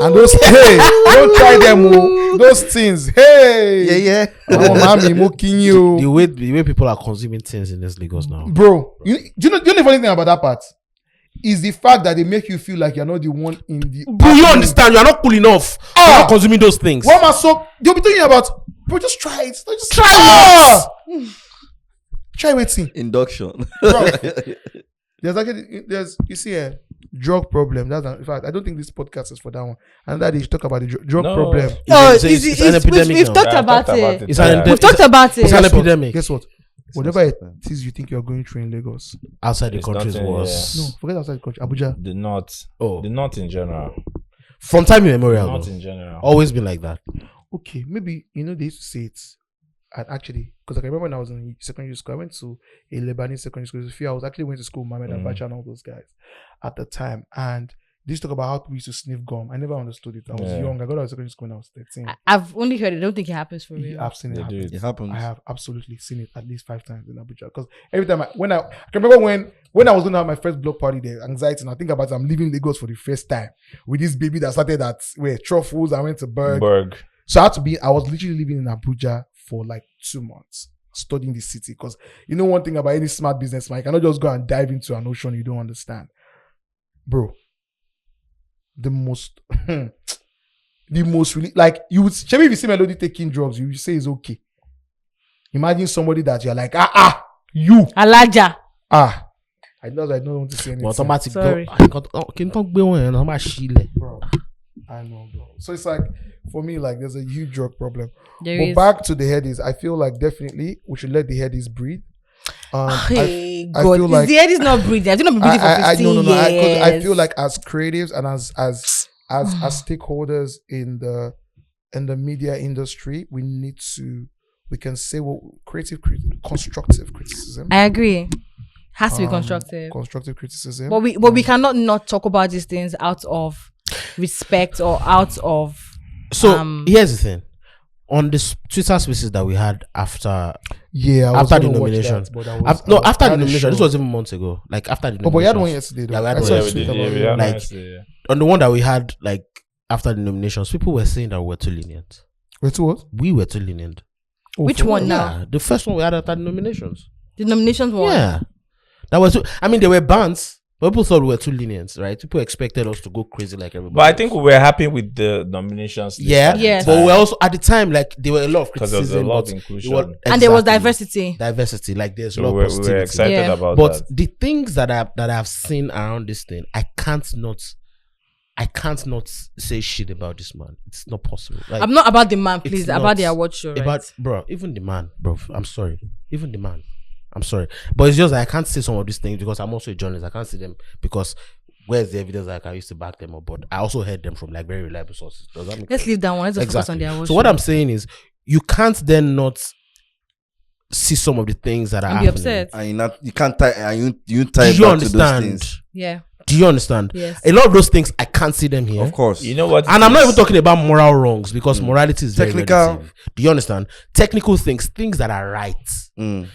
S1: And those, hey, don't try them, those things, hey.
S4: Yeah.
S1: Oh, mommy, mocking you.
S3: The way people are consuming things in this Lagos now.
S1: Bro, do you know the funny thing about that part? Is the fact that they make you feel like you're not the one in the.
S3: Do you understand? You are not cool enough. You are consuming those things.
S1: What am I so? They'll be talking about, bro, just try it. Just try it. Try waiting.
S4: Induction.
S1: Bro, you see a drug problem. In fact, I don't think this podcast is for that one. And that is talk about the drug problem.
S2: No,
S3: It's an epidemic
S2: we've
S3: now.
S2: talked about it.
S3: It's an
S2: We've talked about
S3: It's
S2: it.
S3: an
S1: Guess what?
S3: epidemic.
S1: Guess what? Whatever it is you think you're going through in Lagos.
S3: Outside the
S6: It's
S3: country is
S6: nothing,
S3: worse.
S1: No, forget outside the country. Abuja.
S6: The North.
S3: Oh.
S6: The North in general.
S3: From time immemorial.
S6: Not
S3: though.
S6: in general.
S3: Always been like that.
S1: Okay, maybe they used to say it. And actually, because I can remember when I was in secondary school, I went to a Lebanese secondary school. I was actually went to school with Mohammed Abacha and all those guys at the time. And they used to talk about how we used to sniff gum. I never understood it. I was young. I got out of secondary school when I was 13.
S2: I've only heard it. I don't think it happens for real.
S1: I've seen it
S6: They
S1: happen.
S6: do it.
S4: It happens.
S1: I have absolutely seen it at least 5 times in Abuja. Because every time I can remember when I was going to have my first block party there, anxiety, and I think about it, I'm leaving Lagos for the first time with this baby that started at Truffles. I went to Berg. So I was literally living in Abuja for like 2 months, studying the city. Because one thing about any smart businessman, you cannot just go and dive into an ocean you don't understand. Bro, the most really, like, you would, maybe if you see Melody taking drugs, you say it's okay. Imagine somebody that you're like, you.
S2: Alaja.
S1: I don't want to say anything.
S3: Automatic.
S2: Sorry.
S1: Bro, I know, bro. So it's like, for me, like, there's a huge drug problem.
S2: There
S1: But
S2: is.
S1: back to the Headies, I feel like definitely we should let the Headies breathe.
S2: Hey,
S1: I
S2: God.
S1: feel like
S2: the head is not breathing. I've not been breathing for 15
S1: no.
S2: years.
S1: I feel like as creatives and as stakeholders in the media industry, we can say constructive criticism.
S2: I agree. Has to be constructive.
S1: Constructive criticism.
S2: But we cannot not talk about these things out of respect or out of.
S3: So here's the thing. On this Twitter Spaces that we had after
S1: after
S3: the nomination. After the nomination. This was even months ago. Like after the nomination.
S1: But we had one yesterday though.
S3: Yeah, we had
S1: I
S3: one
S1: saw a
S3: yesterday.
S1: tweet about
S6: we
S1: it.
S6: had
S3: Like,
S6: yesterday, yeah.
S3: on the one that we had, like after the nominations, people were saying that we were too lenient.
S1: Wait, to what?
S3: We were too lenient.
S2: Which one now?
S3: Yeah, the first one we had after the nominations.
S2: The nominations one.
S3: Yeah. That was, there were bans. But people thought we were too lenient, right? People expected us to go crazy like everybody.
S6: But I think we were happy with the nominations.
S3: Yeah,
S2: Yes.
S3: but we also at the time like there were a lot of
S6: Because there was a
S3: criticism,
S6: lot of
S3: but
S6: inclusion.
S3: it was-
S2: And there was
S3: exactly.
S2: diversity.
S3: Like there's a
S6: So
S3: lot
S6: we
S3: of
S6: were
S3: positivity.
S6: excited
S2: Yeah.
S6: about
S3: But
S6: that.
S3: the things that I've seen around this thing, I can't not say shit about this man. It's not possible. Like,
S2: I'm not about the man,
S3: it's
S2: please.
S3: not
S2: About the award show, right?
S3: about bro, even the man, bro. I'm sorry, even the man. I'm sorry, but it's just that I can't say some of these things because I'm also a journalist. I can't say them because where's the evidence that I used to back them up? But I also heard them from like very reliable sources. Does that make
S2: Let's
S3: sense?
S2: leave that one. Let's just focus on
S3: Exactly.
S2: the award
S3: So
S2: show.
S3: what I'm saying is, you can't then not see some of the things that are
S2: and be
S3: happening.
S2: upset.
S4: And you can't tie, and you tie
S3: Do you
S4: back to those
S3: understand?
S4: things.
S2: Yeah.
S3: Do you understand?
S2: Yes.
S3: A lot of those things I can't see them here.
S4: Of course.
S6: You know what?
S3: And I'm not even talking about moral wrongs because morality is very
S4: Technical.
S3: relative. Do you understand? Technical things that are right.
S4: Mm.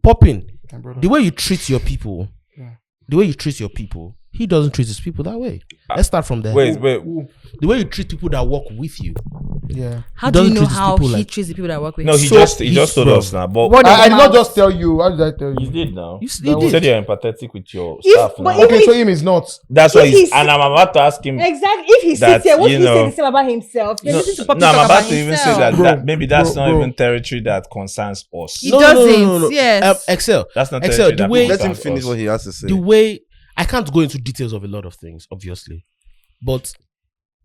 S3: Popping,
S1: My brother.
S3: the way you treat your people, he doesn't treat his people that way. Let's start from there.
S6: Wait.
S3: The way you treat people that work with you.
S1: Yeah.
S2: How
S3: He
S2: do you
S3: doesn't
S2: know
S3: treat his
S2: how
S3: people
S2: he
S3: like-
S2: treats the people that work with
S6: No,
S2: him?
S6: he
S3: So
S6: just told
S3: bro.
S6: us now. But
S2: What
S1: I did not
S2: Mouth.
S1: just tell you. How did I tell
S6: you
S1: you?
S6: did now.
S3: You
S6: You said
S3: did.
S6: you're empathetic with your
S2: If-
S6: staff
S2: but
S6: now.
S2: if-
S1: Okay, so him is not.
S6: That's why
S2: if
S6: he's,
S2: he's-
S6: and I'm about to ask him.
S2: Exactly. If he
S6: That,
S2: sits here, what
S6: you
S2: he say
S6: know-
S2: the same about himself? You're listening to Poppy
S6: No, I'm
S2: talk
S6: about
S2: about
S6: to even say
S2: himself.
S6: that,
S1: Bro,
S6: that maybe that's
S1: bro,
S6: not
S1: bro.
S6: even territory that concerns us.
S2: He doesn't, yes.
S3: Excel.
S6: That's not
S3: Excel,
S6: territory
S3: the
S6: that
S3: way-
S4: Let him
S6: concerns
S4: finish
S6: us.
S4: what he has to say.
S3: The way I can't go into details of a lot of things, obviously, but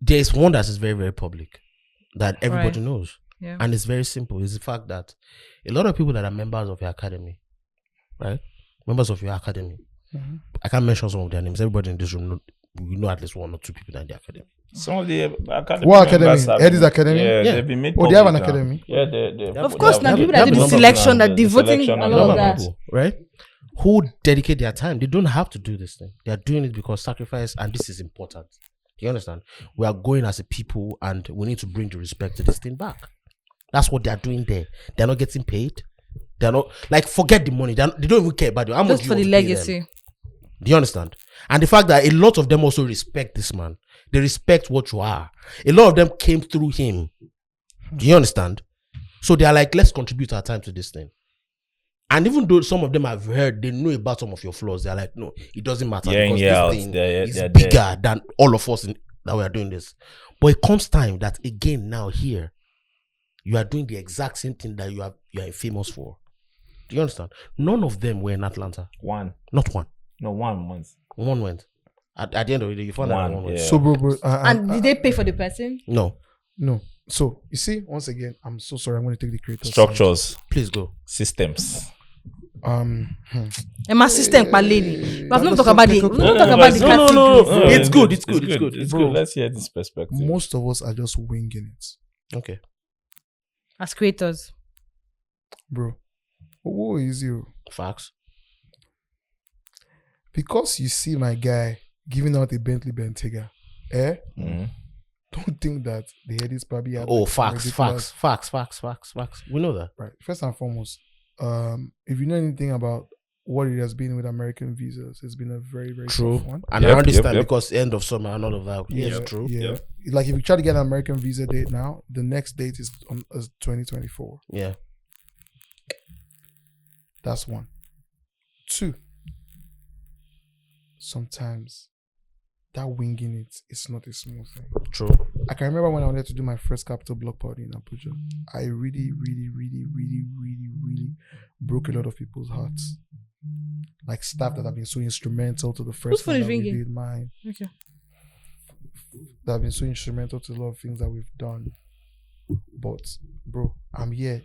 S3: there is one that is very, very public that everybody
S2: Right.
S3: knows,
S2: Yeah.
S3: and it's very simple. It's the fact that a lot of people that are members of your academy, right? Members of your academy. I can't mention some of their names. Everybody in this room know, we know at least one or two people in the academy.
S6: Some of the academy.
S1: What academy?
S6: members have
S1: Headies
S6: been-
S1: Academy?
S6: Yeah,
S3: Yeah.
S6: they've been made
S1: Oh, they have an
S6: public now.
S1: academy?
S6: Yeah, they
S2: Of course, now people that
S3: do
S2: do the
S3: the
S2: selection, that
S6: the
S2: the voting,
S6: selection
S2: and
S6: and
S2: all
S6: all
S2: of
S6: that.
S2: that.
S3: People, right? Who dedicate their time. They don't have to do this thing. They are doing it because sacrifice, and this is important. Do you understand? We are going as a people, and we need to bring the respect to this thing back. That's what they are doing there. They're not getting paid. They're not like forget the money. They don't even care about it. How much
S2: Just
S3: do
S2: for
S3: you
S2: the
S3: want to pay
S2: legacy.
S3: them? Do you understand? And the fact that a lot of them also respect this man. They respect what you are. A lot of them came through him. Do you understand? So they are like, let's contribute our time to this thing. And even though some of them have heard, they know about some of your flaws. They're like, no, it doesn't matter
S6: Yeah,
S3: because
S6: yeah,
S3: this thing
S6: they're
S3: is
S6: there.
S3: bigger than all of us that we are doing this. But it comes time that again now here, you are doing the exact same thing that you are famous for. Do you understand? None of them were in Atlanta.
S6: One.
S3: Not one.
S6: No, 1 month.
S3: One went. At the end of the day, you found out
S6: One,
S3: one went.
S6: yeah.
S1: So, bro.
S2: And did they pay for the person?
S3: No,
S1: No. So, you see, once again, I'm so sorry. I'm going to take the creator.
S6: Structures,
S3: please go.
S6: systems.
S1: Hmm.
S2: And my system, lady. We have not talked about the. We have
S6: No,
S2: not talked
S6: no,
S2: about
S6: but-
S2: the
S3: no.
S2: categories.
S3: It's good, it's good.
S6: It's
S1: Bro.
S6: good. Let's hear this perspective.
S1: Most of us are just winging it,
S3: Okay.
S2: As creators.
S1: bro. Who is you?
S3: Facts.
S1: Because you see my guy giving out a Bentley Bentayga,
S6: Mhm.
S1: don't think that the Headies probably have
S3: Oh,
S1: like
S3: facts.
S1: ridiculous-
S3: We know that.
S1: Right. First and foremost, if you know anything about what it has been with American visas, it's been a very, very
S3: True.
S1: tough one.
S3: And
S6: Yep,
S3: I understand
S6: yep.
S3: because end of summer and all of that. Yes, true.
S1: Yeah. Like if you try to get an American visa date now, the next date is on 2024.
S3: Yeah.
S1: That's one. Two. Sometimes that winging it is not a small thing.
S3: True.
S1: I can remember when I wanted to do my first capital block party in Abuja. I really broke a lot of people's hearts. Like staff that have been so instrumental to the first
S2: phone
S1: one
S2: is
S1: that we
S2: ringing?
S1: did, mine.
S2: Okay.
S1: That have been so instrumental to a lot of things that we've done. But bro, I'm here.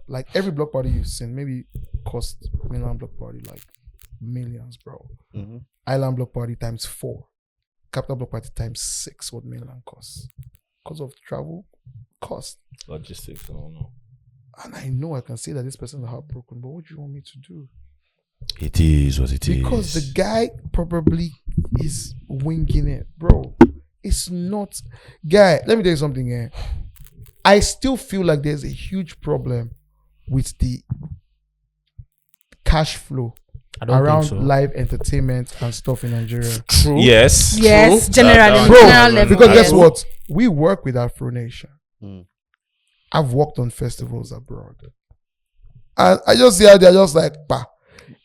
S1: Like every block party you've seen, maybe cost mainland block party like millions, bro.
S4: Mm-hmm.
S1: Island block party times 4. Capital block party times 6 what mainland costs. Because of travel cost.
S6: Logistics, I don't know.
S1: And I know I can say that this person is heartbroken, but what do you want me to do?
S3: It is what it
S1: Because the guy probably is winging it, bro. It's not, guy. Let me tell you something here. I still feel like there's a huge problem with the cash flow around live entertainment and stuff in Nigeria.
S3: True.
S6: Yes.
S2: Yes,
S6: True.
S2: generally.
S1: Bro,
S2: general level.
S1: because
S2: yes.
S1: guess what? We work with Afro Nation.
S4: Mm.
S1: I've worked on festivals abroad. And I just see how they're just like, bah.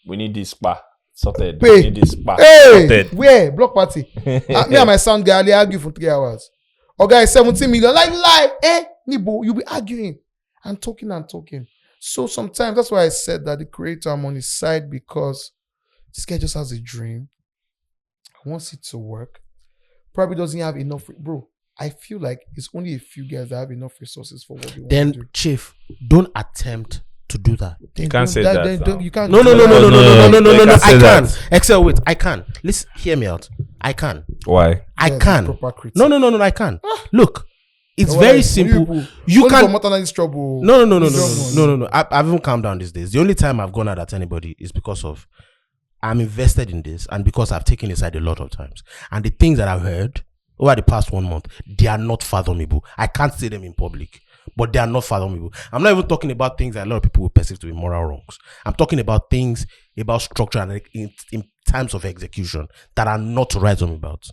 S6: We need this spa. Sorted.
S1: Pay.
S6: Headies, back.
S1: Hey,
S6: Sorted.
S1: where? Block party. Me and my sound guy, they argue for 3 hours. Oh, guys, 17 million. Like live. Nibo, you'll be arguing and talking and talking. So sometimes that's why I said that the creator, I'm on his side because this guy just has a dream. Wants it to work. Probably doesn't have enough. Bro, I feel like it's only a few guys that have enough resources for what they want to do.
S3: Then, Chief, don't attempt to do that.
S6: You can't say that.
S1: You can't.
S3: No.
S6: can't
S3: I
S6: say
S3: can.
S6: that.
S3: Excel, wait. I can. Listen, hear me out. I can.
S6: Why?
S3: I
S1: Yeah,
S3: can.
S1: proper critique.
S3: No. I can. Look, it's
S1: No,
S3: very
S1: why?
S3: simple. You
S1: can.
S3: can.
S1: This trouble.
S3: No. I've even calmed down these days. The only time I've gone out at anybody is because of I'm invested in this and because I've taken it side a lot of times. And the things that I've heard over the past 1 month, they are not fathomable. I can't say them in public, but they are not fathomable. I'm not even talking about things that a lot of people will perceive to be moral wrongs. I'm talking about things about structure and in terms of execution that are not to write home about.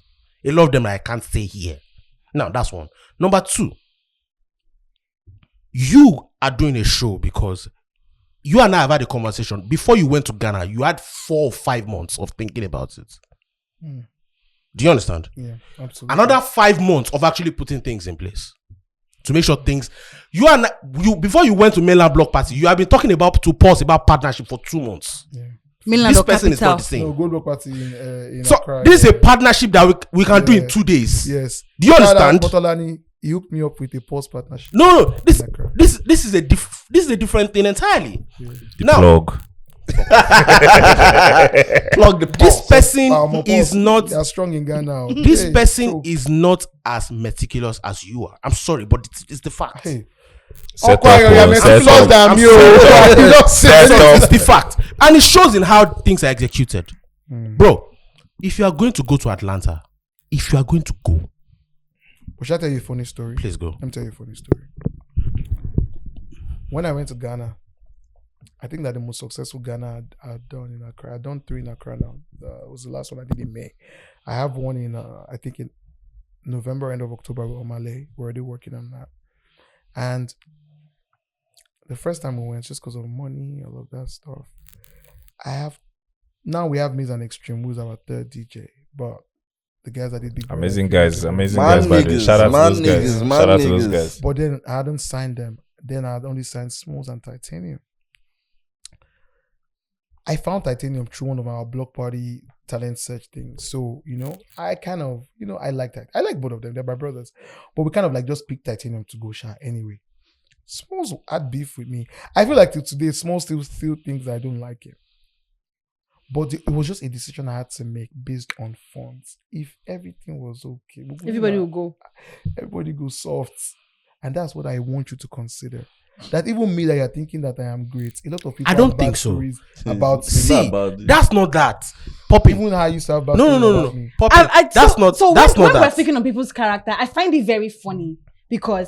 S3: A lot of them I can't say here. Now, that's one. Number 2, you are doing a show because you and I have had a conversation. Before you went to Ghana, you had 4 or 5 months of thinking about it. Do you understand?
S1: Yeah, absolutely.
S3: Another 5 months of actually putting things in place to make sure things. You before you went to mainland block party, you have been talking about partnership for 2 months.
S1: Yeah.
S2: Mainland
S3: This
S2: or
S3: person is
S2: capital.
S3: not the same.
S1: No, go block party in
S3: So
S1: Accra.
S3: this is a partnership that we can do in 2 days.
S1: Yes.
S3: Do you understand?
S1: Motolani, he hooked me up with a pause partnership.
S3: No. This
S1: in Accra.
S3: is a different thing entirely.
S6: The
S3: Now,
S6: plug.
S3: plug the this person
S1: My
S3: is
S1: boss,
S3: not.
S1: They are strong in Ghana.
S3: This
S1: Hey,
S3: person
S1: so-
S3: is not as meticulous as you are. I'm sorry, but it's the fact.
S1: Hey.
S6: Set
S1: Uncle, you are
S6: up,
S1: meticulous
S6: set up.
S1: than
S3: I'm
S1: me.
S3: sorry.
S1: You don't say that.
S3: It's the fact, and it shows in how things are executed, bro. If you are going to go to Atlanta,
S1: Shall I tell you a funny story?
S3: please go.
S1: Let me tell you a funny story. When I went to Ghana, I think that the most successful Ghana I'd done in Accra. I've done 3 in Accra now. It was the last one I did in May. I have one in, I think in November, end of October with Omale. We're already working on that. And the first time we went, just because of money, all of that stuff. Now we have Miz and Extreme, who's our 3rd DJ. But the guys that did Big Brother,
S6: Amazing guys,
S4: Man
S6: by the way.
S4: niggas,
S6: Shout out to
S4: man
S6: those guys.
S4: niggas, man
S6: Shout out to those
S4: niggas.
S6: guys.
S1: But then I hadn't signed them. Then I had only signed Smalls and Titanium. I found Titanium through one of our block party talent search things. So, I kind of, I like that. I like both of them. They're my brothers. But we kind of like just picked Titanium to go shine anyway. Smalls had beef with me. I feel like till today, Smalls still thinks I don't like him. But it was just a decision I had to make based on funds. If everything was okay,
S2: Everybody will go.
S1: Everybody go soft. And that's what I want you to consider. That even me that you're thinking that I am great. A lot of people
S3: I don't
S1: have
S3: think
S1: bad
S3: so.
S1: stories about
S4: It's
S1: me.
S4: not
S3: See,
S4: about it.
S3: that's not that. Popping.
S1: Even how I used to have bad
S3: No.
S1: stories about me.
S3: Popping. That's not
S2: when
S3: that.
S2: we're speaking on people's character, I find it very funny because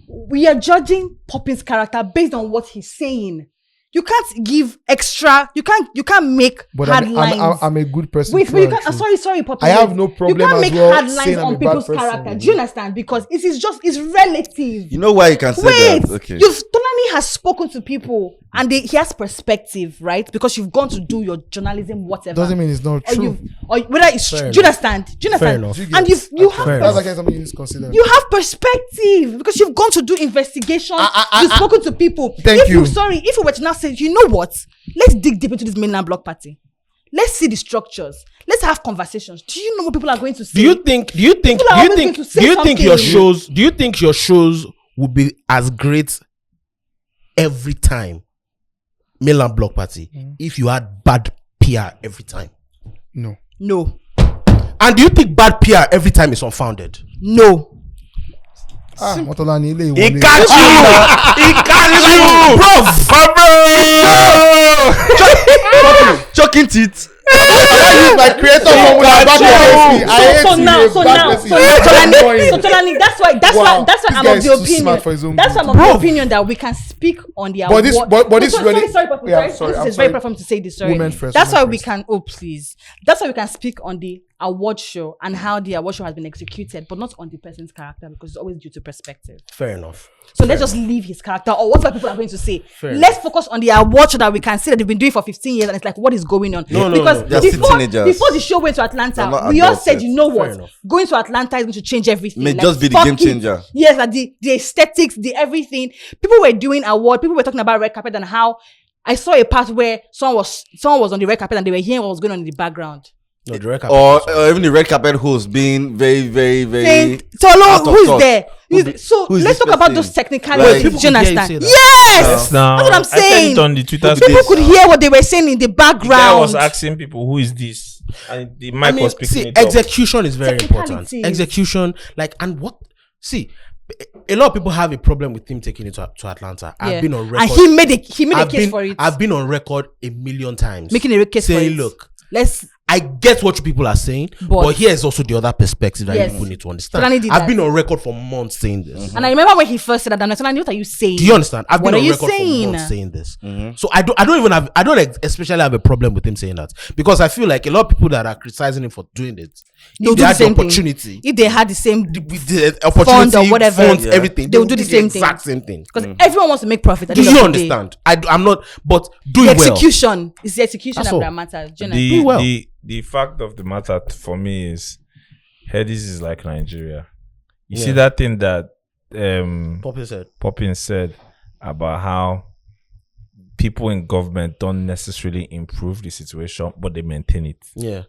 S2: we are judging Popping's character based on what he's saying. You can't give extra. You can't make
S1: But
S2: hard lines.
S1: I'm a good person.
S2: Wait,
S1: through
S2: you
S1: and
S2: can't.
S1: through.
S2: Sorry, Popping.
S1: I have no problem
S2: You can't
S1: as
S2: make
S1: well
S2: hard lines
S1: saying I'm a
S2: on
S1: bad
S2: people's
S1: person.
S2: character. Do you understand? Because it's relative.
S4: You know why you can say
S2: Wait,
S4: that? Okay.
S2: Tolani has spoken to people and he has perspective, right? Because you've gone to do your journalism, whatever.
S1: Doesn't mean it's not
S2: or
S1: true.
S2: or whether it's
S3: Fair
S2: do you understand? Do you
S3: Fair
S2: understand?
S3: enough.
S1: You
S2: And
S1: get-
S2: you have
S3: Fair
S1: That's
S3: enough.
S1: like something you need to consider.
S2: you have perspective because you've gone to do investigations. You've spoken to people.
S1: Thank you.
S2: If you were to now say, you know what? Let's dig deep into this mainland block party. Let's see the structures. Let's have conversations. Do you know what people are going to say?
S3: Do you think your shows would be as great every time mainland block party if you had bad PR every time?
S1: No.
S2: No.
S3: And do you think bad PR every time is unfounded?
S2: No.
S1: Motolani ile
S3: He
S1: ìwọlé.
S3: got you. He got you, bro.
S4: Choking teeth.
S1: My creator from
S2: Tolani, that's why I'm of the opinion. That's why I'm of the opinion that we can speak on the
S1: But this-
S2: award.
S1: but this
S2: sorry,
S1: really-
S2: sorry, Papa,
S1: Yeah,
S2: sorry.
S1: sorry,
S2: This
S1: I'm
S2: is very
S1: sorry.
S2: platform to say this. Sorry.
S1: Women first,
S2: That's
S1: women
S2: why we
S1: first.
S2: can. Oh please. That's why we can speak on the award show and how the award show has been executed, but not on the person's character, because it's always due to perspective.
S3: Fair enough.
S2: So let's just leave his character or whatever people are going to say.
S3: Fair
S2: Let's focus on the award show that we can see that they've been doing for 15 years, and it's like, what is going on? Because
S4: They're still teenagers.
S2: before the show went to
S4: They're
S2: Atlanta,
S4: not
S2: we all
S4: adults
S2: said,
S4: yet.
S2: you know
S3: Fair
S2: what,
S3: enough.
S2: going to Atlanta is going to change everything.
S4: May
S2: Like,
S4: just be the
S2: fuck
S4: game
S2: it.
S4: changer.
S2: Yes, like the aesthetics, the everything. People were doing award. People were talking about red carpet and how I saw a part where someone was on the red carpet and they were hearing what was going on in the background.
S3: No, the red
S4: Or even the red carpet host being very, very, very.
S2: Saying,
S4: out
S2: Tolo,
S4: of
S2: who's
S4: touch.
S2: there?
S4: Who is
S2: Let's
S4: this
S2: talk about
S4: person?
S2: those technicalities.
S4: Like-
S2: Do
S3: People
S2: you
S3: could hear you
S2: understand?
S3: say that.
S2: Yes!
S6: Now,
S2: That's what I'm
S6: I said
S2: saying.
S6: it on the Twitter
S4: People
S2: People
S6: space.
S2: could hear what they were saying in the
S6: The guy
S2: background.
S6: was asking people, who is this? And the mic was picking
S3: see,
S6: it up.
S3: execution is very important.
S2: Technicalities.
S3: Execution, and what? See, a lot of people have a problem with him taking it to Atlanta.
S2: Yeah.
S3: I've been on record.
S2: And he made a
S3: I've
S2: case
S3: been-
S2: for it.
S3: I've been on record a million times.
S2: Making a case for
S3: saying,
S2: it.
S3: look,
S2: Let's
S3: I get what you people are saying, but here's also the other perspective that
S2: Yes.
S3: you people need to understand.
S2: Tolani did
S3: I've
S2: that.
S3: been on record for months saying this.
S2: And I remember when he first said that, I'm like, Tolani, what are you saying?
S3: Do you understand? I've
S2: What
S3: been
S2: are
S3: on
S2: you
S3: record
S2: saying?
S3: for months saying this. So I don't especially have a problem with him saying that, because I feel like a lot of people that are criticizing him for doing it,
S2: They'll
S3: if
S2: do
S3: they
S2: the
S3: had the
S2: same thing.
S3: opportunity,
S2: If they had the same,
S3: with the opportunity,
S2: or whatever.
S3: funds,
S4: Yeah.
S3: everything,
S2: They will do the same thing.
S3: exact same thing.
S2: because everyone wants to make profit. At
S3: Do
S2: the end
S3: you
S2: of the day.
S3: understand? I'm not, but
S2: The
S3: doing well.
S2: execution is the execution
S3: That's all.
S2: that matters. Do you understand?
S3: Do well.
S6: The fact of the matter for me is Headies is like Nigeria. You
S3: Yeah.
S6: see that thing that
S3: Popping said.
S6: said about how people in government don't necessarily improve the situation, but they maintain it.
S3: Yeah,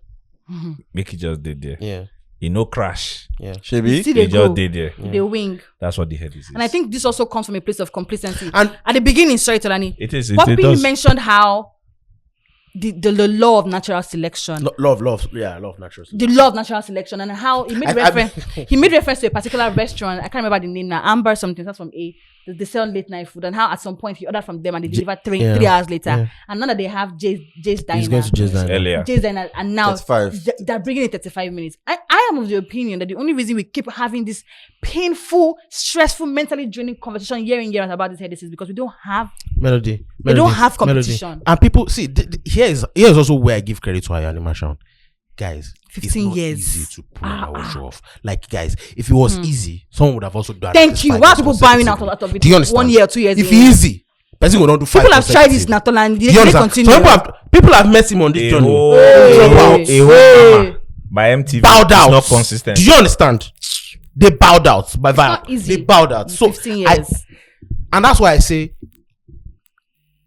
S6: Make it just did there.
S3: yeah,
S6: You know, crash.
S3: yeah.
S4: Shebi?
S2: See,
S6: They
S2: they
S6: just
S2: go,
S6: did there.
S2: they wing.
S6: That's what the Headies is.
S2: And I think this also comes from a place of complacency.
S3: And
S2: At the beginning, sorry, Tolani,
S6: it is. It
S2: Popping
S6: does.
S2: mentioned how the law of natural selection,
S3: love, natural.
S2: the law of natural selection, and how he made
S3: I-
S2: reference. He made reference to a particular restaurant. I can't remember the name now. Amber something. That's from A. They sell late night food, and how at some point he ordered from them and they delivered 3 hours later.
S3: Yeah.
S2: And now that they have Jay's Diner,
S3: He's going to Jay's Diner.
S6: Earlier.
S2: Jay's Diner, and now
S4: 35.
S2: they're bringing it 35 minutes. I am of the opinion that the only reason we keep having this painful, stressful, mentally draining conversation year in year out about this Headies is because we don't have
S3: Melody.
S2: They don't have
S3: Melody.
S2: competition.
S3: And people see here's also where I give credit to our animation. Guys,
S2: 15
S3: it's not
S2: years.
S3: easy to pull an show off. Like, guys, if it was easy, someone would have also done.
S2: Thank you. Why are people buying out of it?
S3: Do you understand?
S2: 1 year, 2 years?
S3: If
S2: in.
S3: easy, person will not do 5.
S2: People have tried this Natola.
S3: Do
S2: They
S3: you
S2: didn't
S3: understand?
S2: continue.
S3: So people have met him on this
S6: A
S3: journey.
S6: whole-
S3: Drop out.
S6: a whole hammer by MTV.
S3: Bowed
S6: It's
S3: out.
S6: not consistent.
S3: Do you understand? They bowed out by violence.
S2: not easy.
S3: They bowed out. So
S2: 15 years.
S3: and that's why I say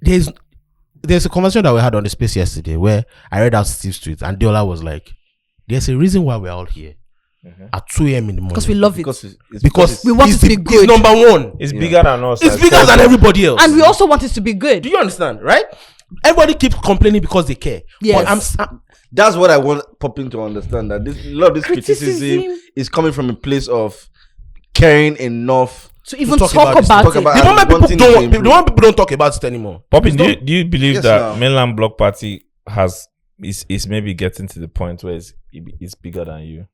S3: there's a conversation that we had on the space yesterday where I read out Steve's tweet and Deola was like, "There's a reason why we're all here at 2 a.m. in the morning
S2: Because we love it.
S3: because
S2: we want
S3: he's
S2: it to be good.
S3: He's number one.
S6: It's bigger than us.
S3: It's
S6: like,
S3: bigger than everybody else.
S2: And we also want it to be good.
S3: Do you understand? Right? Everybody keeps complaining because they care.
S2: Yes.
S3: But
S4: That's what I want Popping to understand, that a lot of this criticism
S2: Criticism.
S4: is coming from a place of caring enough.
S2: To even
S3: talk
S2: talk
S3: about
S2: about,
S3: this.
S2: it.
S4: Talk about-
S3: the moment
S4: wanting
S3: people
S4: to
S3: don't,
S4: improve.
S3: the moment people don't talk about it anymore.
S6: Popping, do you believe
S4: Yes,
S6: that
S4: now.
S6: mainland block party is maybe getting to the point where it's bigger than you?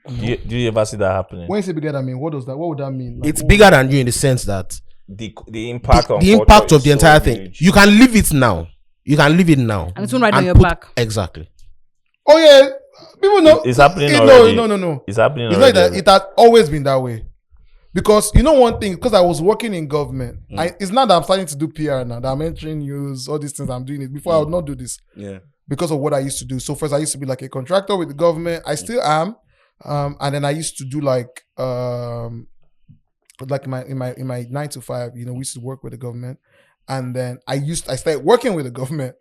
S6: Do you ever see that happening?
S1: When you say bigger than me, what does that? What would that mean? Like,
S3: It's
S1: what-
S3: bigger than you in the sense that
S6: The impact on
S3: the
S6: culture
S3: impact of
S6: is
S3: the
S6: so
S3: entire thing.
S6: huge.
S3: You can leave it now. You can leave it now.
S2: And it's won't ride on your
S3: put-
S2: back.
S3: Exactly.
S1: Oh yeah, people know.
S6: It's happening
S1: No,
S6: already.
S1: no.
S6: It's happening
S1: It's
S6: already.
S1: not that it has always been that way. Because you know one thing, because I was working in government, it's not that I'm starting to do PR now, that I'm entering news, all these things I'm doing it. Before I would not do this
S4: Yeah.
S1: because of what I used to do. So first I used to be like a contractor with the government. I still am. And then I used to do like in my 9 to 5, we used to work with the government. And then I started working with the government,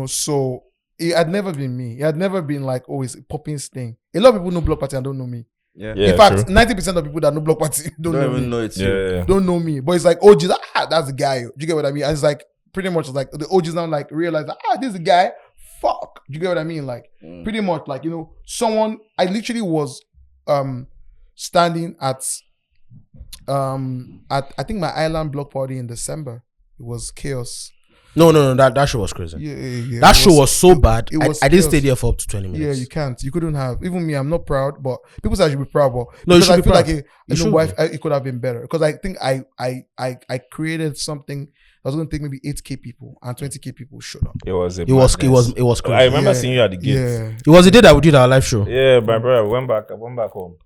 S1: so it had never been me. It had never been like, oh, it's Popping's thing. A lot of people know Block Party and don't know me.
S4: Yeah.
S6: Yeah,
S1: In fact,
S6: true.
S1: 90% of people that know Block Party don't know
S4: Don't even
S1: me.
S4: know it's you.
S6: Yeah.
S1: Don't know me. But it's like, oh, Jesus, that's the guy. Do you get what I mean? And it's like, pretty much like the OGs now like realize that, this is the guy. Fuck. Do you get what I mean? Like, pretty much like, someone, I literally was standing at I think my island block party in December. It was chaos.
S3: No. That show was crazy.
S1: Yeah.
S3: That show was so bad.
S1: was
S3: I didn't
S1: chaos.
S3: stay there for up to 20
S1: Yeah,
S3: minutes.
S1: you can't. You couldn't have. Even me, I'm not proud, but people say I should be proud. But
S3: No, you
S1: because
S3: should
S1: I
S3: be
S1: feel
S3: proud.
S1: like it could have been better. Because I think I created something that was going to take maybe 8K people and 20K people showed up.
S6: It was
S3: crazy.
S6: I remember
S1: Yeah,
S6: seeing you at the gate.
S1: Yeah.
S3: It was the day that we did our live show.
S6: Yeah, my brother I went back home.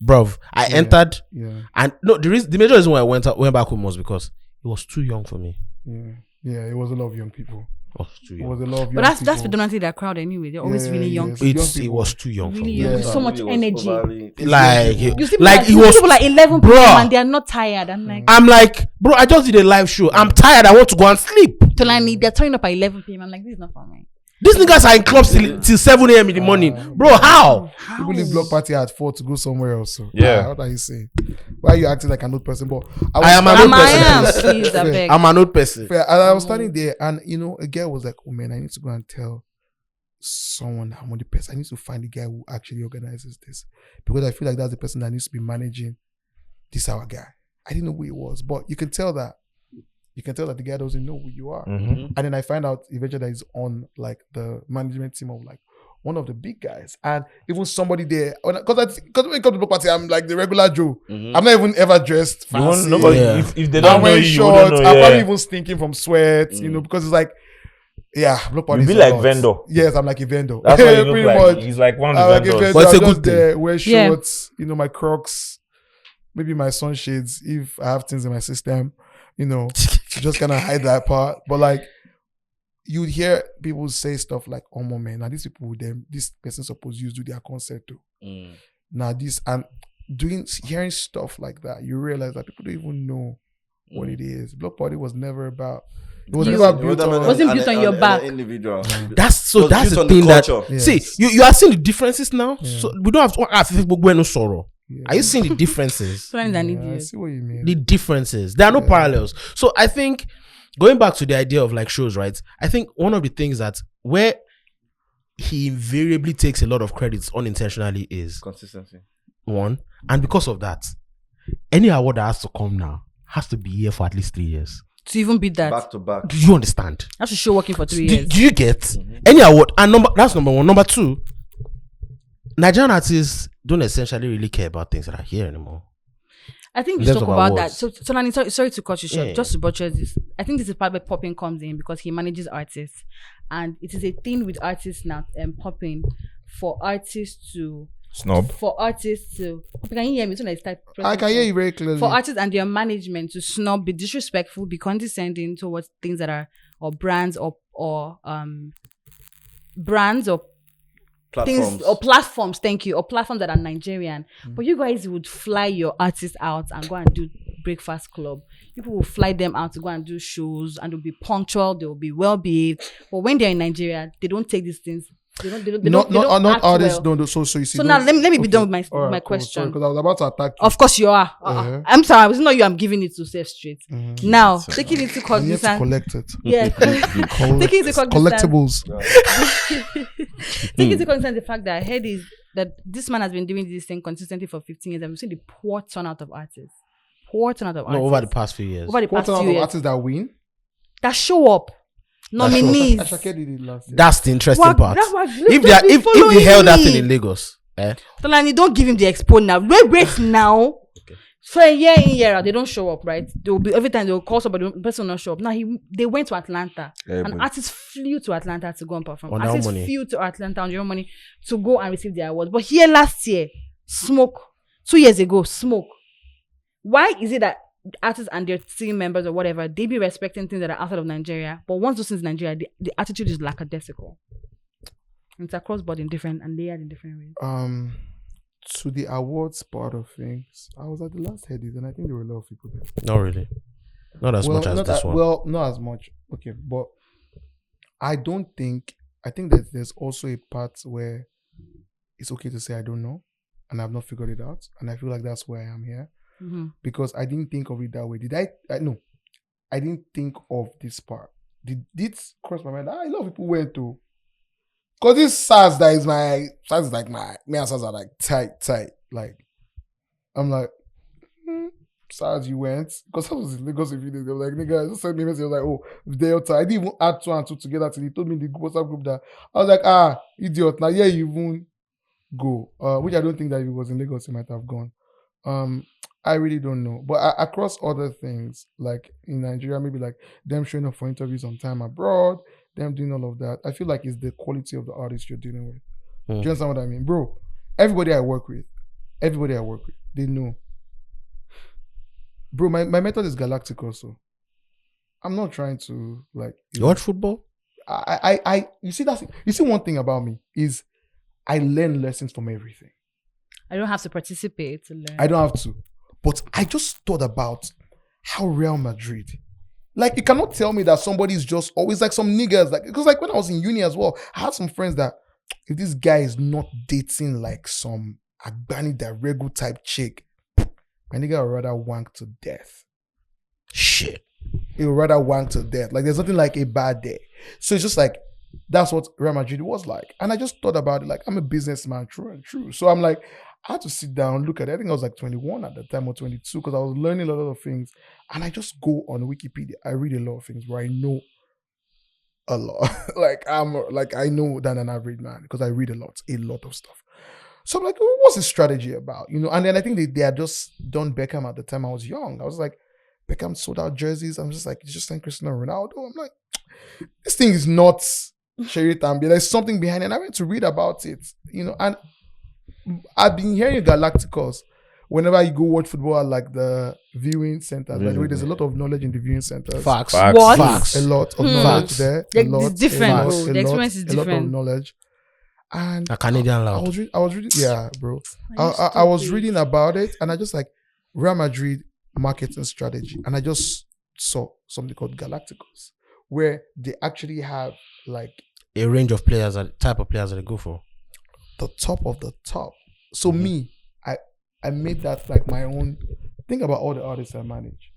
S3: Bruv. I entered,
S1: Yeah.
S3: and no, the major reason why I went back home was because it was too young for me.
S1: Yeah. It was a lot of young people.
S3: Oh, too
S1: It
S3: young.
S1: was a lot of young
S2: But that's
S1: people.
S2: predominantly their crowd anyway. They're always
S1: Yeah,
S2: really young.
S1: yes.
S2: people.
S1: young
S3: It
S1: people.
S3: was too young for
S2: Really
S3: me.
S2: young.
S1: Yeah.
S2: With so much energy.
S3: Like,
S2: You see,
S3: like
S2: people,
S3: it was.
S2: people like 11 people
S3: Bruh.
S2: and they are not tired. I'm like,
S3: I'm like, bro, I just did a live show. I'm tired. I want to go and sleep.
S2: Tolani, they're turning up at 11 p.m. I'm like, this is not for me.
S3: These niggas are in clubs till 7 a.m. in the morning. Bro, how?
S1: People leave block party at 4 to go somewhere else. So.
S6: Yeah.
S1: What are you saying? Why are you acting like an old person? But
S3: I am an old person.
S2: Please, I beg.
S3: I'm an old person.
S1: Fair. And I was standing there, and a girl was like, "Oh man, I need to go and tell someone I'm on the person. I need to find the guy who actually organizes this because I feel like that's the person that needs to be managing this our guy." I didn't know who he was, but you can tell that the guy doesn't know who you are.
S6: Mm-hmm.
S1: And then I find out eventually that he's on like the management team of like one of the big guys, and even somebody there. Because when it comes to the party, I'm like the regular Joe. I'm not even ever dressed
S6: You won't
S1: fancy.
S6: nobody
S3: Yeah.
S6: if they
S1: I'm
S6: don't know
S1: wearing
S6: you, you wouldn't
S1: shorts.
S6: know.
S1: I'm probably
S6: Yeah.
S1: even stinking from sweat, because it's like, block party.
S6: You be
S1: is a
S6: like
S1: lot.
S6: vendor.
S1: Yes, I'm like a vendor.
S6: That's what you look
S1: Pretty
S6: like.
S1: much.
S6: He's like one
S1: I'm
S6: of
S1: like
S6: the
S1: a
S6: vendors.
S1: vendor.
S3: But it's a
S1: I'm
S3: good
S1: just there, wear
S2: Yeah.
S1: shorts, my Crocs, maybe my sunshades if I have things in my system, to just kind of hide that part. But like, you'd hear people say stuff like, "Oh man, now these people with them, this person supposed to do their concert too." Now this and hearing stuff like that, you realize that people don't even know what it is. Block party was never about. It was never built on.
S2: Wasn't built on your back.
S4: Individual.
S3: That's
S4: It was
S3: the
S4: built on
S3: thing that.
S4: culture.
S1: Yes.
S3: See, you are seeing the differences now.
S1: Yeah.
S3: So we don't have to ask people when no sorrow.
S1: Yeah.
S3: Are you seeing the differences?
S2: Tolani is an
S1: Yeah, I
S2: idiot.
S1: see what you mean.
S3: The differences. There are no parallels. So I think going back to the idea of like shows, right? I think one of the things that where he invariably takes a lot of credits unintentionally is
S4: Consistency.
S3: one, and because of that, any award that has to come now has to be here for at least 3 years.
S2: To even beat that.
S4: Back to back.
S3: Do you understand?
S2: That's a show working for 3
S3: Do,
S2: years.
S3: do you get any award? And that's number one. Number two, Nigerian artists don't essentially really care about things that are here anymore.
S2: I think we
S3: In
S2: should
S3: terms
S2: talk
S3: of
S2: about that.
S3: awards.
S2: So, Tolani, sorry to cut you short.
S3: Yeah.
S2: Just to butcher this, I think this is part where Popping comes in because he manages artists, and it is a thing with artists now. Popping for artists to
S6: Snob.
S2: Can you hear me? So I start.
S1: I can hear you very clearly.
S2: For artists and their management to snob, be disrespectful, be condescending towards things that are or brands or brands or
S4: Platforms.
S2: things or platforms, thank you, or platforms that are Nigerian. But you guys would fly your artists out and go and do breakfast club. People will fly them out to go and do shows and they'll be punctual, they'll be well behaved. But when they're in Nigeria, they don't take these things. They don't
S1: Not
S2: act
S1: artists
S2: well.
S1: don't. So you see.
S2: So now let me be
S1: okay.
S2: done with my
S1: All right,
S2: my
S1: cool.
S2: question.
S1: Because I was about to attack you.
S2: Of course you are.
S1: Uh-huh.
S2: I'm sorry, it's not you. I'm giving it to Safe Street. Now, taking into
S1: And you have to
S2: cognizance,
S1: collect it.
S2: yeah, taking into cognizance,
S1: Collectibles.
S2: taking into cognizance the fact that Headies, that this man has been doing this thing consistently for 15 years, and we've seen the poor turnout of artists.
S3: No, over the past few years.
S2: Over the past
S1: What
S2: few
S1: of
S2: years.
S1: artists that win?
S2: That show up, nominees.
S1: Ashake did it last year.
S3: That's the interesting part. If
S2: Just be
S3: they held that
S2: following
S3: thing in
S2: me.
S3: Lagos,
S2: Tolani, don't give him the expo now. Wait now. So a year in, year out, they don't show up, right? They will be every time they will call somebody, the person will not show up. Now they went to Atlanta. An artist flew to Atlanta to go and perform.
S3: On their own
S2: Artists
S3: money.
S2: flew to Atlanta on their own money to go and receive their awards. But here last year, smoke. 2 years ago, smoke. Why is it that artists and their team members or whatever, they be respecting things that are outside of Nigeria, but once those things in Nigeria, the attitude is lackadaisical. It's across board in different and layered in different ways.
S1: To the awards part of things, I was at the last Headies and I think there were a lot of people there.
S3: not really. Not as much as this one.
S1: Well, not as much. Okay, but I think that there's also a part where it's okay to say I don't know and I've not figured it out. And I feel like that's why I am here. Because I didn't think of it that way. No. I didn't think of this part. Did it cross my mind? A lot of people went to. Because this SARS is like me and SARS are like tight. Like, I'm like, SARS you went? Because I was in Lagos a few days. They were like, nigga, I just sent me a message. I was like, oh, Delta. I didn't even add 2 and 2 together till he told me in the WhatsApp group that I was like, idiot. Now, yeah, you won't go. Which I don't think that if it was in Lagos, he might have gone. I really don't know. But across other things, like in Nigeria, maybe like them showing up for interviews on time abroad, them doing all of that, I feel like it's the quality of the artist you're dealing with. Do you understand what I mean? Bro, everybody I work with, they know. Bro, my method is galactic also. I'm not trying to like...
S3: You watch football?
S1: You see one thing about me is I learn lessons from everything.
S2: I don't have to participate to learn.
S1: I don't have to. But I just thought about how Real Madrid, like you cannot tell me that somebody's just always like some niggas, like because like when I was in uni as well, I had some friends that if this guy is not dating like some Agbani Daregu type chick, my nigga would rather wank to death.
S3: Shit.
S1: He would rather wank to death. Like there's nothing like a bad day. So it's just like that's what Real Madrid was like. And I just thought about it like I'm a businessman, true and true. So I'm like, I had to sit down, look at it. I think I was like 21 at the time or 22 because I was learning a lot of things. And I just go on Wikipedia. I read a lot of things where I know a lot. I know than an average man because I read a lot of stuff. So I'm like, what's his strategy about? You know, and then I think they had just done Beckham at the time I was young. I was like, Beckham sold out jerseys. I'm just like, it's just like Cristiano Ronaldo. I'm like, this thing is not Sherry Tambi. There's something behind it. And I went to read about it, you know, and I've been hearing Galacticos whenever you go watch football at like the viewing centers. By the way, there's a lot of knowledge in the viewing centers.
S3: Facts.
S2: What?
S3: Facts.
S1: A lot of knowledge there. A lot,
S2: it's different,
S1: a lot,
S2: bro.
S1: a
S2: The
S1: lot,
S2: experience is
S1: a lot of
S2: different.
S1: knowledge. And
S3: A Canadian
S1: I
S3: loud.
S1: was reading, yeah, bro. I was reading about it, and I just like Real Madrid marketing strategy, and I just saw something called Galacticos, where they actually have like
S3: A range of players, type of players that they go for.
S1: the top of the top. So me, I made that like my own. Think about all the artists I manage.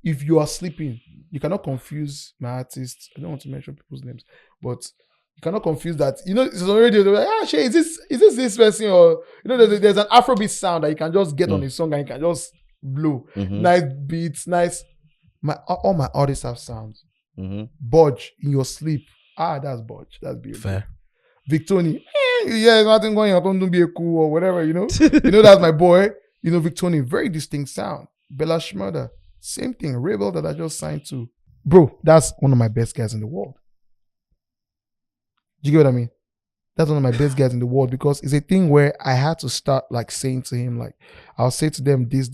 S1: If you are sleeping, you cannot confuse my artists. I don't want to mention people's names, but you cannot confuse that. You know, it's already like, Shay, is this person, or you know, there's an Afrobeat sound that you can just get on a song and you can just blow. Nice beats, nice. All my artists have sounds. Budge in your sleep. That's Budge. That's beautiful.
S3: Fair.
S1: Victoni, yeah, nothing going on. Don't be a cool or whatever, you know. You know, that's my boy. You know, Victoni, very distinct sound. Bella Schmurder, same thing. Rebel that I just signed to. Bro, that's one of my best guys in the world. Do you get what I mean? That's one of my best guys in the world because it's a thing where I had to start like saying to him, like, I'll say to them this.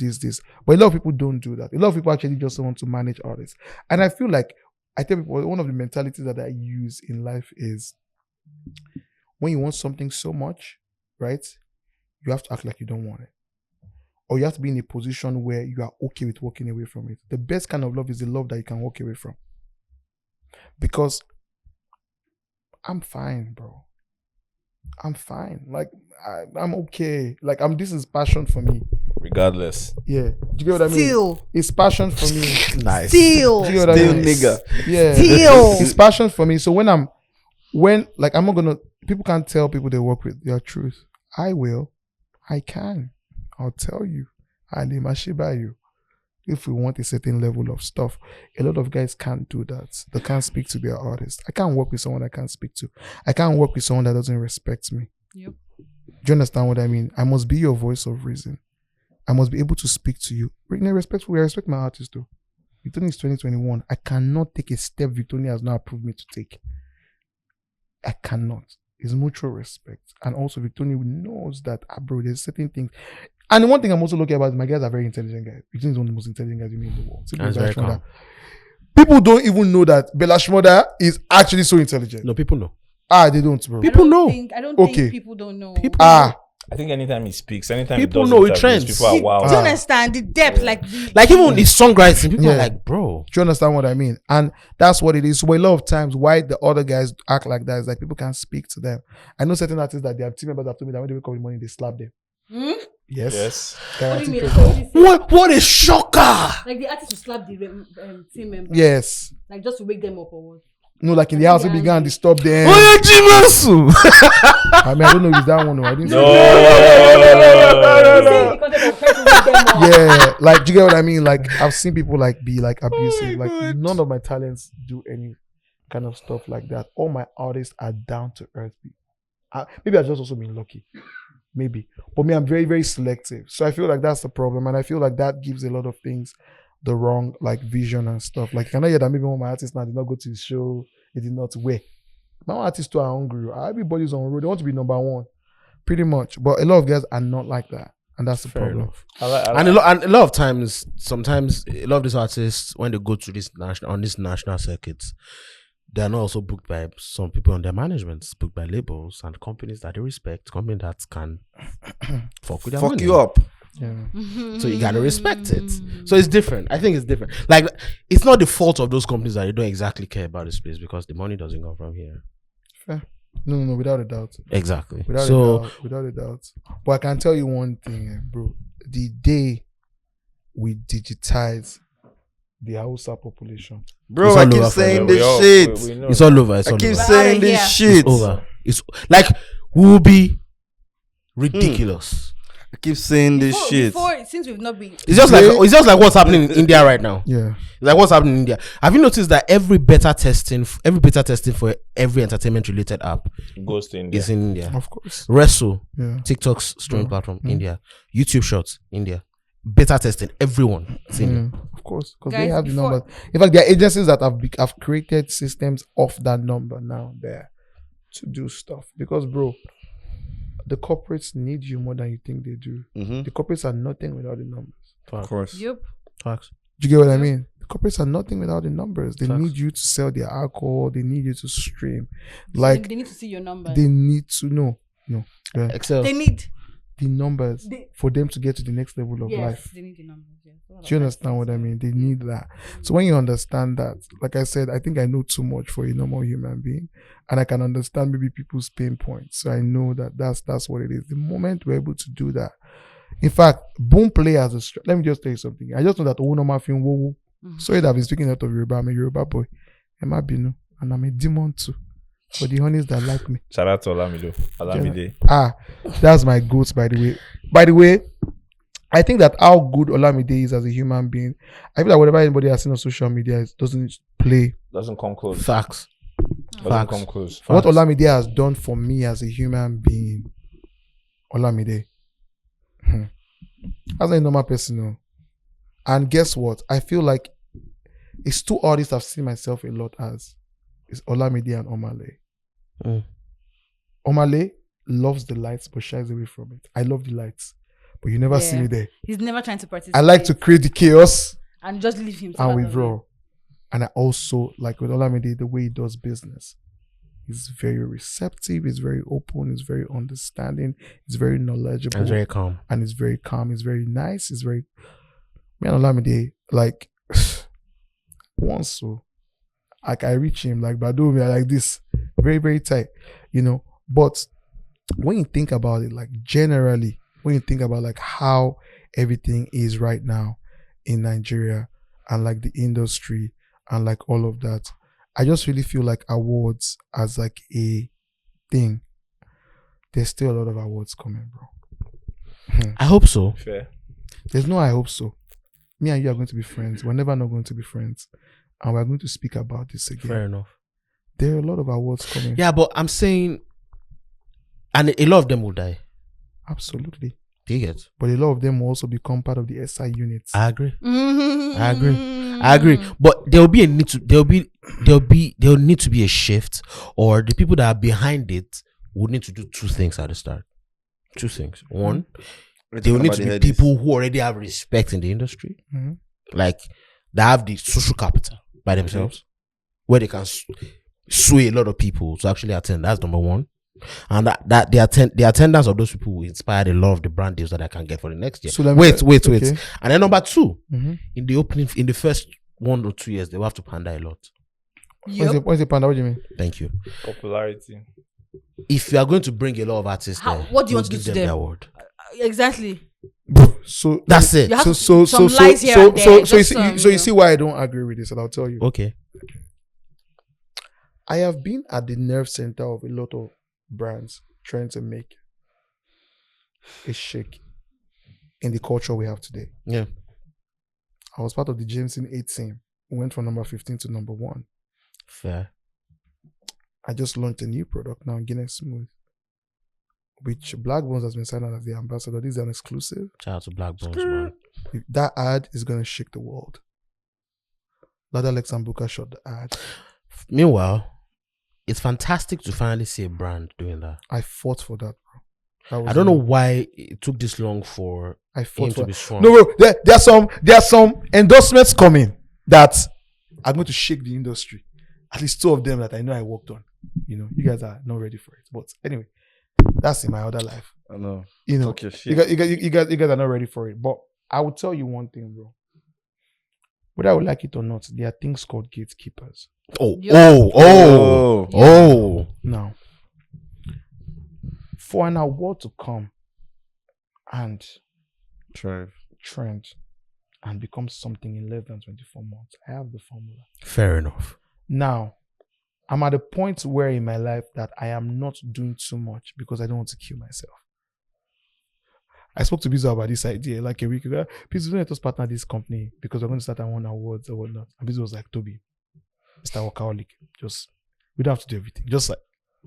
S1: But a lot of people don't do that. A lot of people actually just want to manage artists. And I feel like, I tell people, one of the mentalities that I use in life is when you want something so much, right? You have to act like you don't want it. Or you have to be in a position where you are okay with walking away from it. The best kind of love is the love that you can walk away from. Because I'm fine, bro. I'm fine. Like, I'm okay. Like, this is passion for me.
S6: Regardless.
S1: Yeah. Do you get what I mean?
S2: Still.
S1: It's passion for me.
S3: Nice.
S2: Still.
S1: Do you get what I mean?
S4: nigga.
S1: Yeah.
S2: Still.
S1: It's passion for me. So I'm not gonna, people can't tell people they work with their truth. I will. I can. I'll tell you. I'll by you. If we want a certain level of stuff, a lot of guys can't do that. They can't speak to their artist. I can't work with someone I can't speak to. I can't work with someone that doesn't respect me.
S2: Yep.
S1: Do you understand what I mean? I must be your voice of reason. I must be able to speak to you. In a respectful way, I respect my artist too. Victoria is 2021. I cannot take a step Victoria has not approved me to take. I cannot. It's mutual respect. And also Victoria knows that, bro, there's certain things. And the one thing I'm also looking about is my guys are very intelligent guys. Victoria is one of the most intelligent guys you meet in the world.
S3: That's very calm.
S1: People don't even know that Bella Schmurder is actually so intelligent.
S3: No, people know.
S1: They don't, bro.
S3: People know.
S2: I don't
S1: Okay.
S2: think people don't know.
S3: People
S6: I think anytime he speaks, anytime
S3: People
S6: he does
S3: know it
S6: interviews,
S3: trends.
S6: people are wow.
S2: Do you understand the depth? Like
S3: even his songwriting, people are
S1: Yeah.
S3: like, bro.
S1: Do you understand what I mean? And that's what it is. So a lot of times, why the other guys act like that is like people can't speak to them. I know certain artists that their team members have told me that when they wake up in the morning, they slap them. Yes.
S6: Yes.
S2: What do you
S1: Guaranteed
S2: mean?
S1: pressure.
S3: What a shocker!
S2: Like the artist will slap the team member.
S1: Yes.
S2: Like just to wake them up or what?
S1: No, like in the house, we began to disturb them.
S3: Oh, yeah, Jesus!
S1: I mean, I don't know if it's that one. No, I didn't say yeah, like, do you get what I mean? Like, I've seen people like be like abusive. Like, none of my talents do any kind of stuff like that. All my artists are down to earth people. Maybe I've just also been lucky. Maybe. But me, I'm very, very selective. So I feel like that's the problem. And I feel like that gives a lot of things the wrong like vision and stuff. Like, can I hear that maybe one of my artists now did not go to the show, they did not wear. My artists too are hungry. Everybody's on road. They want to be number one. Pretty much. But a lot of guys are not like that. And that's the problem.
S3: Enough. And a lot of times, sometimes a lot of these artists, when they go to this national circuits, they are not also booked by some people on their managements, booked by labels and companies that they respect, companies that can fuck with their money.
S4: You up.
S1: Yeah.
S3: So you gotta respect it. So it's different. I think it's different. Like, it's not the fault of those companies that they don't exactly care about this place because the money doesn't come from here.
S1: Fair. No, without a doubt.
S3: Exactly.
S1: Without a doubt. But I can tell you one thing, bro. The day we digitize the Hausa population,
S4: Bro,
S3: It's
S4: I
S3: all
S4: keep
S3: over
S4: saying
S3: for
S4: this
S6: We
S4: shit.
S6: know
S3: It's all over. It's
S4: I
S3: all
S4: keep
S3: over.
S4: saying this
S2: Yeah.
S4: shit.
S3: It's over. It's like, we will be ridiculous.
S4: I keep saying this shit.
S2: Since we've not been.
S3: It's just like what's happening in India right now.
S1: yeah.
S3: It's like what's happening in India. Have you noticed that every beta testing for every entertainment related app
S6: goes to India.
S3: is in India?
S1: Of course.
S3: Resso,
S1: Yeah.
S3: TikTok's streaming platform, India. YouTube Shorts, India. Beta testing, everyone. It's India.
S1: Of course. Because
S2: Guys,
S1: they have the
S2: before-
S1: numbers. In fact, there are agencies that have created systems of that number now there to do stuff. Because, bro, the corporates need you more than you think they do. The corporates are nothing without the numbers.
S4: Of course.
S2: Yep.
S3: Facts.
S1: Do you get what I mean? The corporates are nothing without the numbers. They
S3: Facts.
S1: need you to sell their alcohol. They need you to stream.
S2: They
S1: Like,
S2: need to see your numbers.
S1: they need to know. No. Yeah.
S3: Excel.
S2: They need.
S1: The numbers
S2: They-
S1: for them to get to the next level of
S2: Yes,
S1: life.
S2: they need the numbers. Yes.
S1: Do you understand what I mean? They need that. So when you understand that, like I said, I think I know too much for a normal human being, and I can understand maybe people's pain points. So I know that that's what it is. The moment we're able to do that, in fact, Boom Play as a let me just tell you something. I just know that normal film wo. Sorry that I've been speaking out of Yoruba. I'm a Yoruba boy. Emma Binu, and I'm a demon too. For the honeys that like me.
S6: Shout out to Olamide.
S1: That's my goats, by the way. By the way, I think that how good Olamide is as a human being, I feel like whatever anybody has seen on social media doesn't play.
S6: Doesn't come close.
S3: Facts.
S6: Doesn't
S3: Facts.
S6: come close.
S1: What Olamide has done for me as a human being, Olamide, as a normal person, no. And guess what? I feel like it's two artists I've seen myself a lot as. It's Olamide and Omale. Omale loves the lights but shies away from it. I love the lights, but you never see me there.
S2: He's never trying to participate.
S1: I like to create the chaos
S2: and just leave him.
S1: and withdraw. And I also like with Olamide the way he does business. He's very receptive. He's very open. He's very understanding. He's very knowledgeable.
S3: And very calm.
S1: And he's very calm. He's very nice. He's very. Me and Olamide, like once so, like I reach him like Badu, we are like this, very very tight, you know. But when you think about it, like generally, when you think about like how everything is right now in Nigeria and like the industry and like all of that, I just really feel like awards as like a thing. There's still a lot of awards coming, bro.
S3: I hope so.
S6: Fair.
S1: There's no I hope so. Me and you are going to be friends. We're never not going to be friends. And we're going to speak about this again.
S3: Fair enough.
S1: There are a lot of awards coming.
S3: Yeah, but I'm saying, and a lot of them will die.
S1: Absolutely.
S3: Do you get?
S1: But a lot of them will also become part of the SI units.
S3: I agree.
S2: Mm-hmm.
S3: I agree. But there'll need to be a shift, or the people that are behind it would need to do two things at the start. Two things. One, there will need to be people who already have respect in the industry, like they have the social capital by themselves, where they can sway a lot of people to actually attend. That's number one. And that the attendance of those people will inspire a lot of the brand deals that I can get for the next year.
S1: So
S3: wait.
S1: okay.
S3: And then number two, in the first 1 or 2 years, they will have to pander a lot.
S1: What's the panda? What do you mean?
S3: Thank you.
S6: Popularity.
S3: If you are going to bring a lot of artists there,
S2: what do you want to
S3: give
S2: do to
S3: them
S2: them?
S3: the award?
S2: Exactly.
S1: So
S3: That's it.
S2: You have
S1: so
S2: some lies here and there,
S1: so
S2: just
S1: you see why I don't agree with this, and I'll tell you.
S3: Okay.
S1: I have been at the nerve center of a lot of brands trying to make a shake in the culture we have today.
S3: Yeah.
S1: I was part of the Jameson 8 team. We went from number 15 to number 1.
S3: Fair.
S1: I just launched a new product now, Guinness Smooth, which Black Bones has been signed as the ambassador. This is an exclusive.
S3: Shout out to Black Bones, man.
S1: That ad is going to shake the world. Lada Lex and Buka shot the ad.
S3: Meanwhile, it's fantastic to finally see a brand doing that.
S1: I fought for that, bro.
S3: I don't know why it took this long for
S1: I
S3: him
S1: fought
S3: to
S1: for
S3: be strong.
S1: No, bro. There are some endorsements coming that are going to shake the industry. At least 2 of them that I know I worked on. You know, you guys are not ready for it. But anyway, that's in my other life.
S4: I know.
S1: You know,
S4: Talk your shit.
S1: you guys are not ready for it. But I will tell you one thing, bro. Whether I would like it or not, there are things called gatekeepers. Now, for an award to come and trend and become something in less than 24 months, I have the formula.
S3: Fair enough.
S1: Now, I'm at a point where in my life that I am not doing too much because I don't want to kill myself. I spoke to Bizo about this idea like a week ago. Please don't let us partner this company because we're going to start and won awards or whatnot. And Bizo was like, Toby, Mr. Workaholic, we don't have to do everything. Just like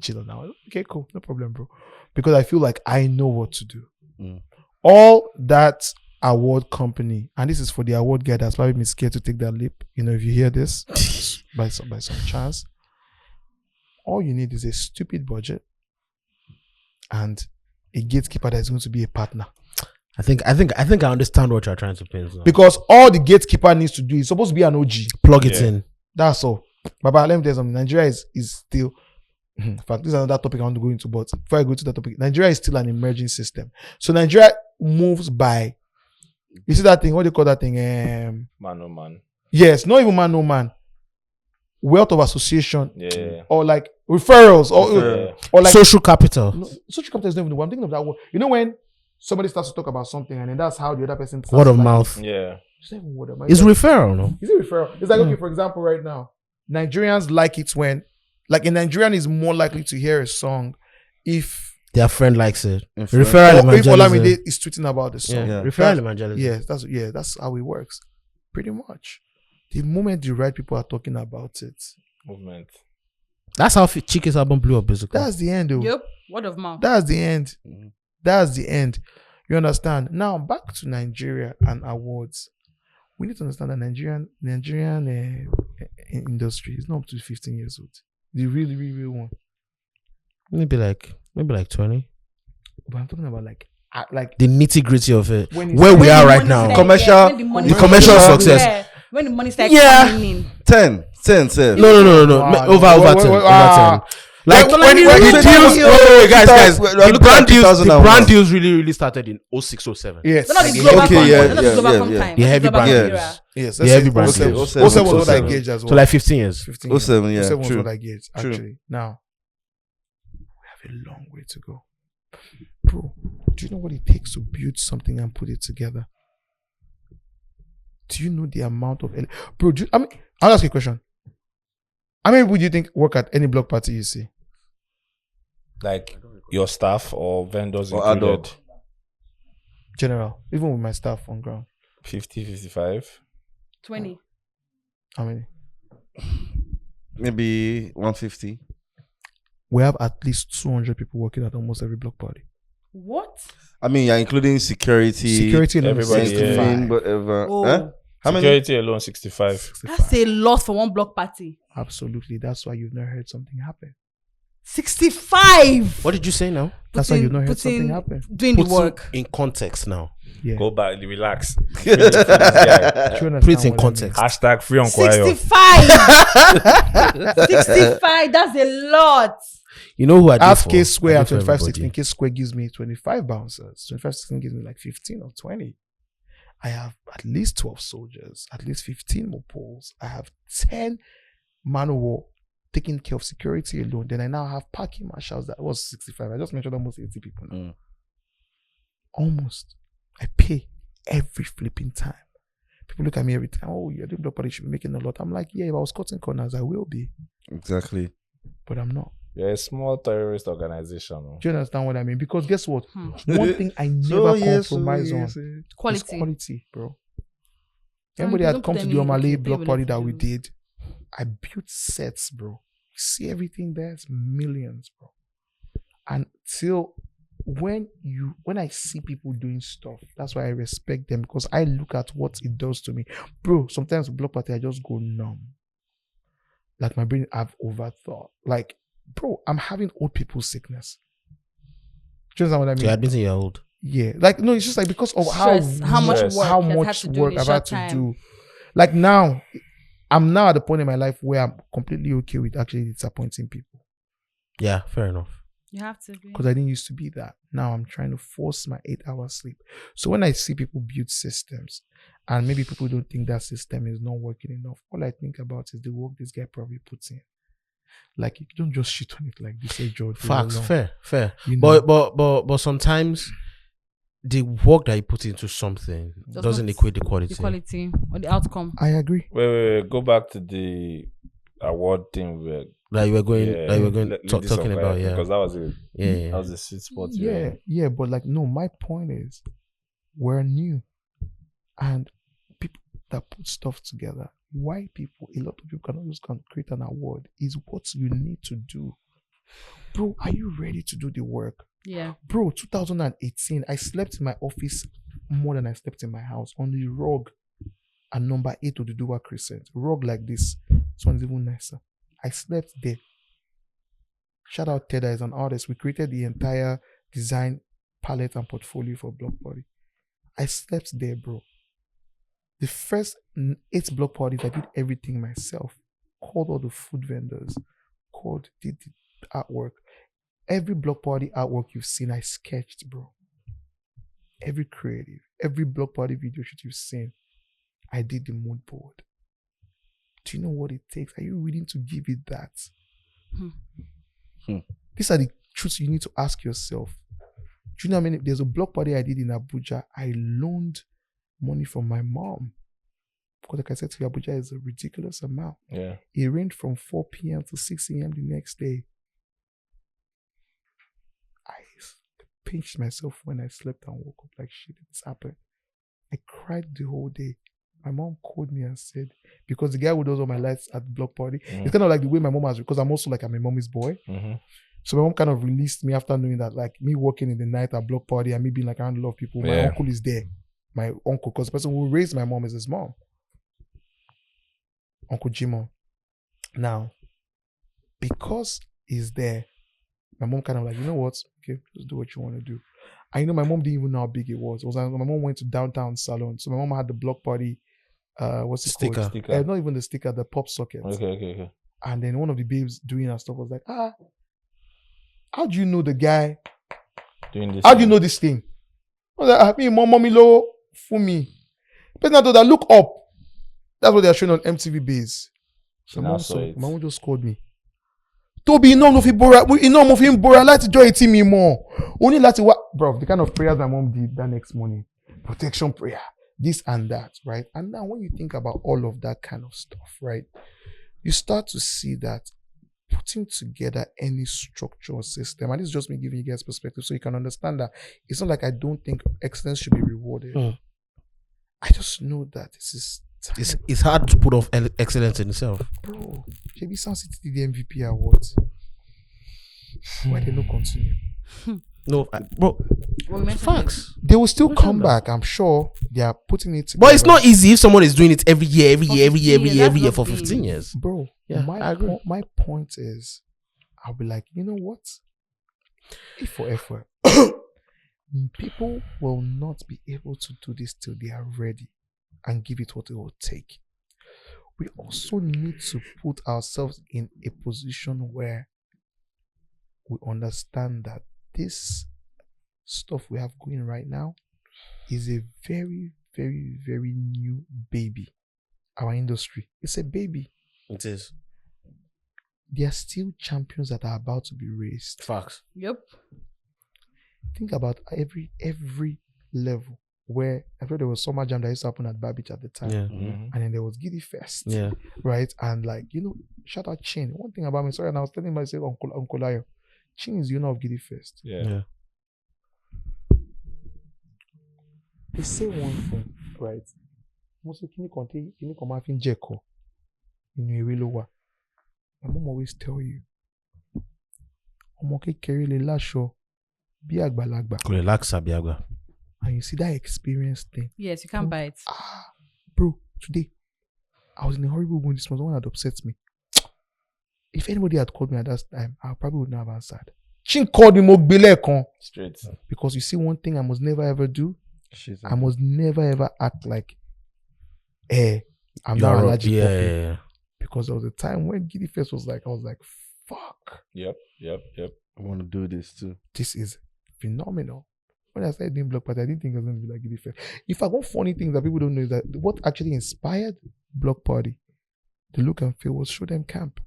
S1: chill now. Okay, cool. No problem, bro. Because I feel like I know what to do. All that award company, and this is for the award guy that's probably been scared to take that leap. You know, if you hear this by some chance, all you need is a stupid budget and a gatekeeper that is going to be a partner.
S3: I think I understand what you're trying to pin.
S1: Because all the gatekeeper needs to do is supposed to be an OG.
S3: Plug it in.
S1: That's all. Baba, let me tell you something. Nigeria is still, in fact, this is another topic I want to go into, but before I go to that topic, Nigeria is still an emerging system. So Nigeria moves by, you see that thing, what do you call that thing?
S6: Man, oh man.
S1: Yes, not even man, no man. Wealth of association.
S6: Yeah.
S1: Or like referrals. Or like
S3: social capital.
S1: No, social capital is not even the one. I'm thinking of that word. You know when somebody starts to talk about something and then that's how the other person starts
S3: Word of
S1: to like,
S3: mouth.
S6: Yeah.
S1: It's not even word of mouth.
S3: It's referral, no?
S1: Is it referral? It's like, okay, for example, right now, Nigerians like it when, like a Nigerian is more likely to hear a song if
S3: their friend likes it.
S4: Referral
S1: or if
S3: evangelism.
S1: Olamide is tweeting about the song.
S3: Yeah. Referral evangelism.
S1: Yes, that's how it works. Pretty much. The moment the right people are talking about it,
S6: Movement.
S3: That's how Chike's album blew up, basically.
S1: that's the end, though.
S2: Yep. Word of mouth.
S1: That's the end. That's the end. You understand? Now back to Nigeria and awards. We need to understand that Nigerian industry is not up to 15 years old. The really, really, really one.
S3: maybe like 20.
S1: But I'm talking about like
S3: The nitty gritty of it.
S1: When
S3: Where we are right
S2: When
S3: now.
S4: Commercial-
S3: The commercial success.
S2: Yeah. When the money starts
S3: Yeah.
S2: coming in.
S4: 10, sir.
S3: No.
S1: Wow,
S3: Over
S1: wait,
S3: 10.
S1: wait,
S3: Over 10. Like
S1: when
S3: the
S1: you-
S3: deals, wait, guys,
S4: We're
S3: the
S4: looking
S3: brand
S4: at
S3: deals,
S4: 2001.
S3: really started in 06, 07.
S1: yes.
S2: So not the
S1: Yes.
S2: global
S4: Okay,
S2: fund.
S4: yeah,
S2: Not the
S4: yeah,
S2: global
S4: yeah,
S2: fund
S4: yeah.
S2: time.
S3: The heavy
S2: Global
S3: brand
S2: fund
S3: deals.
S2: era.
S1: Yes,
S3: The heavy brand
S1: 07
S3: deals.
S1: 07 was what I
S4: 07.
S1: gauged as well.
S3: So like 15 years.
S1: 15
S4: 07, yeah,
S1: 07 was
S4: true.
S1: what I gauged,
S4: True.
S1: actually. Now, we have a long way to go. Bro, do you know what it takes to build something and put it together? Do you know the amount of... Bro, I'll ask you a question. How many people do you think work at any block party you see?
S6: Like your staff or vendors
S4: Or
S6: included?
S4: adult.
S1: General, even with my staff on ground.
S6: 50, 55.
S2: 20.
S1: How many?
S4: Maybe 150.
S1: We have at least 200 people working at almost every block party.
S2: What?
S4: I mean, you're including security.
S1: Security alone is
S6: everybody,
S1: 65.
S6: yeah.
S4: Whatever.
S2: Oh.
S4: Huh? How many?
S6: Security alone 65.
S1: 65.
S2: That's a lot for one block party.
S1: Absolutely. That's why you've not heard something happen.
S2: 65.
S3: What did you say now?
S1: That's why you've not heard something
S2: Putting-
S1: happen.
S2: Doing the
S3: Put
S2: work.
S3: in context now.
S1: Yeah.
S6: Go back, relax.
S1: Do you understand
S3: Put it in
S1: what I
S3: context.
S6: Hashtag free on Kwayo.
S2: 65. 65. That's a lot.
S3: You know who I did
S1: Ask
S3: for?
S1: K Square
S3: I
S1: at
S3: did for
S1: 2516.
S3: everybody.
S1: K Square gives me 25 bouncers. 2516 gives me like 15 or 20. I have at least 12 soldiers, at least 15 more poles. I have 10 man of war taking care of security alone. Then I now have parking marshals. That was 65. I just mentioned almost 80 people now. Almost. I pay every flipping time. People look at me every time. Oh, you're doing block party, you should be making a lot. I'm like, yeah, if I was cutting corners, I will be.
S4: Exactly.
S1: but I'm not.
S6: You're a small terrorist organization.
S1: Do you understand what I mean? Because guess what? One thing I never compromise on is quality, bro. Everybody had come to the Omale block party that we did. I built sets, bro. You see everything there? It's millions, bro. And till when I see people doing stuff, that's why I respect them, because I look at what it does to me. Bro, sometimes block party, I just go numb. Like my brain, I've overthought. Like, bro, I'm having old people sickness. Do you understand what I mean?
S3: So admitting you're old.
S1: Yeah. Like, no, it's just like because of
S2: how much work
S1: I've had to do. Like now, I'm now at the point in my life where I'm completely okay with actually disappointing people.
S3: Yeah, fair enough.
S2: You have to be.
S1: Because I didn't used to be that. Now I'm trying to force my 8-hour sleep. So when I see people build systems and maybe people don't think that system is not working enough, all I think about is the work this guy probably puts in. Like, you don't just shit on it like this. Hey, George.
S3: Facts, fair.
S1: You know?
S3: But sometimes the work that you put into something doesn't equate the quality.
S2: The quality or the outcome.
S1: I agree.
S6: Wait. Go back to the award thing where
S3: That you were going talking about,
S6: because that was a
S3: yeah.
S6: that was a sweet spot.
S1: Yeah, but like, no, my point is we're new, and people that put stuff together, white people, a lot of people cannot just create an award. Is what you need to do. Bro, are you ready to do the work?
S2: Yeah.
S1: Bro, 2018, I slept in my office more than I slept in my house on the rug at number 8 of the Dua Crescent. Rug like this. This one's even nicer. I slept there. Shout out Teda is an artist. We created the entire design palette and portfolio for Block Party. I slept there, bro. The first 8 block parties, I did everything myself. Called all the food vendors. Did the artwork. Every block party artwork you've seen, I sketched, bro. Every creative, every block party video shoot you've seen, I did the mood board. Do you know what it takes? Are you willing to give it that? These are the truths you need to ask yourself. Do you know how many? There's a block party I did in Abuja. I loaned money from my mom. Because like I said to you, Abuja is a ridiculous amount.
S6: Yeah.
S1: It rained from 4 p.m. to 6 a.m. the next day. I pinched myself when I slept and woke up like shit, it's happened. I cried the whole day. My mom called me and said, because the guy who does all my lights at the block party, it's kind of like the way my mom has, because I'm also like, I'm a mommy's boy. So my mom kind of released me after knowing that, like, me working in the night at block party and me being like around a lot of people. My uncle is there. My uncle, because the person who raised my mom is his mom. Uncle Jimo. Now, because he's there, my mom kind of like, you know what? Okay, just do what you want to do. I know my mom didn't even know how big it was. It was like, my mom went to downtown salon. So my mom had the block party, what's it called?
S6: Sticker.
S1: Not even the sticker, the pop socket.
S6: Okay.
S1: And then one of the babes doing her stuff was like, how do you know the guy?
S6: Doing this.
S1: How do you know this thing? I was like, me, mommy, low, for me. But now that look up. That's what they're showing on MTV Base. So my mom just called me. Toby, no of him bora láti join team me more. Only láti what, bro? The kind of prayers my mom did that next morning, protection prayer, this and that, right? And now when you think about all of that kind of stuff, right, you start to see that putting together any structure or system, and this is just me giving you guys perspective so you can understand that it's not like I don't think excellence should be rewarded. I just know that this is.
S3: It's hard to put off excellence in itself.
S1: Bro, JB Sound City did the MVP awards. Why they not continue?
S3: No, bro. Facts.
S1: They will still come back. I'm sure they are putting it together.
S3: But it's not easy if someone is doing it every year for 15 years.
S1: Bro,
S3: yeah, I agree.
S1: My point is, I'll be like, you know what? If for effort, people will not be able to do this till they are ready and give it what it will take. We also need to put ourselves in a position where we understand that this stuff we have going right now is a very, very, very new baby. Our industry. It's a baby.
S3: It is.
S1: There are still champions that are about to be raised.
S3: Facts.
S2: Yep.
S1: Think about every level. where I thought there was summer jam that used to happen at Bar Beach at the time.
S3: Yeah.
S1: And then there was Giddy Fest.
S3: Yeah.
S1: Right? And like, shout out Chin. One thing about me, sorry, and I was telling myself, Uncle Ayo, Chin is the owner of Giddy Fest.
S3: Yeah.
S1: They say one thing, right? Most of kini come out in Jeko. In Iwilowa. My mom always tell you, Omo kekere le lasho bi agbalagba.
S3: Relax, Abiagba.
S1: And you see that experience thing.
S2: Yes, you can't buy it.
S1: Bro, today, I was in a horrible mood. This was the one that upset me. If anybody had called me at that time, I probably would not have answered. She called me Mogbele
S6: Straight.
S1: because you see one thing I must never ever do.
S4: Shit.
S1: I must never ever act like, I'm
S3: You
S1: not
S3: are
S1: allergic.
S3: yeah.
S1: Because there was a time when Giddy Fest was like, I was like, fuck,
S6: Yep.
S4: I want to do this too.
S1: this is phenomenal. When I started doing Block Party, I didn't think it was going to be like Giddy Fest. If I got funny things that people don't know is that what actually inspired Block Party, the look and feel, was Show Them Camp.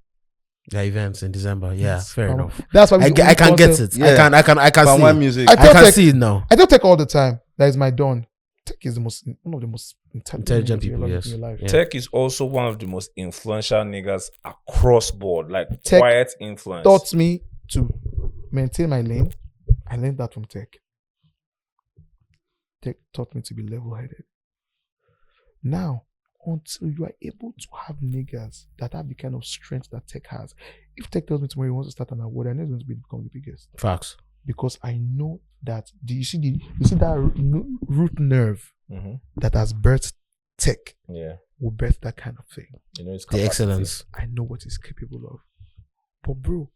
S3: The events in December. Yeah,
S1: Yes.
S3: fair enough.
S1: That's why
S3: I can get it.
S4: Yeah.
S3: I can
S4: Palm
S3: see
S4: wine
S3: it.
S4: music.
S1: I
S3: I
S1: tell
S3: can
S1: Tech,
S3: see it now.
S1: I tell Tech all the time. That is my dawn. Tech is one of the most
S3: Intelligent
S1: people
S3: people,
S1: in
S3: yes.
S1: your life.
S3: Yeah.
S6: Tech is also one of the most influential niggas across board. Like
S1: Tech
S6: quiet influence.
S1: Taught me to maintain my lane. I learned that from Tech. Tech taught me to be level-headed. Now, until you are able to have niggas that have the kind of strength that Tech has, if Tech tells me tomorrow he wants to start an award, I know it's going to become the biggest.
S3: Facts.
S1: Because I know that you see that root nerve that has birthed Tech
S6: Yeah.
S1: will birth that kind of thing.
S6: You know, it's
S3: The excellence.
S1: I know what he's capable of. But bro,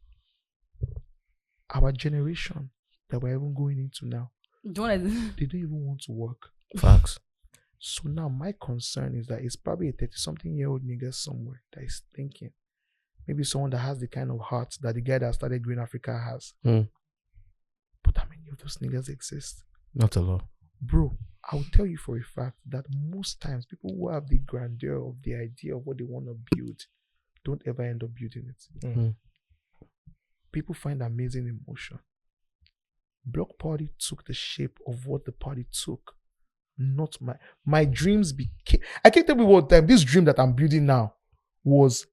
S1: our generation that we're even going into now,
S2: Do you want to?
S1: they don't even want to work.
S3: Facts.
S1: So now my concern is that it's probably a 30-something-year-old nigga somewhere that is thinking. Maybe someone that has the kind of heart that the guy that started Green Africa has. But how many of those niggas exist?
S3: Not a lot.
S1: Bro, I will tell you for a fact that most times people who have the grandeur of the idea of what they want to build don't ever end up building it. People find amazing emotion. Block Party took the shape of what the party took. Not my dreams became. I can't tell you what time this dream that I'm building now was.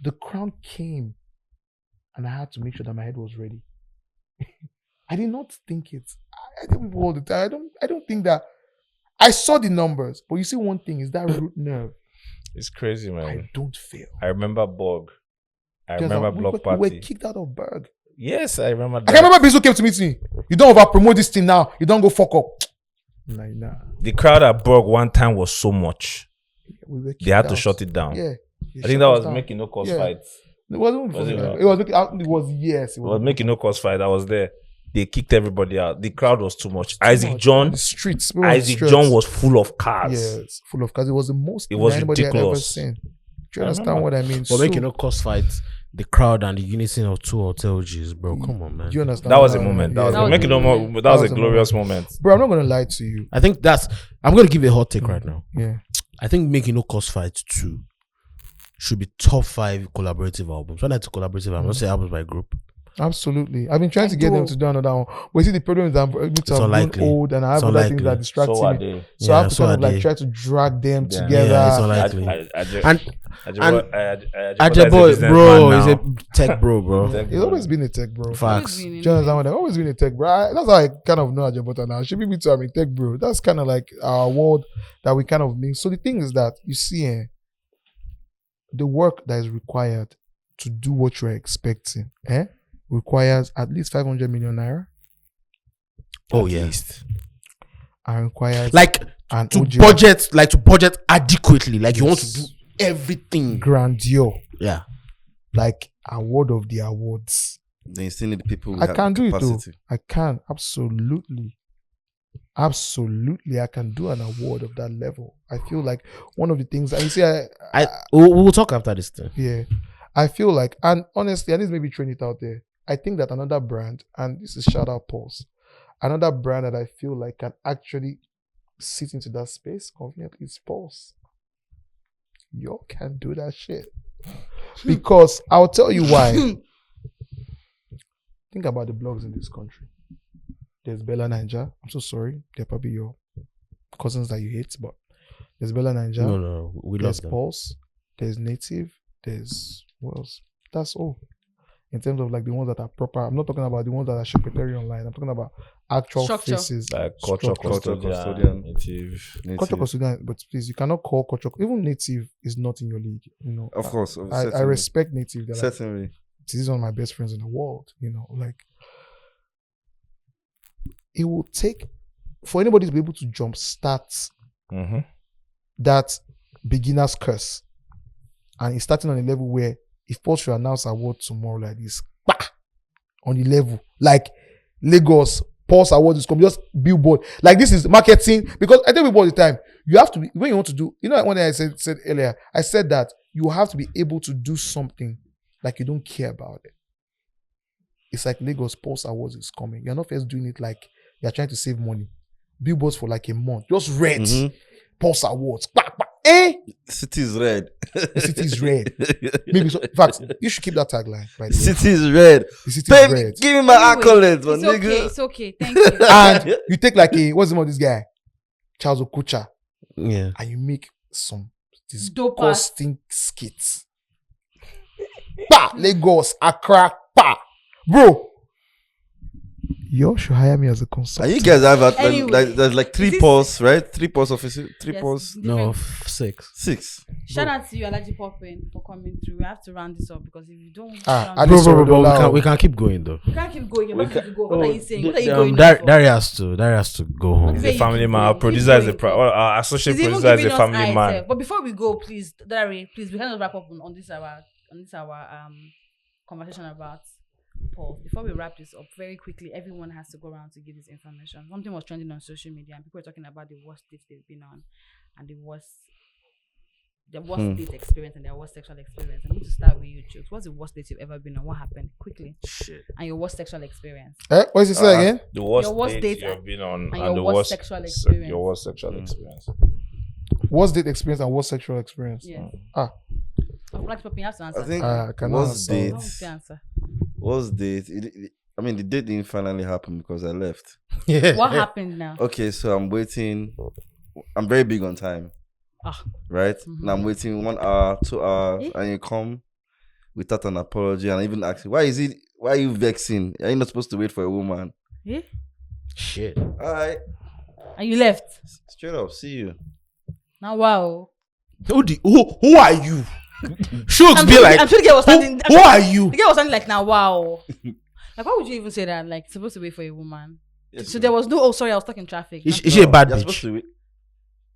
S1: The crown came, and I had to make sure that my head was ready. I did not think it. I tell people all the time. I don't think that. I saw the numbers, but you see, one thing is that root nerve.
S6: It's crazy, man.
S1: I don't fail.
S6: I remember Borg. I
S1: Because
S6: remember
S1: we
S6: Block
S1: were
S6: Party.
S1: kicked out of Berg.
S6: Yes, I remember
S1: I
S6: that.
S1: can remember Bizu came to meet me. You don't over promote this thing now. You don't go fuck up. Nah.
S6: The crowd at Borg one time was so much.
S1: We were
S6: They had
S1: kicked
S6: to
S1: out.
S6: shut it down.
S1: Yeah.
S6: I think that was making no cause
S1: Yeah.
S6: fight.
S1: It wasn't.
S6: Was it not?
S1: It was. It was. Yes.
S6: It was making no cause fight. I was there. They kicked everybody out. The crowd was too much.
S1: Too
S6: Isaac
S1: much.
S6: John.
S1: The streets. We were on the
S6: Isaac
S1: streets.
S6: John was full of cars.
S1: Yes, full of cars. It was the most
S6: It was
S1: anybody had ever
S6: ridiculous.
S1: seen. Do you
S6: I
S1: understand
S6: remember.
S1: what I mean?
S3: But making no cost fights, the crowd and the unison of two hotel G's, bro. Come on, man.
S1: Do you understand?
S6: That was a
S1: what I mean?
S6: moment. That
S1: Yeah.
S6: was,
S2: That was
S6: making
S2: a
S6: no more.
S2: moment.
S6: That was
S1: was
S6: a
S1: a
S6: glorious moment.
S1: Bro, I'm not gonna lie to you.
S3: I think I'm going to give you a hot take right now.
S1: Yeah.
S3: I think Making No Cost Fight 2 should be top 5 collaborative albums. When I say collaborative, I'm not saying albums by group.
S1: Absolutely. I've been trying to get them to do another one. But you see, the problem is I'm
S3: unlikely.
S1: old and I have
S3: It's
S1: other things
S3: unlikely.
S1: that distract
S6: So are
S1: me.
S6: they.
S1: So I
S3: Yeah,
S1: have to
S3: so
S1: kind
S3: are
S1: of like
S3: they.
S1: try to drag them
S6: Yeah.
S1: together.
S3: Yeah, it's unlikely. Ajabo, bro, is a tech bro, bro.
S1: It's always been a tech bro.
S3: Facts.
S1: Do you understand what I've always been a tech bro? That's how I kind of know Ajabota now. She be too, I'm a tech bro. That's kind of like our world that we kind of mean. So the thing is that you see, the work that is required to do what you're expecting, requires at least 500 million naira
S3: Oh, yeah.
S1: and requires
S3: Like
S1: an
S3: to
S1: OJ
S3: budget adequately. Like you want to do everything.
S1: grandeur,
S3: Yeah.
S1: like award of the awards.
S4: Then you still need the people who
S1: I
S4: have
S1: can do it though.
S4: capacity.
S1: I can absolutely. I can do an award of that level. I feel like one of the things, and you see,
S3: We'll talk after this thing.
S1: yeah, I feel like, and honestly, and this maybe train it out there. I think that another brand, and this is shout out Pulse, another brand that I feel like can actually sit into that space conveniently is Pulse. You can do that shit because I'll tell you why. Think about the blogs in this country. There's Bella Ninja. I'm so sorry. They're probably your cousins that you hate, but there's Bella Ninja.
S3: No, we love
S1: There's
S3: them.
S1: Pulse. There's Native. There's what else? That's all. In terms of like the ones that are proper, I'm not talking about the ones that are secretary online. I'm talking about actual
S2: Structure.
S1: faces.
S6: Like culture
S1: Structure.
S6: custodian, native.
S1: Culture custodian, but please, you cannot call culture. Even Native is not in your league. You know,
S4: Of course.
S1: I respect Native. They're like,
S4: Certainly.
S1: this is one of my best friends in the world. You know, like it will take for anybody to be able to jumpstart
S6: Mm-hmm.
S1: that beginner's curse, and it's starting on a level where if Paul should announce award tomorrow like this, on the level like Lagos Pulse Award is coming, just billboard like this is marketing. Because I tell people all the time, you have to be, when you want to do, you know, one thing I said earlier, I said that you have to be able to do something like you don't care about it. It's like Lagos Pulse Awards is coming. You're not first doing it like you're trying to save money. Billboards for like a month, just red. Pulse Awards.
S4: City is red.
S1: The city is red. Maybe so. In fact, you should keep that tagline. By the way.
S4: City is red.
S1: The city is
S4: Baby,
S1: red.
S4: give me my accolades, my
S2: It's
S4: nigga.
S2: okay. It's okay. Thank you.
S1: And you take like a what's the name of this guy, Charles Okucha,
S3: Yeah.
S1: and you make some
S2: Dope ass.
S1: disgusting skits. Pa Lagos, Accra, pa, bro. You all should hire me as a
S4: And
S1: consultant.
S4: you guys have
S2: Anyway,
S4: there's like three
S2: is this-
S4: pulse, right? Three pulse officers, three
S2: Yes,
S4: pulse,
S3: No,
S2: different.
S3: 6.
S4: 6.
S2: Shout out to you, Alhaji Popping, for coming through. We have to round this up because if you don't, round
S1: I
S2: it
S1: don't-
S2: up-
S1: Sorry,
S3: Bro,
S1: Dola.
S3: we can keep going though.
S2: you can't keep going. You're
S6: We
S2: not
S6: can-
S2: going to go. What are you saying? What are you
S3: Um,
S2: going
S3: Dari has to go home.
S6: He's
S2: Say
S6: a
S2: you
S6: family
S2: keep
S6: man. Our
S2: going.
S6: producer
S2: Keep
S6: is a
S2: going.
S6: our associate
S2: He's even
S6: producer is
S2: giving
S6: a
S2: us
S6: family
S2: eyes,
S6: man.
S2: But before we go, please, Dari, please, we cannot wrap up on this our conversation about Paul. Before we wrap this up, very quickly, everyone has to go around to give this information. Something was trending on social media, and people were talking about the worst dates they've been on, and the worst date experience and their worst sexual experience. I need to start with you, Chooks. What's the worst date you've ever been on? What happened? Quickly.
S6: Shit.
S2: And your worst sexual experience.
S1: What is it say again?
S6: The worst,
S2: Your worst
S6: date
S2: date
S6: you've been on,
S2: and your
S6: the
S2: worst sexual experience.
S6: Your worst sexual experience.
S1: What's date experience and what's sexual experience?
S2: Yes.
S1: Ah,
S2: You have to answer.
S4: I think
S1: I cannot
S4: worst
S1: answer.
S4: date.
S2: How would you answer?
S4: Worst date. I mean, the date didn't finally happen because I left.
S2: What happened now?
S4: Okay, so I'm waiting. I'm very big on time. Right? And I'm waiting 1 hour, 2 hours, and you come without an apology and even asking, why are you vexing? Are you not supposed to wait for a woman?
S2: Yeah.
S3: Shit.
S4: Alright.
S2: And you left.
S4: Straight up, see you.
S2: Now, wow.
S3: Who are you? Shooks be like,
S2: I'm sure the girl was standing.
S3: who are you?
S2: The girl was standing like, now, wow. Like, why would you even say that? Like, supposed to wait for a woman.
S4: Yes,
S2: So there was no. Oh, sorry, I was stuck in traffic.
S3: Is she a bad
S4: You're supposed
S3: bitch?
S4: to wait.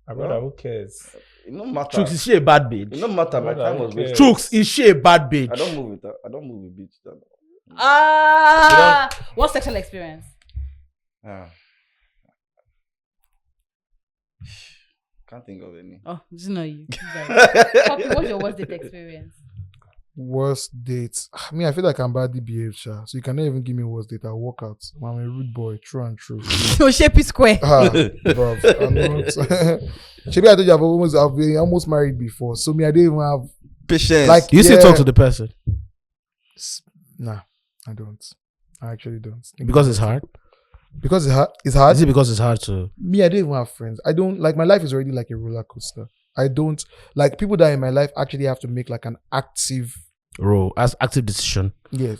S6: Brother, who cares?
S4: It no matter.
S3: Shooks, is she a bad bitch?
S4: It no matter. My
S6: Brother,
S4: time was
S6: who cares?
S4: wasted.
S3: Shooks, is she a bad bitch?
S4: I don't move with that. I don't move with bitch.
S2: What sexual experience?
S4: Ah. Can't think of any.
S2: Oh, this is not you. Poppy, what's your worst date experience?
S1: Worst date. I feel like I'm badly behaved, so you cannot even give me worst date. I'll walk out. I'm a rude boy, true and true.
S2: No, shape is square.
S1: Bruv, I'm not. Shebi, I told you I've been almost married before, so I don't even have
S4: Patience.
S1: like.
S3: You still talk to the person
S1: Nah, I don't. I actually don't.
S3: because it's hard.
S1: Because it's hard. It's hard.
S3: Is it because it's hard to?
S1: Me, I don't even have friends. I don't like my life is already like a roller coaster. I don't like people that in my life actually have to make like an active
S3: Role as active decision.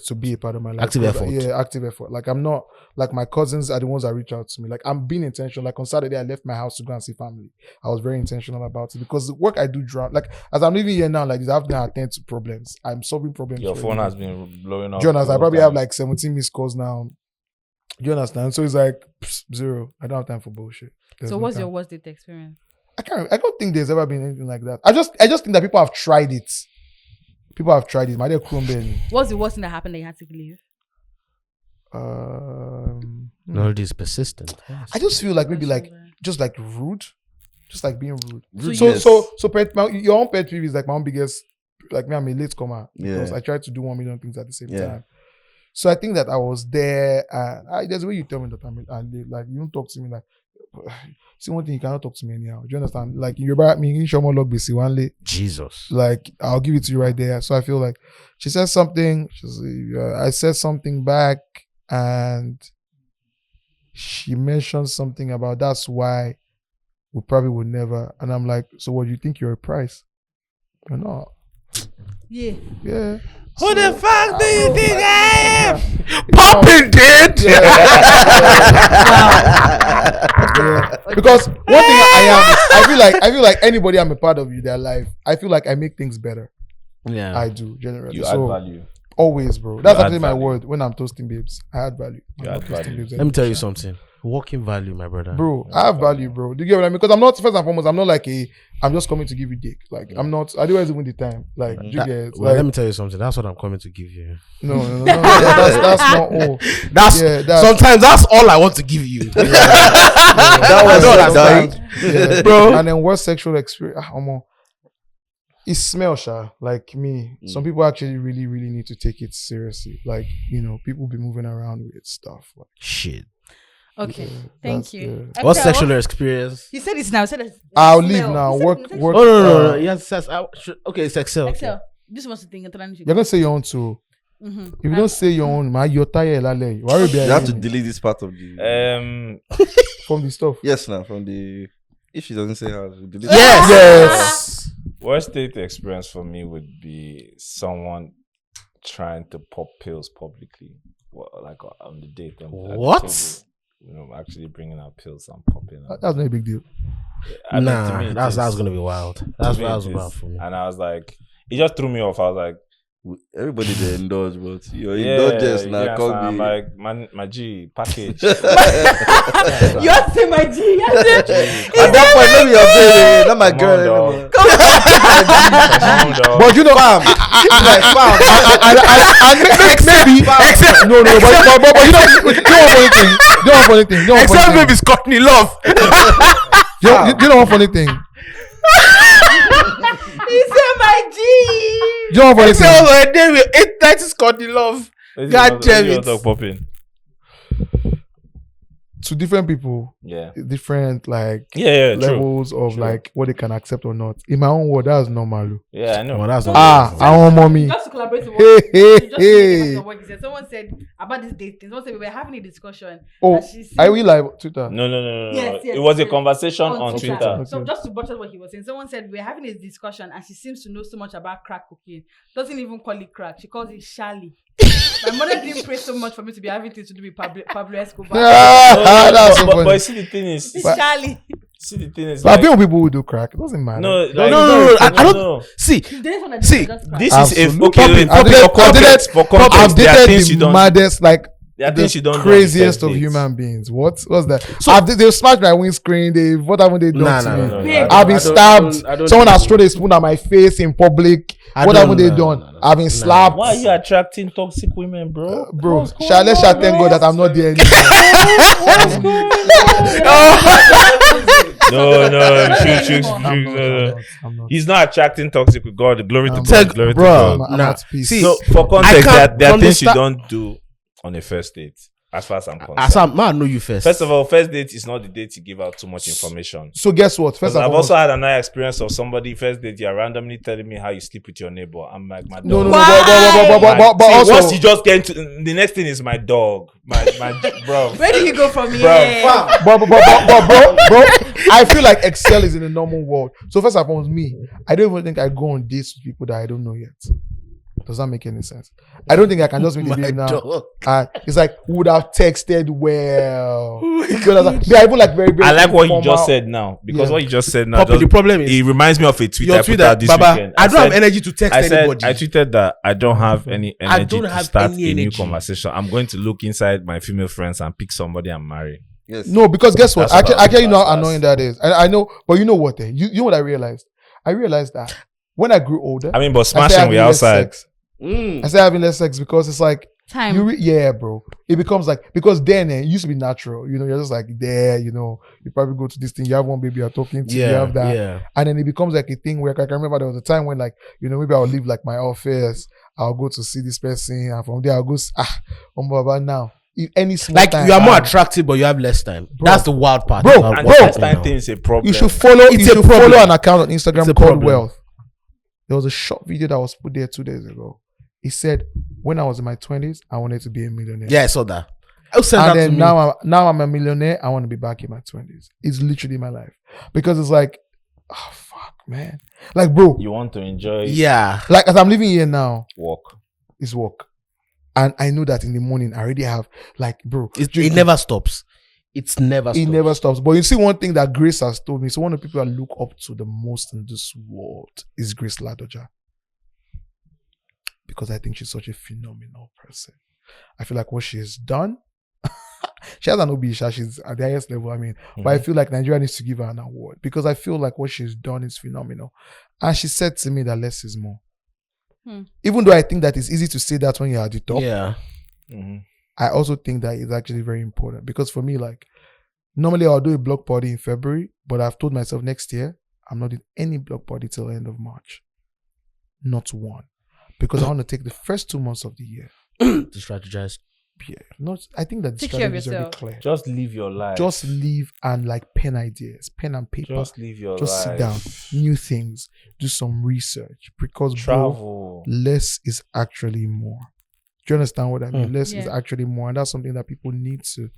S1: to be a part of my life.
S3: Active effort.
S1: Yeah, active effort. Like I'm not like my cousins are the ones that reach out to me. Like I'm being intentional. Like on Saturday I left my house to go and see family. I was very intentional about it because the work I do like as I'm living here now, like this, I have to attend to problems. I'm solving problems.
S6: Your
S1: for
S6: phone
S1: everybody.
S6: has been blowing up.
S1: Do you understand? I
S6: all
S1: probably
S6: the
S1: have
S6: time.
S1: like 17 missed calls now. Do you understand? So it's like zero. I don't have time for bullshit. There's
S2: So
S1: no
S2: what's
S1: time.
S2: your worst date experience?
S1: I don't think there's ever been anything like that. I just think that people have tried it. People have tried it. My dear Chrome
S2: What's the worst thing that happened that you had to leave?
S3: No, it is persistent.
S1: I just feel like maybe like just like rude, just like being rude.
S4: Rudeness.
S1: So your own pet peeve is like my own biggest. Like me, I'm a late comer because
S4: Yeah.
S1: I try to do 1 million things at the same
S4: Yeah.
S1: time. So I think that I was there, and there's a way you tell me that I'm and like you don't talk to me like. See one thing, you cannot talk to me anyhow. Do you understand? Like you're about me in Shomo log bisi one late.
S3: Jesus.
S1: Like I'll give it to you right there. So I feel like she said something. I said something back, and she mentioned something about that's why we probably would never. And I'm like, so what, you think you're a price? You're not.
S2: Yeah.
S1: Yeah.
S3: Who the fuck do you think I am?
S1: Popping
S3: did.
S1: Yeah. Because one thing I am, I feel like anybody I'm a part of their life, I feel like I make things better.
S3: Yeah.
S1: I do generally.
S6: You
S1: So,
S6: add value.
S1: always, bro. That's
S6: add
S1: actually my
S6: value.
S1: word when I'm toasting babes. I add value.
S6: You
S1: I'm
S6: add
S1: not toasting
S6: value.
S1: babes
S3: Let me tell you
S1: anymore.
S3: something. Working value, my brother.
S1: Bro, I have value, bro. Do you get what I mean? Because I'm not, first and foremost, I'm not like I'm just coming to give you dick. Like, I'm not, I don't even the time. Like, do you
S3: That-
S1: get
S3: well,
S1: like,
S3: let me tell you something. That's what I'm coming to give you.
S1: no. That's not all.
S3: That's, sometimes that's all I want to give you.
S4: That was
S1: Yeah.
S3: Bro.
S1: And then what sexual experience? It smells, sha. Like me. Some people actually really, really need to take it seriously. Like, people be moving around with stuff. Like,
S3: Shit.
S2: Okay.
S1: yeah,
S2: Thank
S1: that's
S2: you.
S1: the-
S3: What sexual experience?
S2: You said it's now. You said it's
S1: I'll
S2: smell.
S1: leave now.
S2: You said
S1: Work.
S2: it's
S1: Work.
S3: Oh no. Yes, okay, it's Excel. Okay.
S2: Excel. Just wants to think.
S1: You're gonna say your own too.
S2: Mm-hmm.
S1: If you don't say your own, man, you're tired. Lale. Why would
S4: You have to delete this part of the.
S1: from the stuff?
S4: Yes, now from the. If she doesn't say how, delete.
S1: Yes.
S6: Worst date experience for me would be someone trying to pop pills publicly, like on the date. And at the
S3: What?
S6: table, actually bringing out pills and popping. Them.
S1: That's not a big deal.
S6: I mean, to
S3: Nah,
S6: me, it
S3: that's
S6: is.
S3: gonna be wild.
S6: To
S3: That's
S6: me,
S3: wild
S6: it is.
S3: for me.
S6: And I was like, it just threw me off. I was like,
S4: Everybody they indulge, but your
S6: yeah,
S4: indulgence
S6: you
S4: now
S6: understand?
S4: can't
S6: I'm
S4: be.
S6: like, my G package.
S2: You have to say my G. You have to
S4: At that point, let me update. Not my
S6: Come
S4: girl
S6: on, dog.
S4: anymore.
S1: But you know,
S4: Bam. Like bam.
S1: maybe except no, but you don't want funny thing. You don't want funny thing.
S3: baby's Courtney Love.
S1: You don't want funny thing.
S2: He said my G.
S1: You don't want funny thing.
S3: a day with 890 Courtney Love. God damn it.
S6: Talk popping.
S1: To different people,
S6: Yeah.
S1: different like
S6: Yeah, true.
S1: levels of
S6: True.
S1: like what they can accept or not. In my own word, that's normal.
S6: Yeah, I know.
S3: Well, that's
S1: I want mommy.
S2: Just to collaborate with
S1: Hey, hey,
S2: just to
S1: hey.
S2: make it someone said about this dating. Someone said we were having a discussion.
S1: Oh,
S2: that she
S1: are
S2: seems-
S1: we live Twitter?
S6: No.
S2: Yes,
S6: It was a conversation
S2: on
S6: on
S2: Twitter.
S6: Twitter.
S2: So just to butcher what he was saying, someone said we're having a discussion and she seems to know so much about crack cocaine. Doesn't even call it crack. She calls it Shally. My mother didn't pray so much for me to be having things to do with Pablo Escobar.
S1: That's so
S6: but
S1: funny.
S6: see the thing is,
S2: It's Shally.
S1: I've been with people who do crack. It doesn't matter.
S6: no,
S3: No. I don't see.
S2: There's one that
S3: See,
S2: just crack.
S6: This
S1: Absolutely.
S6: is okay.
S1: Popping.
S6: For context,
S1: I've
S6: there are
S1: dated
S6: things you
S1: the
S6: don't.
S1: maddest, like
S6: There are
S1: the
S6: things you don't do on the
S1: craziest
S6: first
S1: of
S6: date.
S1: human beings. What's that?
S3: So-
S1: They've smashed my windscreen. What haven't they done to me?
S6: no.
S1: I've been stabbed. Someone has thrown a spoon at my face in public. What haven't they done? I've been slapped.
S6: Why are you attracting toxic women, bro?
S1: Bro,
S2: What's going
S1: let's
S2: on,
S1: thank
S2: bro?
S1: God that I'm not there anymore.
S6: No, shoot.
S1: I'm not.
S6: He's not attracting toxic with God. Glory to
S1: I'm
S6: God.
S3: not.
S6: Glory to
S3: Bro,
S6: God.
S1: I'm
S3: Nah.
S1: at peace.
S3: See,
S6: So for context,
S3: can't
S6: there are things you
S3: understand-
S6: don't do on a first date. As far as I'm concerned.
S3: Asam, man, I know you first.
S6: First of all, first date is not the date you give out too much information.
S1: So guess what? First
S6: Because
S1: of
S6: I've
S1: all,
S6: also had another experience of somebody first date you're randomly telling me how you sleep with your neighbor. I'm like, my dog.
S1: no,
S6: My-
S1: but
S6: see,
S1: also,
S6: once you just get into the next thing is my dog, my bro.
S2: Where did you go from here?
S1: but bro, I feel like Excel is in the normal world. So first of all, me, I don't even think I go on dates with people that I don't know yet. Does that make any sense? I don't think I can just meet the babe now. It's like would have texted well. They are even like very, very.
S6: I like what you
S1: informal.
S6: just said now because
S1: Yeah.
S6: what you just said now.
S3: Poppy, the problem is
S6: It reminds me of a tweet I
S3: your
S6: put
S3: Twitter,
S6: out this
S3: Baba.
S6: weekend.
S3: I don't have
S6: said-
S3: energy to text anybody.
S6: I tweeted that I don't have any
S3: I
S6: energy
S3: don't
S6: to
S3: have
S6: start
S3: any
S6: a new
S3: energy.
S6: conversation. I'm going to look inside my female friends and pick somebody and marry.
S4: Yes.
S1: No, because guess what?
S6: That's what
S1: Actually, you know how
S6: that's-
S1: annoying that is. I know, but you know what? You know what I realized? I realized that when I grew older,
S6: I mean, but
S1: I started
S6: smashing
S1: having
S6: we
S1: less
S6: outside.
S1: sex. I started having less sex because it's like
S2: Time.
S1: yeah, bro. It becomes like because then it used to be natural. You know, you're just like there. You know, you probably go to this thing. You have one baby you're talking to. You
S3: yeah,
S1: have that,
S3: yeah.
S1: and then it becomes like a thing where I can remember there was a time when like maybe I'll leave like my office. I'll go to see this person, and from there I'll go. Baba now. If any small
S3: Like
S1: time,
S3: you are more attractive, but you have less time.
S1: Bro.
S3: That's the wild part.
S1: Bro,
S3: about
S6: And
S3: what's
S6: the
S3: happening
S6: time
S3: now.
S6: thing is a problem.
S1: You should follow.
S3: It's
S1: You
S3: a
S1: should follow
S3: problem.
S1: an account on
S3: It's
S1: Instagram
S3: a
S1: called
S3: problem.
S1: Wealth. There was a short video that was put there 2 days ago. He said, "When I was in my 20s, I wanted to be a millionaire.
S3: Yeah, I saw that. I'll send
S1: And
S3: that to
S1: then
S3: me.
S1: now I'm a millionaire. I want to be back in my 20s. It's literally my life. because it's like, oh fuck, man. Like, bro,
S6: You want to enjoy
S3: Yeah.
S1: like as I'm living here now,
S6: work.
S1: it's work, and I know that in the morning I already have like, bro,
S3: It never stops. It's never
S1: it
S3: stops.
S1: never stops. But you see, one thing that Grace has told me. So one of the people I look up to the most in this world is Grace Ladoja, because I think she's such a phenomenal person. I feel like what she has done. She has an OB, she's at the highest level. I mean, but I feel like Nigeria needs to give her an award because I feel like what she's done is phenomenal. And she said to me that less is more. Even though I think that it's easy to say that when you're at the top,
S3: Yeah.
S1: I also think that it's actually very important because for me, like, normally I'll do a block party in February, but I've told myself next year I'm not doing any block party till the end of March. Not one. Because I want to take the first 2 months of the year
S3: To strategize.
S1: Yeah, not. I think that the
S2: Take care of
S1: strategy is already
S2: yourself.
S1: clear.
S6: Just live your life.
S1: Just live and like pen ideas, pen and paper.
S6: Just live your
S1: Just
S6: life.
S1: sit down, new things, do some research because bro,
S6: Travel.
S1: less is actually more. Do you understand what I mean? Less is
S2: Yeah.
S1: actually more, and that's something that people need to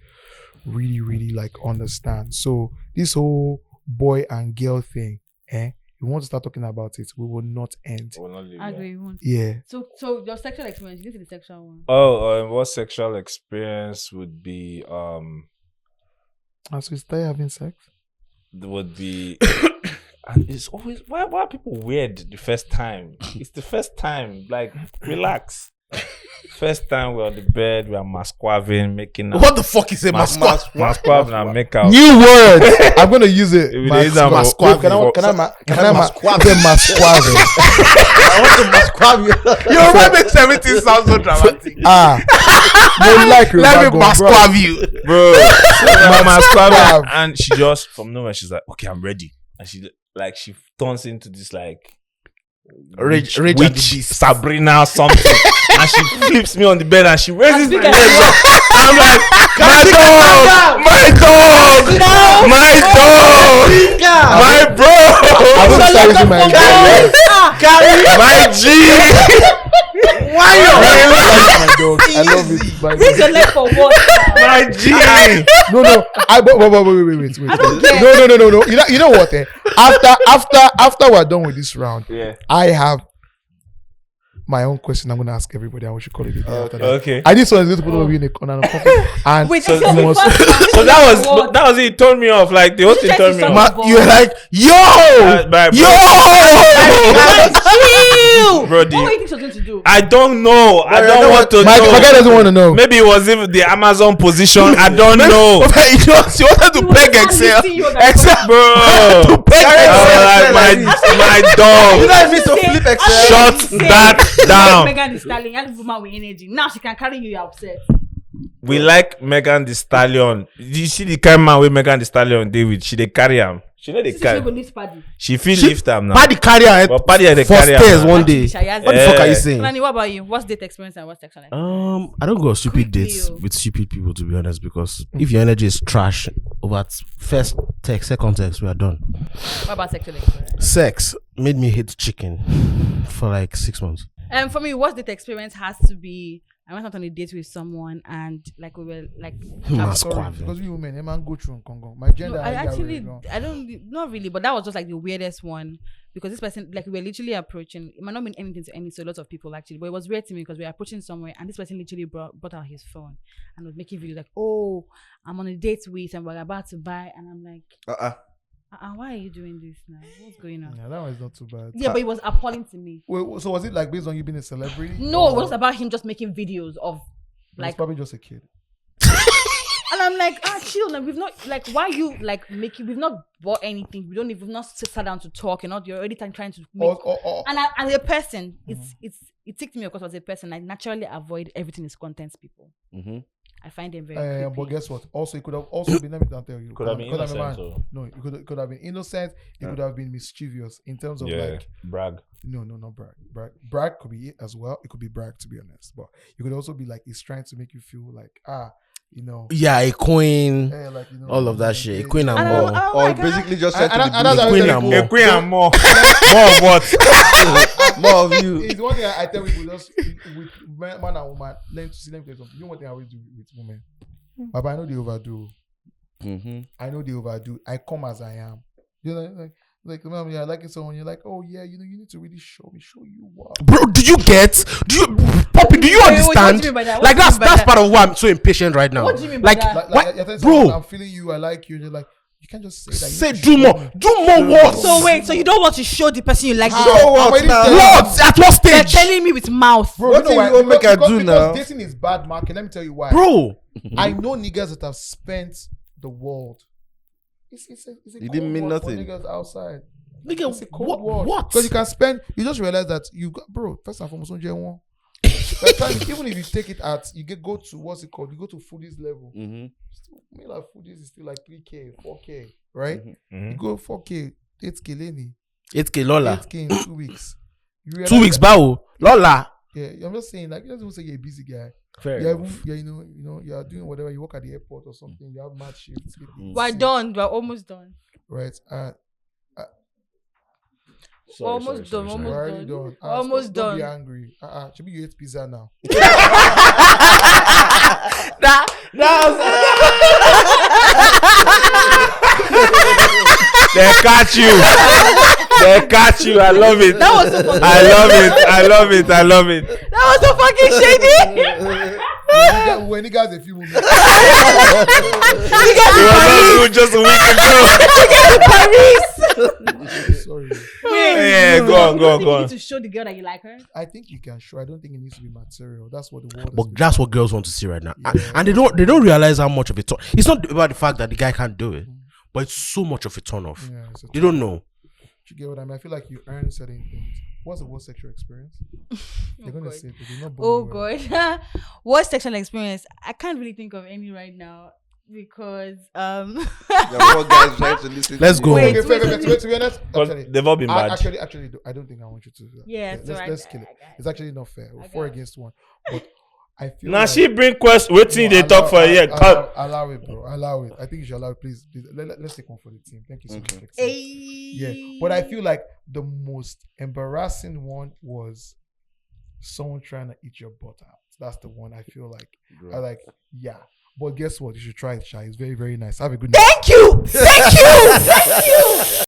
S1: really, really like understand. So this whole boy and girl thing, we want to start talking about it, we will not end.
S6: Will not live
S2: I
S6: there.
S2: agree.
S1: Yeah.
S2: So your sexual experience, you did the sexual one.
S6: Oh, what sexual experience would be
S1: As we start having sex.
S6: would be and it's always why are people weird the first time? It's the first time. Like, relax. First time we're on the bed, we're masquaving, making out.
S3: What the fuck is a masquad?
S6: Masquaving and make out.
S1: New word. I'm gonna use it.
S6: If it is a
S1: Masquave. Can I masquave?
S3: I want to masquave you. Yo, why make 70 sound so dramatic?
S1: No, like
S3: Let me masquave you.
S6: Bro. We're masquaving
S1: Masquave.
S6: and she just from nowhere she's like, okay, I'm ready. And she turns into this like
S3: Rage
S6: witch,
S3: and the Beast.
S6: Sabrina or something. And she flips me on the bed and she raises my
S2: big as
S6: legs up. I'm like, my dog, my bro,
S1: I'm gonna start using my
S6: my G.
S3: Why you?
S1: my dog. I love it. My
S2: Raise your leg for what?
S6: My G.
S1: No. Wait.
S2: I don't get
S1: No. You know what? After we're done with this round,
S6: Yeah.
S1: I have my own question. I'm gonna ask everybody. I want you call it a day after that.
S6: Okay.
S1: I just want to put all of you in a corner. And
S2: Wait,
S1: you
S2: so
S1: must-
S6: So that was it. It turned me off. Like the whole thing turned me off.
S3: You're like, yo!
S2: chill.
S6: Bro,
S2: What do you think she's going to do?
S6: I don't know. I don't want to
S1: My
S6: know.
S1: guy doesn't want to know.
S6: Maybe it was even the Amazon position. I don't know.
S3: She wanted to peg Excel.
S6: Except, bro.
S3: To peg Excel.
S6: My dog.
S3: You guys need to flip Excel.
S6: Shut that down.
S2: Megan Thee Stallion, and woman with energy. Now she can carry you. You're upset.
S6: We like Megan Thee Stallion. You see the kind of man with Megan Thee Stallion David. She dey carry him. She know they
S2: She go
S6: carry.
S2: lift paddy.
S6: She feel lift him now.
S3: Paddy carry her
S6: But Paddy had the
S3: for
S6: carry
S3: stairs
S6: am.
S3: one day.
S2: She has-
S3: What the fuck are you
S6: Eh.
S3: saying?
S2: Nani, what about you? What's date experience and what's sexual experience?
S3: I don't go on stupid
S2: Quickly,
S3: dates
S2: oh.
S3: with stupid people, to be honest, because if your energy is trash over first text, second text, we are done.
S2: What about sexual experience?
S3: Sex made me hate chicken for like 6 months.
S2: For me, what's date experience has to be. I went out on a date with someone and like we were like.
S3: Masquave.
S1: Because we women, man, go through Congo. My gender.
S2: No, I actually,
S1: don't.
S2: I don't, not really, but that was just like the weirdest one because this person, like, we were literally approaching. It might not mean anything to any, so a lot of people actually, but it was weird to me because we were approaching somewhere and this person literally brought out his phone and was making videos like, "Oh, I'm on a date with and we're about to buy," and I'm like, why are you doing this now? What's going on?
S1: Yeah, that one is not too bad.
S2: Yeah, but it was appalling to me.
S1: Wait, so was it like based on you being a celebrity?
S2: No,
S1: Or
S2: it was about him just making videos of
S1: it was
S2: like,
S1: probably just a kid.
S2: and I'm like, chill. Like, we've not like, why you like making? We've not bought anything. We've not sat down to talk. You're already trying to make. And as a person, it ticked me because as a person, I naturally avoid everything is contents people.
S4: Mm-hmm.
S2: I find them very
S1: But
S2: creepy.
S1: guess what? Also, it could have also been. Let me tell you.
S6: Could have been
S1: because I'm a man.
S6: innocent.
S1: No, it could have been innocent. It could have been mischievous in terms of like.
S6: brag.
S1: No, not brag. Brag could be it as well. It could be brag, to be honest. But it could also be like it's trying to make you feel like
S3: Yeah, a queen,
S1: like
S3: all of that shit. A queen and
S2: And
S3: more.
S4: Or basically just said to
S1: and
S4: the
S1: that's how
S3: queen
S1: I
S3: and
S1: tell
S3: more.
S6: Queen and more. More of what?
S4: more of you.
S1: It's one thing I tell people just with man and woman. Let me tell you something. You know one thing I always do with women. But I know they overdo.
S4: Mm-hmm.
S1: I know they overdo. I come as I am. You know, like mom, yeah, I like it so when you're like, oh yeah, you know, you need to really show you what.
S3: Bro, do you Poppy, do you
S2: Wait,
S3: understand?
S2: what do you mean by that? What
S3: Like
S2: do you
S3: that's
S2: mean by that?
S3: part of why I'm so impatient right now.
S2: What do you mean by
S3: Like,
S2: that?
S1: Like you're telling
S3: bro.
S1: someone, I'm feeling you, I like you, and you're like, you can't just say that.
S3: Say
S1: You need to
S3: do
S1: show
S3: more.
S1: me.
S3: Do more what?
S2: So wait, so you don't want to show the person you like
S1: How?
S2: the
S4: Show
S1: I'm
S4: what
S1: already
S4: now?
S1: telling you.
S3: What? At what
S2: You're
S3: stage?
S2: telling me with mouth.
S1: Bro,
S4: What
S1: you know
S4: thing
S1: why?
S4: you gonna make her do
S1: because
S4: now?
S1: dating is bad market. Let me tell you why.
S3: Bro.
S1: I know niggas that have spent the world. It's a
S4: It didn't
S1: cold
S4: mean
S1: world for
S4: nothing.
S1: niggas outside.
S3: Nigga,
S1: It's a cold world.
S3: what?
S1: Because you can spend. You just realize that you got, bro. First and foremost, on J1. By the time, even if you take it at, go to what's it called? You go to foodies level.
S4: Mm-hmm.
S1: Still, me like foodies is still like 3K, 4K, right?
S6: Mm-hmm.
S1: You go 4K, 8K, Lenny,
S3: 8K Lola.
S1: 8K in 2 weeks. You
S3: 2
S1: realize
S3: weeks,
S1: that-
S3: bow. Lola.
S1: Yeah, I'm just saying, like, you don't even say you're a busy guy.
S3: Fair
S1: Yeah,
S3: enough.
S1: you know, you are doing whatever. You work at the airport or something. You have mad shifts.
S2: We're done. We're almost done.
S1: Right.
S2: We're almost done.
S1: We're
S2: Almost
S1: already
S2: done.
S1: done.
S2: Almost
S1: Don't be
S2: done.
S1: angry. Should be you ate pizza now.
S6: They catch you. They catch you. I love it.
S2: That was so fucking
S6: I love it. I love it. I love it.
S2: That was so fucking shady.
S1: When you guys a few moments.
S6: It was just a week ago.
S1: Sorry.
S6: Yeah, go on, go on,
S2: You
S6: go on.
S2: need to show the girl that you like her.
S1: I think you can show. I don't think it needs to be material. That's what the world has
S3: But
S1: become.
S3: that's what girls want to see right now.
S1: Yeah.
S3: And they don't realize how much of a turn. It's not about the fact that the guy can't do it, but it's so much of a turn off.
S1: Yeah, it's a
S3: They don't know.
S1: You get what I mean? I feel like you earn certain things. What's the worst sexual experience? They're gonna
S2: God.
S1: say it, but they're not
S2: Oh
S1: born well.
S2: god. What sexual experience? I can't really think of any right now because
S4: There are more guys trying to listen.
S3: Let's
S4: to
S3: go.
S4: you.
S2: Wait,
S1: Okay, fair, to be honest,
S6: Because
S1: actually,
S6: they've all been bad.
S1: actually, I don't think I want you to do that.
S2: Yeah, so
S1: let's kill it. It's actually not fair. We're 4 against 1. But I feel
S6: Now
S1: like,
S6: she bring quest. Waiting they
S1: allow-
S6: talk for a year.
S1: Allow it, bro. Allow it. I think you should allow it. Please. Let's take one for the team. Thank you so much. Excellent. Yeah, but I feel like the most embarrassing one was someone trying to eat your butt out. That's the one I feel like. I like, yeah. But guess what? You should try it, Shy. It's very, very nice. Have a good night.
S2: Thank you. Thank you. Thank you.